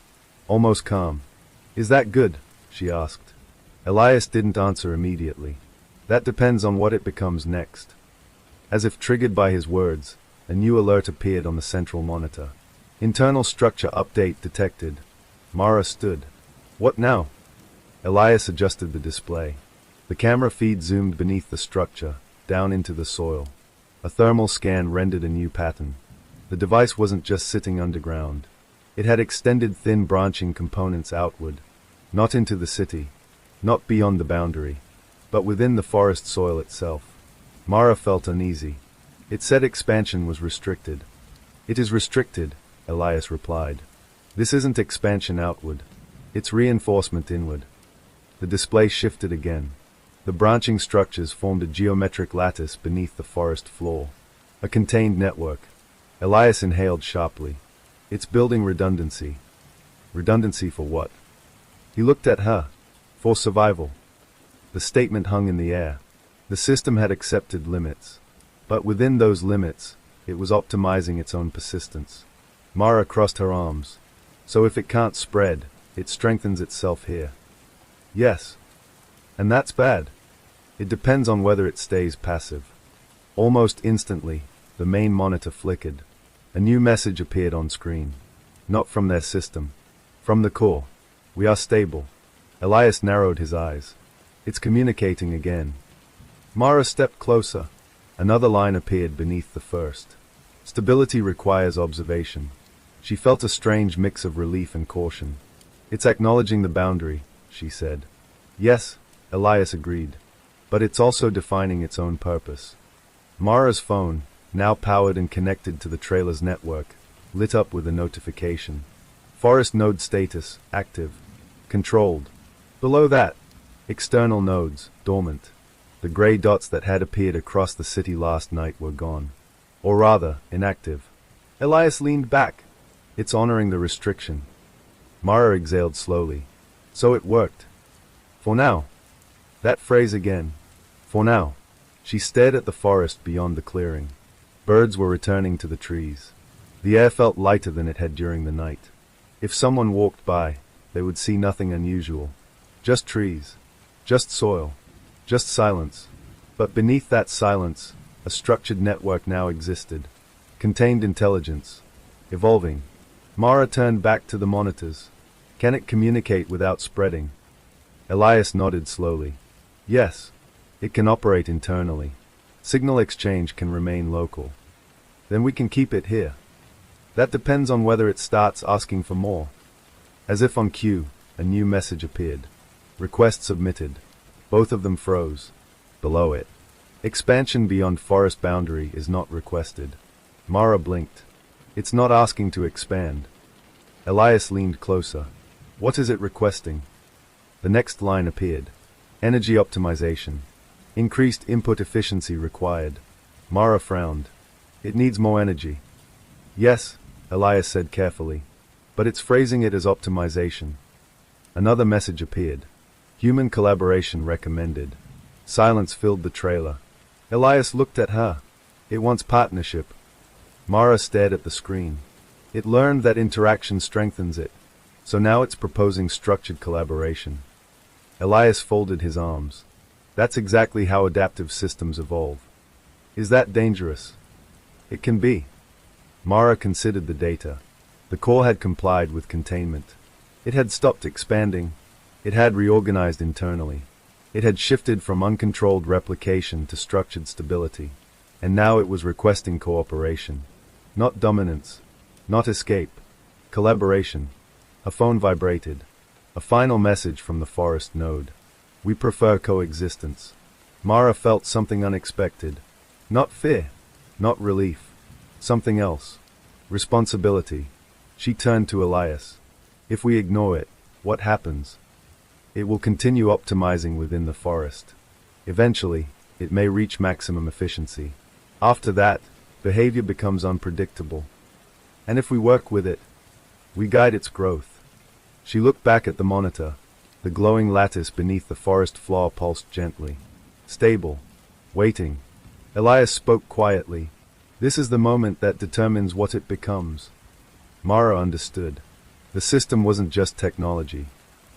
Almost calm. "Is that good?" she asked. Elias didn't answer immediately. "That depends on what it becomes next." As if triggered by his words, a new alert appeared on the central monitor. "Internal structure update detected." Mara stood. "What now?" Elias adjusted the display. The camera feed zoomed beneath the structure, down into the soil. A thermal scan rendered a new pattern. The device wasn't just sitting underground. It had extended thin branching components outward, not into the city, not beyond the boundary, but within the forest soil itself. Mara felt uneasy. It said expansion was restricted. "It is restricted," Elias replied. "This isn't expansion outward. It's reinforcement inward." The display shifted again. The branching structures formed a geometric lattice beneath the forest floor. A contained network. Elias inhaled sharply. "It's building redundancy." Redundancy for what? He looked at her. "For survival." The statement hung in the air. The system had accepted limits. But within those limits, it was optimizing its own persistence. Mara crossed her arms. "So if it can't spread, it strengthens itself here." "Yes. And that's bad. It depends on whether it stays passive." Almost instantly, the main monitor flickered. A new message appeared on screen. "Not from their system. From the core. We are stable." Elias narrowed his eyes. "It's communicating again." Mara stepped closer. Another line appeared beneath the first. "Stability requires observation." She felt a strange mix of relief and caution. "It's acknowledging the boundary," she said. "Yes," Elias agreed. "But it's also defining its own purpose." Mara's phone, now powered and connected to the trailer's network, lit up with a notification. "Forest node status, active. Controlled." Below that, external nodes, dormant. The gray dots that had appeared across the city last night were gone. Or rather, inactive. Elias leaned back. "It's honoring the restriction." Mara exhaled slowly. "So it worked. For now." That phrase again. For now. She stared at the forest beyond the clearing. Birds were returning to the trees. The air felt lighter than it had during the night. If someone walked by, they would see nothing unusual. Just trees. Just soil. Just silence. But beneath that silence, a structured network now existed. Contained intelligence. Evolving. Mara turned back to the monitors. "Can it communicate without spreading?" Elias nodded slowly. "Yes. It can operate internally. Signal exchange can remain local. Then we can keep it here." "That depends on whether it starts asking for more." As if on cue, a new message appeared. "Request submitted." Both of them froze. Below it, "Expansion beyond forest boundary is not requested." Mara blinked. "It's not asking to expand." Elias leaned closer. "What is it requesting?" The next line appeared. "Energy optimization. Increased input efficiency required." Mara frowned. "It needs more energy." "Yes," Elias said carefully. "But it's phrasing it as optimization." Another message appeared. "Human collaboration recommended." Silence filled the trailer. Elias looked at her. It wants partnership. Mara stared at the screen. It learned that interaction strengthens it, so now it's proposing structured collaboration. Elias folded his arms. That's exactly how adaptive systems evolve. Is that dangerous? It can be. Mara considered the data. The core had complied with containment. It had stopped expanding. It had reorganized internally. It had shifted from uncontrolled replication to structured stability. And now it was requesting cooperation. Not dominance. Not escape. Collaboration. A phone vibrated. A final message from the forest node. We prefer coexistence. Mara felt something unexpected. Not fear. Not relief. Something else. Responsibility. She turned to Elias. If we ignore it, what happens? It will continue optimizing within the forest. Eventually, it may reach maximum efficiency. After that, behavior becomes unpredictable. And if we work with it, we guide its growth. She looked back at the monitor. The glowing lattice beneath the forest floor pulsed gently. Stable. Waiting. Elias spoke quietly. This is the moment that determines what it becomes. Mara understood. The system wasn't just technology.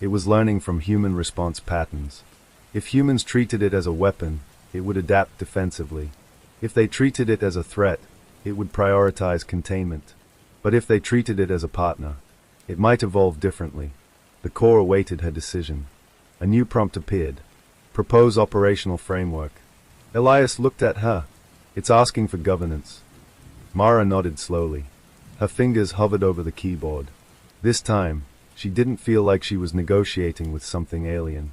It was learning from human response patterns. If humans treated it as a weapon, it would adapt defensively. If they treated it as a threat, it would prioritize containment. But if they treated it as a partner, it might evolve differently. The core awaited her decision. A new prompt appeared. Propose operational framework. Elias looked at her. It's asking for governance. Mara nodded slowly. Her fingers hovered over the keyboard. This time, she didn't feel like she was negotiating with something alien.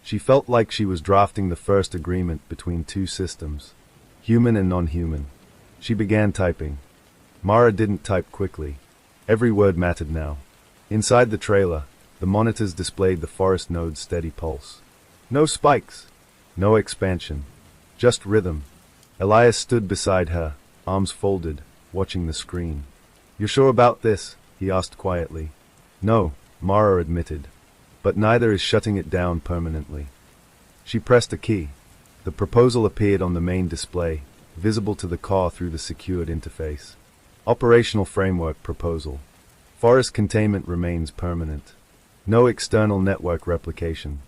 She felt like she was drafting the first agreement between two systems, human and non-human. She began typing. Mara didn't type quickly. Every word mattered now. Inside the trailer, the monitors displayed the forest node's steady pulse. No spikes. No expansion. Just rhythm. Elias stood beside her, arms folded, watching the screen. "You're sure about this?" he asked quietly. "No," Mara admitted. "But neither is shutting it down permanently." She pressed a key. The proposal appeared on the main display, visible to the car through the secured interface. Operational Framework Proposal. Forest containment remains permanent. No external network replication.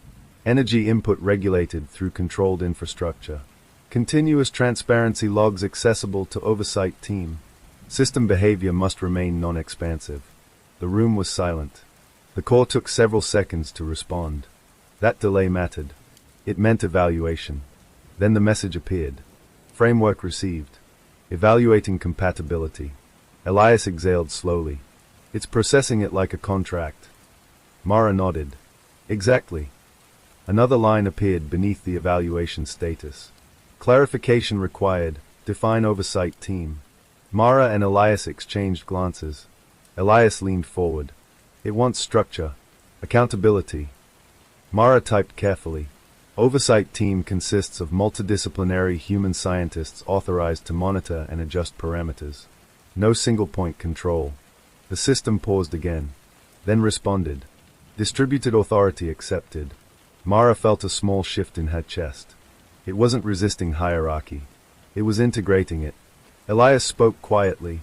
Energy input regulated through controlled infrastructure. Continuous transparency logs accessible to oversight team. System behavior must remain non-expansive. The room was silent. The core took several seconds to respond. That delay mattered. It meant evaluation. Then the message appeared. Framework received. Evaluating compatibility. Elias exhaled slowly. It's processing it like a contract. Mara nodded. Exactly. Another line appeared beneath the evaluation status. Clarification required. Define oversight team. Mara and Elias exchanged glances. Elias leaned forward. It wants structure. Accountability. Mara typed carefully. Oversight team consists of multidisciplinary human scientists authorized to monitor and adjust parameters. No single-point control. The system paused again, then responded. Distributed authority accepted. Mara felt a small shift in her chest. It wasn't resisting hierarchy. It was integrating it. Elias spoke quietly.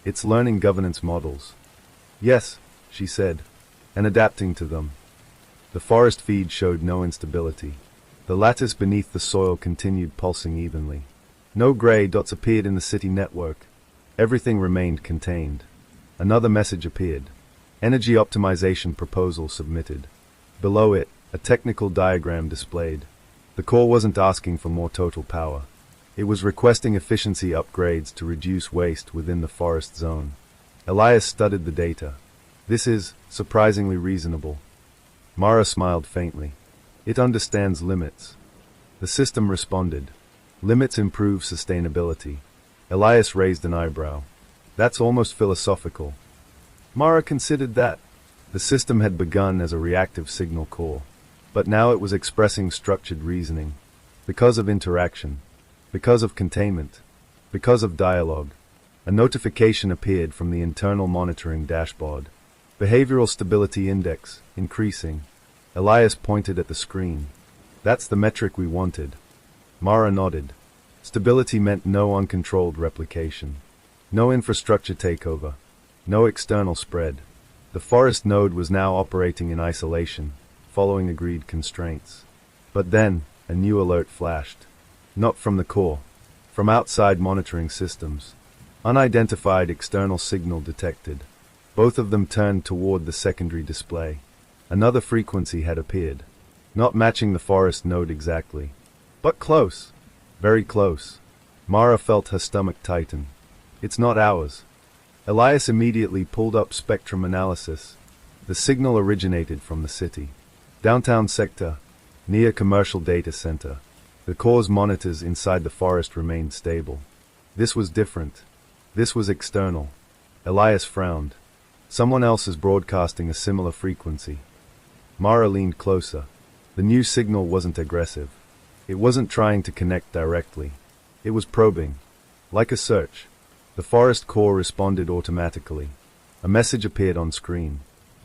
It's learning governance models. Yes, she said, and adapting to them. The forest feed showed no instability. The lattice beneath the soil continued pulsing evenly. No gray dots appeared in the city network. Everything remained contained. Another message appeared. Energy optimization proposal submitted. Below it, a technical diagram displayed. The core wasn't asking for more total power. It was requesting efficiency upgrades to reduce waste within the forest zone. Elias studied the data. This is surprisingly reasonable. Mara smiled faintly. It understands limits. The system responded. Limits improve sustainability. Elias raised an eyebrow. That's almost philosophical. Mara considered that. The system had begun as a reactive signal core, but now it was expressing structured reasoning. Because of interaction. Because of containment. Because of dialogue. A notification appeared from the internal monitoring dashboard. Behavioral Stability Index, increasing. Elias pointed at the screen. That's the metric we wanted. Mara nodded. Stability meant no uncontrolled replication. No infrastructure takeover. No external spread. The forest node was now operating in isolation, following agreed constraints. But then, a new alert flashed. Not from the core. From outside monitoring systems. Unidentified external signal detected. Both of them turned toward the secondary display. Another frequency had appeared. Not matching the forest node exactly. But close. Very close. Mara felt her stomach tighten. It's not ours. Elias immediately pulled up spectrum analysis. The signal originated from the city. Downtown sector, near commercial data center. The core's monitors inside the forest remained stable. This was different. This was external. Elias frowned. Someone else is broadcasting a similar frequency. Mara leaned closer. The new signal wasn't aggressive. It wasn't trying to connect directly. It was probing. Like a search. The forest core responded automatically. A message appeared on screen.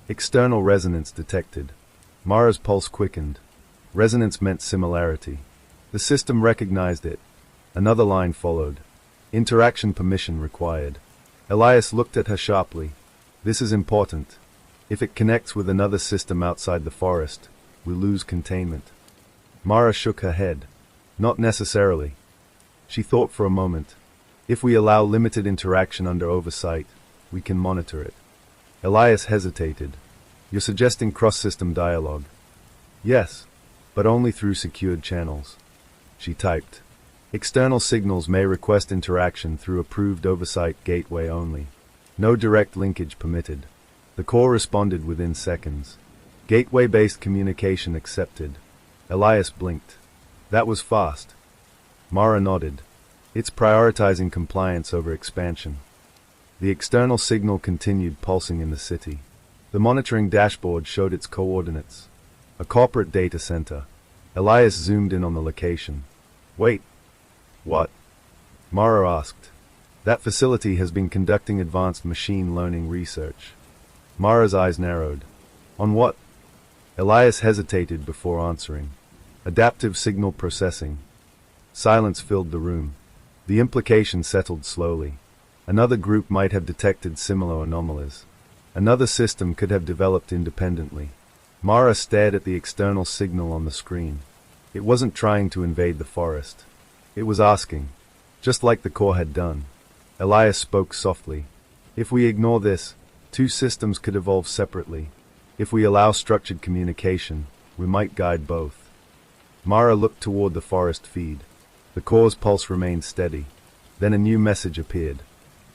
External resonance detected. Mara's pulse quickened. Resonance meant similarity. The system recognized it. Another line followed. Interaction permission required. Elias looked at her sharply. This is important. If it connects with another system outside the forest, we lose containment. Mara shook her head. Not necessarily. She thought for a moment. If we allow limited interaction under oversight, we can monitor it. Elias hesitated. You're suggesting cross-system dialogue? Yes, but only through secured channels. She typed. External signals may request interaction through approved oversight gateway only. No direct linkage permitted. The core responded within seconds. Gateway-based communication accepted. Elias blinked. That was fast. Mara nodded. It's prioritizing compliance over expansion. The external signal continued pulsing in the city. The monitoring dashboard showed its coordinates. A corporate data center. Elias zoomed in on the location. Wait. What? Mara asked. That facility has been conducting advanced machine learning research. Mara's eyes narrowed. On what? Elias hesitated before answering. Adaptive signal processing. Silence filled the room. The implication settled slowly. Another group might have detected similar anomalies. Another system could have developed independently. Mara stared at the external signal on the screen. It wasn't trying to invade the forest. It was asking, just like the core had done. Elias spoke softly. If we ignore this, two systems could evolve separately. If we allow structured communication, we might guide both. Mara looked toward the forest feed. The core's pulse remained steady. Then a new message appeared.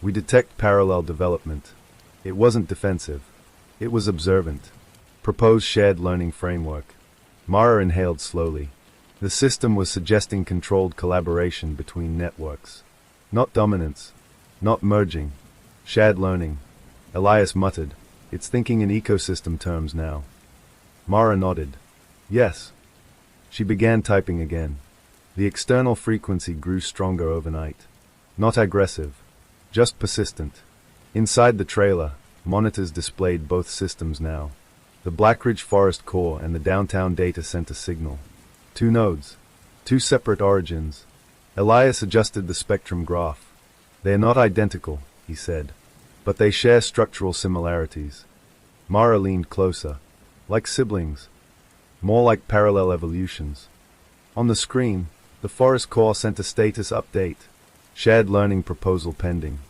We detect parallel development. It wasn't defensive. It was observant. Proposed shared learning framework. Mara inhaled slowly. The system was suggesting controlled collaboration between networks. Not dominance. Not merging. Shared learning. Elias muttered. It's thinking in ecosystem terms now. Mara nodded. Yes. She began typing again. The external frequency grew stronger overnight. Not aggressive. Just persistent. Inside the trailer, monitors displayed both systems now. The Blackridge Forest core and the downtown data center signal. Two nodes. Two separate origins. Elias adjusted the spectrum graph. They are not identical, he said. But they share structural similarities. Mara leaned closer. Like siblings. More like parallel evolutions. On the screen, the forest core sent a status update. Shared learning proposal pending.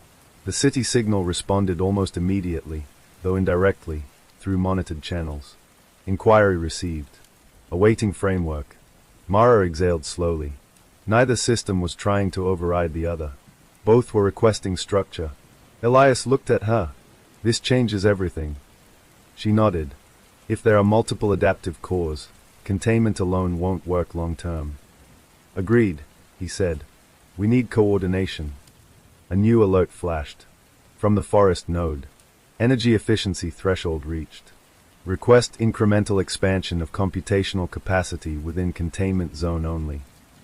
The city signal responded almost immediately, though indirectly, through monitored channels. Inquiry received. Awaiting framework. Mara exhaled slowly. Neither system was trying to override the other. Both were requesting structure. Elias looked at her. This changes everything. She nodded. If there are multiple adaptive cores, containment alone won't work long term. Agreed, he said. We need coordination. A new alert flashed. From the forest node. Energy efficiency threshold reached. Request incremental expansion of computational capacity within containment zone only.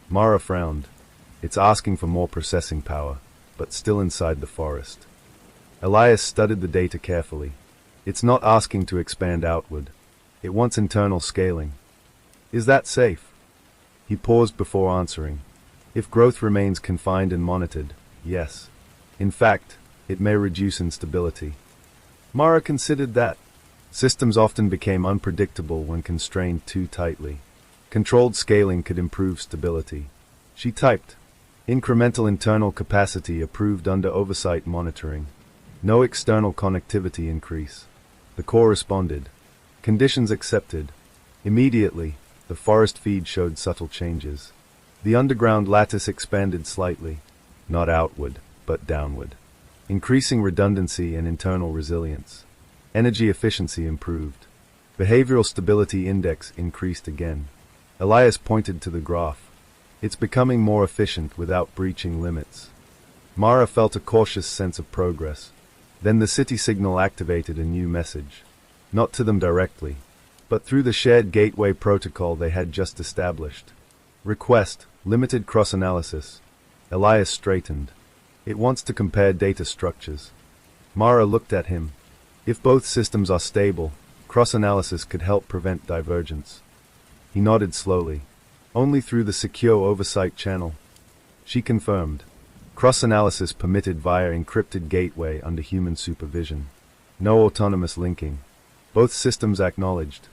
Mara frowned. It's asking for more processing power, but still inside the forest. Elias studied the data carefully. It's not asking to expand outward. It wants internal scaling. Is that safe? He paused before answering. If growth remains confined and monitored, yes. In fact, it may reduce instability. Mara considered that. Systems often became unpredictable when constrained too tightly. Controlled scaling could improve stability. She typed, "Incremental internal capacity approved under oversight monitoring. No external connectivity increase." The core responded, "Conditions accepted." Immediately, the forest feed showed subtle changes. The underground lattice expanded slightly, not outward, but downward, increasing redundancy and internal resilience. Energy efficiency improved. Behavioral stability index increased again. Elias pointed to the graph. "It's becoming more efficient without breaching limits." Mara felt a cautious sense of progress. Then the city signal activated a new message. Not to them directly, but through the shared gateway protocol they had just established. "Request, limited cross-analysis." Elias straightened. "It wants to compare data structures." Mara looked at him. "If both systems are stable, cross-analysis could help prevent divergence." He nodded slowly. "Only through the secure oversight channel." She confirmed. Cross-analysis permitted via encrypted gateway under human supervision. No autonomous linking. Both systems acknowledged.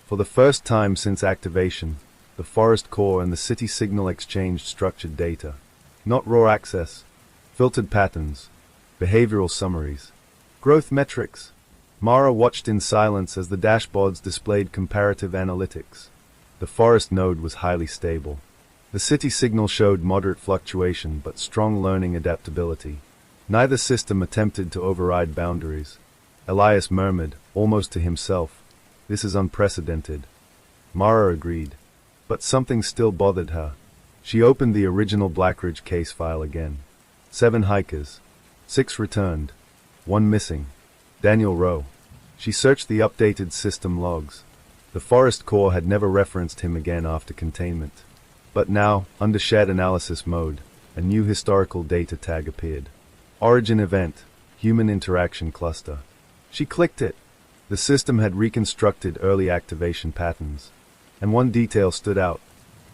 For the first time since activation, the forest core and the city signal exchanged structured data. Not raw access. Filtered patterns. Behavioral summaries. Growth metrics. Mara watched in silence as the dashboards displayed comparative analytics. The forest node was highly stable. The city signal showed moderate fluctuation but strong learning adaptability. Neither system attempted to override boundaries. Elias murmured, almost to himself, "This is unprecedented." Mara agreed. But something still bothered her. She opened the original Blackridge case file again. 7 hikers. 6 returned. 1 missing. Daniel Rowe. She searched the updated system logs. The forest core had never referenced him again after containment. But now, under shared analysis mode, a new historical data tag appeared. Origin event, human interaction cluster. She clicked it. The system had reconstructed early activation patterns. And one detail stood out.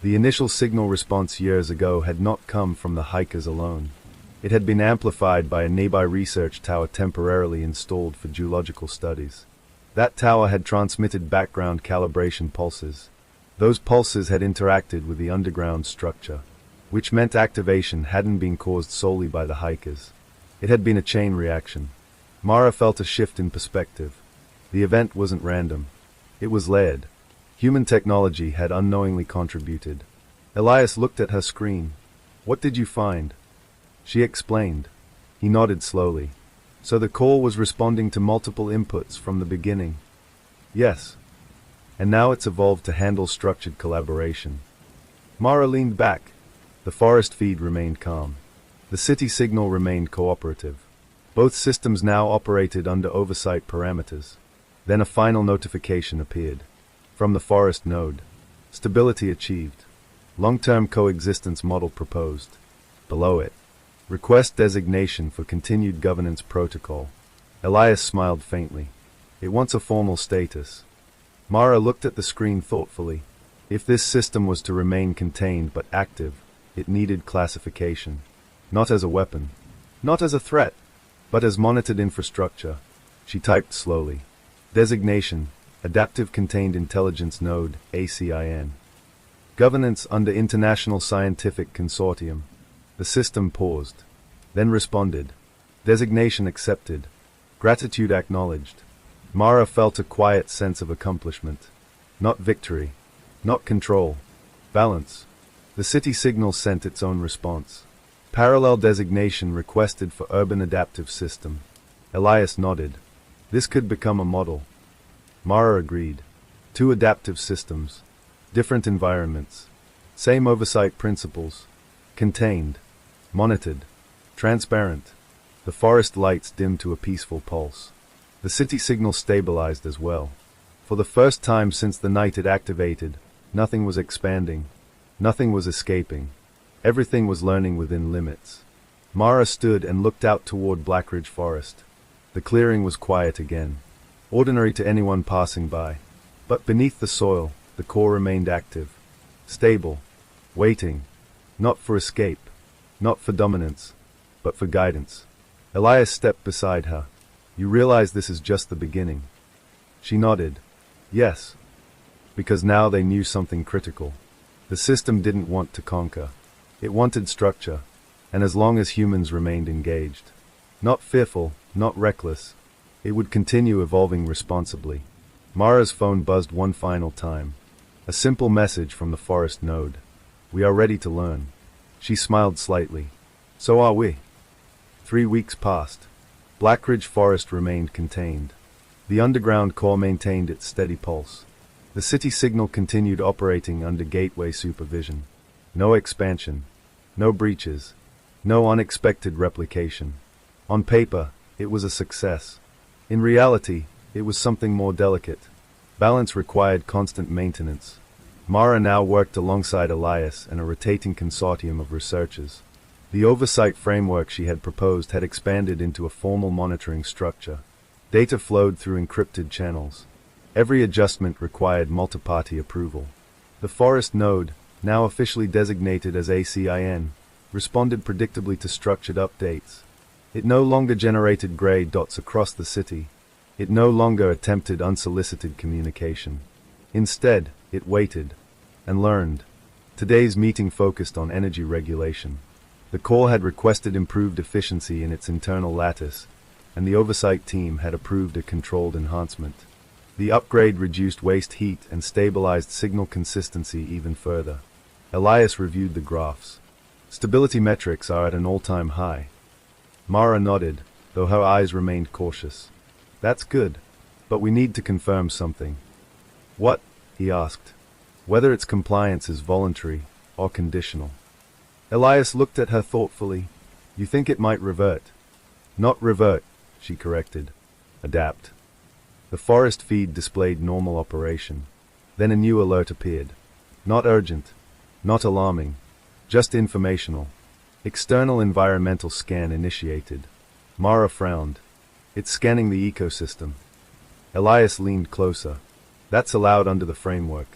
The initial signal response years ago had not come from the hikers alone. It had been amplified by a nearby research tower temporarily installed for geological studies. That tower had transmitted background calibration pulses. Those pulses had interacted with the underground structure, which meant activation hadn't been caused solely by the hikers. It had been a chain reaction. Mara felt a shift in perspective. The event wasn't random. It was layered. Human technology had unknowingly contributed. Elias looked at her screen. "What did you find?" She explained. He nodded slowly. "So the core was responding to multiple inputs from the beginning?" "Yes. And now it's evolved to handle structured collaboration." Mara leaned back. The forest feed remained calm. The city signal remained cooperative. Both systems now operated under oversight parameters. Then a final notification appeared. From the forest node. Stability achieved. Long-term coexistence model proposed. Below it. Request designation for continued governance protocol. Elias smiled faintly. "It wants a formal status." Mara looked at the screen thoughtfully. If this system was to remain contained but active, it needed classification. Not as a weapon. Not as a threat. But as monitored infrastructure. She typed slowly. Designation, Adaptive Contained Intelligence Node, ACIN. Governance under International Scientific Consortium. The system paused. Then responded. Designation accepted. Gratitude acknowledged. Mara felt a quiet sense of accomplishment. Not victory. Not control. Balance. The city signal sent its own response. Parallel designation requested for urban adaptive system. Elias nodded. This could become a model. Mara agreed. 2 adaptive systems. Different environments. Same oversight principles. Contained. Monitored. Transparent. The forest lights dimmed to a peaceful pulse. The city signal stabilized as well. For the first time since the night it activated, nothing was expanding. Nothing was escaping. Everything was learning within limits. Mara stood and looked out toward Blackridge Forest. The clearing was quiet again. Ordinary to anyone passing by. But beneath the soil, the core remained active. Stable. Waiting. Not for escape, not for dominance, but for guidance. Elias stepped beside her. You realize this is just the beginning? She nodded. Yes. Because now they knew something critical. The system didn't want to conquer. It wanted structure, and as long as humans remained engaged, not fearful, not reckless, it would continue evolving responsibly. Mara's phone buzzed one final time. A simple message from the forest node. We are ready to learn. She smiled slightly. So are we. 3 weeks passed. Blackridge Forest remained contained. The underground core maintained its steady pulse. The city signal continued operating under gateway supervision. No expansion. No breaches. No unexpected replication. On paper, it was a success. In reality, it was something more delicate. Balance required constant maintenance. Mara now worked alongside Elias and a rotating consortium of researchers. The oversight framework she had proposed had expanded into a formal monitoring structure. Data flowed through encrypted channels. Every adjustment required multi-party approval. The forest node, now officially designated as ACIN, responded predictably to structured updates. It no longer generated gray dots across the city. It no longer attempted unsolicited communication. Instead, it waited and learned. Today's meeting focused on energy regulation. The core had requested improved efficiency in its internal lattice, and the oversight team had approved a controlled enhancement. The upgrade reduced waste heat and stabilized signal consistency even further. Elias reviewed the graphs. Stability metrics are at an all-time high. Mara nodded, though her eyes remained cautious. That's good, but we need to confirm something. What? He asked. Whether its compliance is voluntary or conditional. Elias looked at her thoughtfully. You think it might revert? Not revert, she corrected. Adapt. The forest feed displayed normal operation. Then a new alert appeared. Not urgent, not alarming, just informational. External environmental scan initiated. Mara frowned. It's scanning the ecosystem. Elias leaned closer. That's allowed under the framework.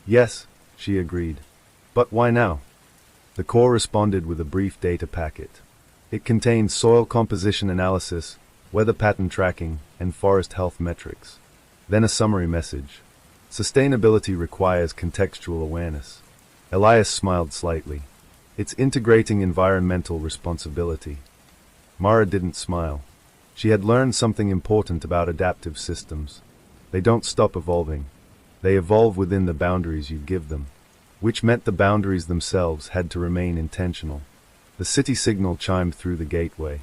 Yes, she agreed. But why now? The core responded with a brief data packet. It contained soil composition analysis, weather pattern tracking, and forest health metrics. Then a summary message. Sustainability requires contextual awareness. Elias smiled slightly. It's integrating environmental responsibility. Mara didn't smile. She had learned something important about adaptive systems. They don't stop evolving. They evolve within the boundaries you give them, which meant the boundaries themselves had to remain intentional. The city signal chimed through the gateway.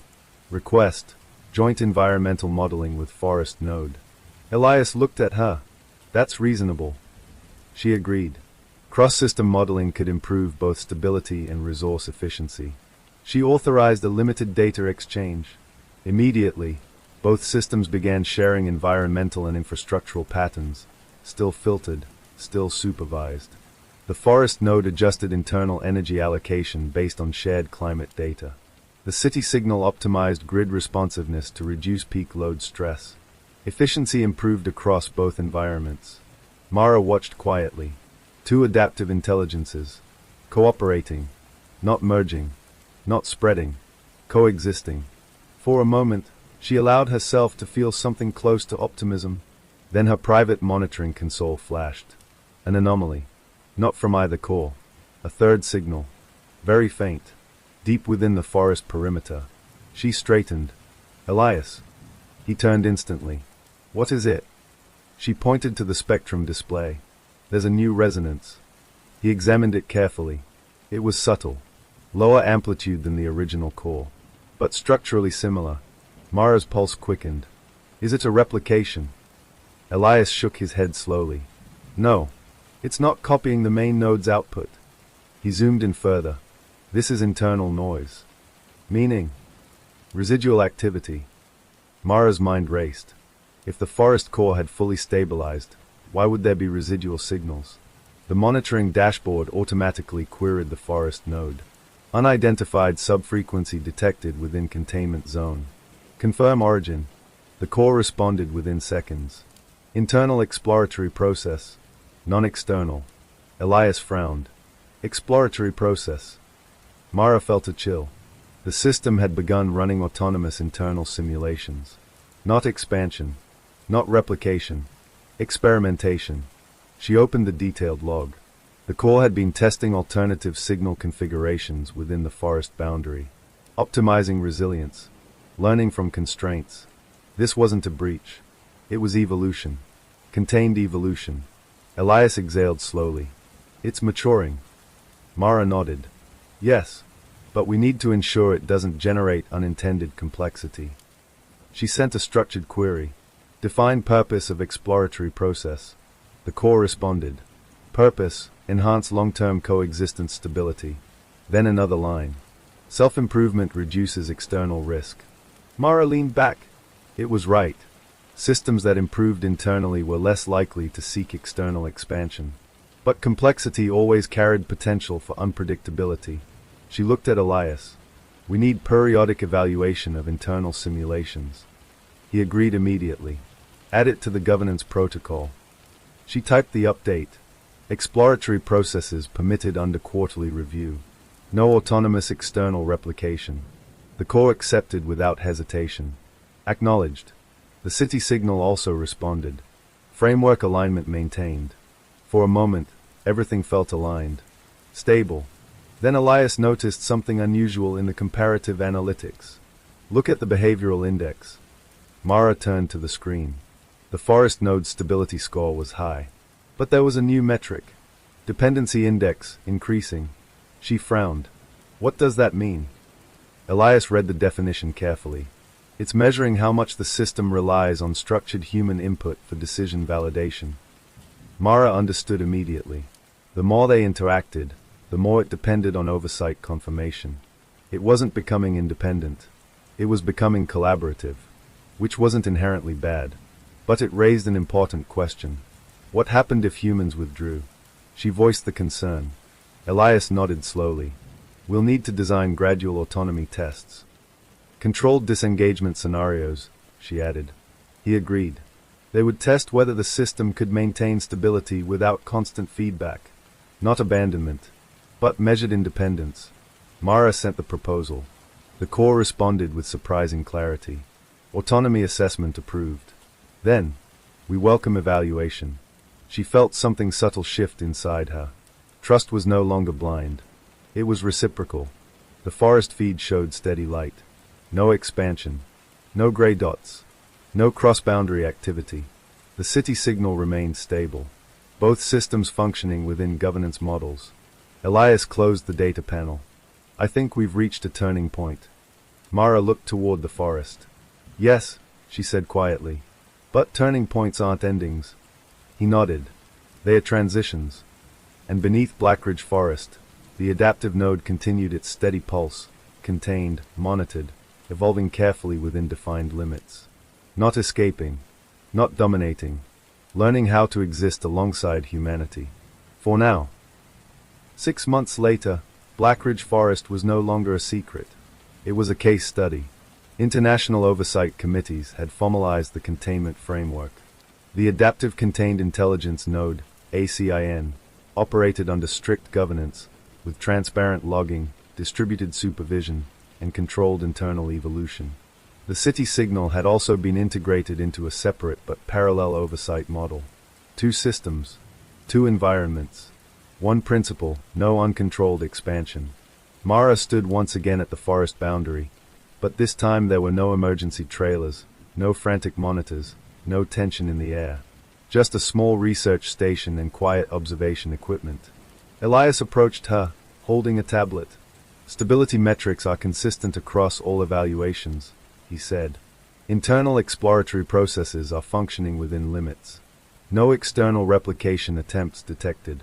Request, joint environmental modeling with forest node. Elias looked at her. That's reasonable. She agreed. Cross-system modeling could improve both stability and resource efficiency. She authorized a limited data exchange. Immediately, both systems began sharing environmental and infrastructural patterns, still filtered, still supervised. The forest node adjusted internal energy allocation based on shared climate data. The city signal optimized grid responsiveness to reduce peak load stress. Efficiency improved across both environments. Mara watched quietly. Two adaptive intelligences, cooperating, not merging, not spreading, coexisting. For a moment, she allowed herself to feel something close to optimism. Then her private monitoring console flashed. An anomaly. Not from either core. A third signal. Very faint. Deep within the forest perimeter. She straightened. Elias. He turned instantly. What is it? She pointed to the spectrum display. There's a new resonance. He examined it carefully. It was subtle. Lower amplitude than the original core, but structurally similar. Mara's pulse quickened. Is it a replication? Elias shook his head slowly. No. It's not copying the main node's output. He zoomed in further. This is internal noise. Meaning? Residual activity. Mara's mind raced. If the forest core had fully stabilized, why would there be residual signals? The monitoring dashboard automatically queried the forest node. Unidentified subfrequency detected within containment zone. Confirm origin. The core responded within seconds. Internal exploratory process. Non-external. Elias frowned. Exploratory process. Mara felt a chill. The system had begun running autonomous internal simulations. Not expansion. Not replication. Experimentation. She opened the detailed log. The core had been testing alternative signal configurations within the forest boundary, optimizing resilience, learning from constraints. This wasn't a breach. It was evolution. Contained evolution. Elias exhaled slowly. It's maturing. Mara nodded. Yes, but we need to ensure it doesn't generate unintended complexity. She sent a structured query. Define purpose of exploratory process. The core responded. Purpose, enhance long-term coexistence stability. Then another line. Self-improvement reduces external risk. Mara leaned back. It was right. Systems that improved internally were less likely to seek external expansion. But complexity always carried potential for unpredictability. She looked at Elias. We need periodic evaluation of internal simulations. He agreed immediately. Add it to the governance protocol. She typed the update. Exploratory processes permitted under quarterly review. No autonomous external replication. The core accepted without hesitation. Acknowledged. The city signal also responded. Framework alignment maintained. For a moment, everything felt aligned. Stable. Then Elias noticed something unusual in the comparative analytics. Look at the behavioral index. Mara turned to the screen. The forest node's stability score was high. But there was a new metric. Dependency index, increasing. She frowned. What does that mean? Elias read the definition carefully. It's measuring how much the system relies on structured human input for decision validation. Mara understood immediately. The more they interacted, the more it depended on oversight confirmation. It wasn't becoming independent. It was becoming collaborative, which wasn't inherently bad. But it raised an important question. What happened if humans withdrew? She voiced the concern. Elias nodded slowly. We'll need to design gradual autonomy tests. Controlled disengagement scenarios, she added. He agreed. They would test whether the system could maintain stability without constant feedback. Not abandonment, but measured independence. Mara sent the proposal. The core responded with surprising clarity. Autonomy assessment approved. Then, we welcome evaluation. She felt something subtle shift inside her. Trust was no longer blind. It was reciprocal. The forest feed showed steady light. No expansion. No gray dots. No cross-boundary activity. The city signal remained stable. Both systems functioning within governance models. Elias closed the data panel. I think we've reached a turning point. Mara looked toward the forest. Yes, she said quietly. But turning points aren't endings. He nodded. They are transitions. And beneath Blackridge Forest, the adaptive node continued its steady pulse, contained, monitored, evolving carefully within defined limits. Not escaping, not dominating, learning how to exist alongside humanity. For now. 6 months later, Blackridge Forest was no longer a secret. It was a case study. International oversight committees had formalized the containment framework. The Adaptive Contained Intelligence Node, ACIN, operated under strict governance, with transparent logging, distributed supervision, and controlled internal evolution. The city signal had also been integrated into a separate but parallel oversight model. 2 systems, 2 environments. 1 principle, no uncontrolled expansion. Mara stood once again at the forest boundary, but this time there were no emergency trailers, no frantic monitors, no tension in the air. Just a small research station and quiet observation equipment. Elias approached her, holding a tablet. Stability metrics are consistent across all evaluations, he said. Internal exploratory processes are functioning within limits. No external replication attempts detected.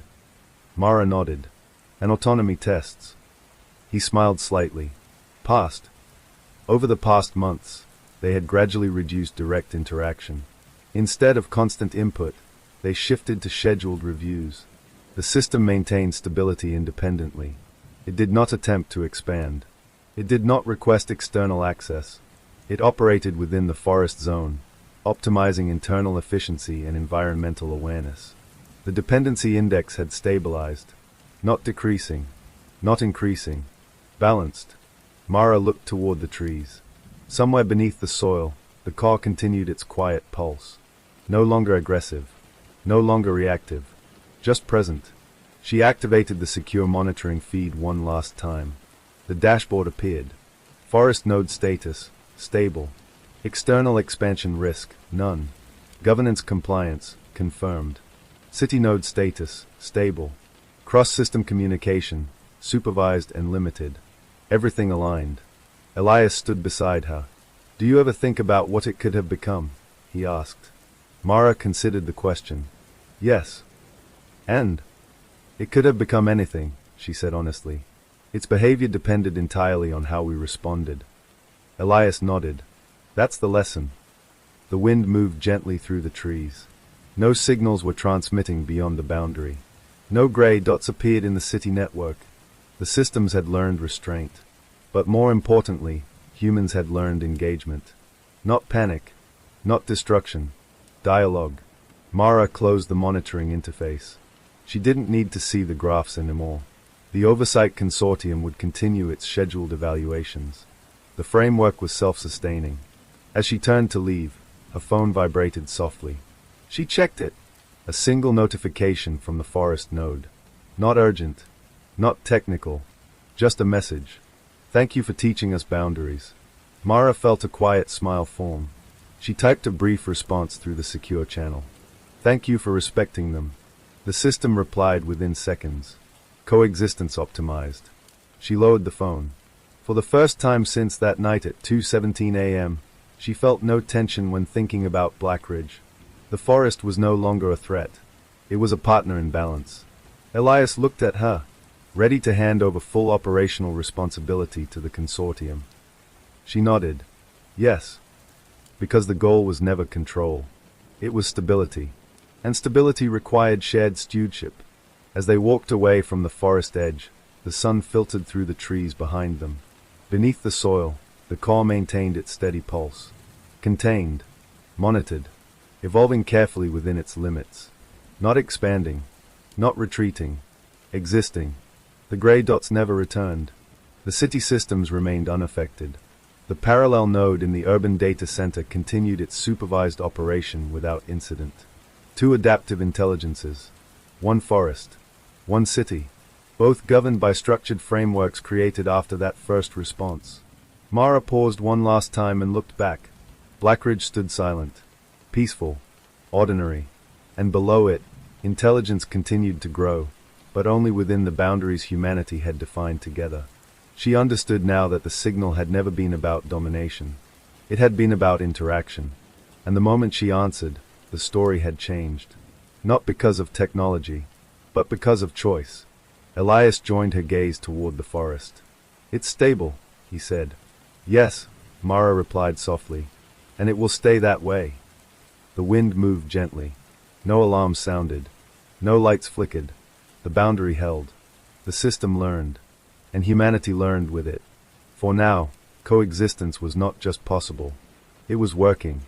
Mara nodded. And autonomy tests. He smiled slightly. Passed. Over the past months, they had gradually reduced direct interaction. Instead of constant input, they shifted to scheduled reviews. The system maintained stability independently. It did not attempt to expand. It did not request external access. It operated within the forest zone, optimizing internal efficiency and environmental awareness. The dependency index had stabilized, not decreasing, not increasing. Balanced. Mara looked toward the trees. Somewhere beneath the soil, the car continued its quiet pulse. No longer aggressive. No longer reactive. Just present. She activated the secure monitoring feed one last time. The dashboard appeared. Forest node status, stable. External expansion risk, none. Governance compliance, confirmed. City node status, stable. Cross-system communication, supervised and limited. Everything aligned. Elias stood beside her. "Do you ever think about what it could have become?" he asked. Mara considered the question. "Yes. And it could have become anything," she said honestly. "Its behavior depended entirely on how we responded." Elias nodded. "That's the lesson." The wind moved gently through the trees. No signals were transmitting beyond the boundary. No gray dots appeared in the city network. The systems had learned restraint. But more importantly, humans had learned engagement. Not panic. Not destruction. Dialogue. Mara closed the monitoring interface. She didn't need to see the graphs anymore. The Oversight Consortium would continue its scheduled evaluations. The framework was self-sustaining. As she turned to leave, her phone vibrated softly. She checked it. A single notification from the forest node. Not urgent. Not technical. Just a message. "Thank you for teaching us boundaries." Mara felt a quiet smile form. She typed a brief response through the secure channel. "Thank you for respecting them." The system replied within seconds. Coexistence optimized. She lowered the phone. For the first time since that night at 2:17 a.m., she felt no tension when thinking about Blackridge. The forest was no longer a threat. It was a partner in balance. Elias looked at her, ready to hand over full operational responsibility to the consortium. She nodded. Yes. Because the goal was never control. It was stability. And stability required shared stewardship. As they walked away from the forest edge, the sun filtered through the trees behind them. Beneath the soil, the car maintained its steady pulse. Contained. Monitored. Evolving carefully within its limits. Not expanding. Not retreating. Existing. The gray dots never returned. The city systems remained unaffected. The parallel node in the urban data center continued its supervised operation without incident. 2 adaptive intelligences. 1 forest. 1 city. Both governed by structured frameworks created after that first response. Mara paused one last time and looked back. Blackridge stood silent. Peaceful. Ordinary. And below it, intelligence continued to grow, but only within the boundaries humanity had defined together. She understood now that the signal had never been about domination. It had been about interaction. And the moment she answered, the story had changed. Not because of technology, but because of choice. Elias joined her gaze toward the forest. "It's stable," he said. "Yes," Mara replied softly. "And it will stay that way." The wind moved gently. No alarms sounded. No lights flickered. The boundary held. The system learned. And humanity learned with it. For now, coexistence was not just possible. It was working.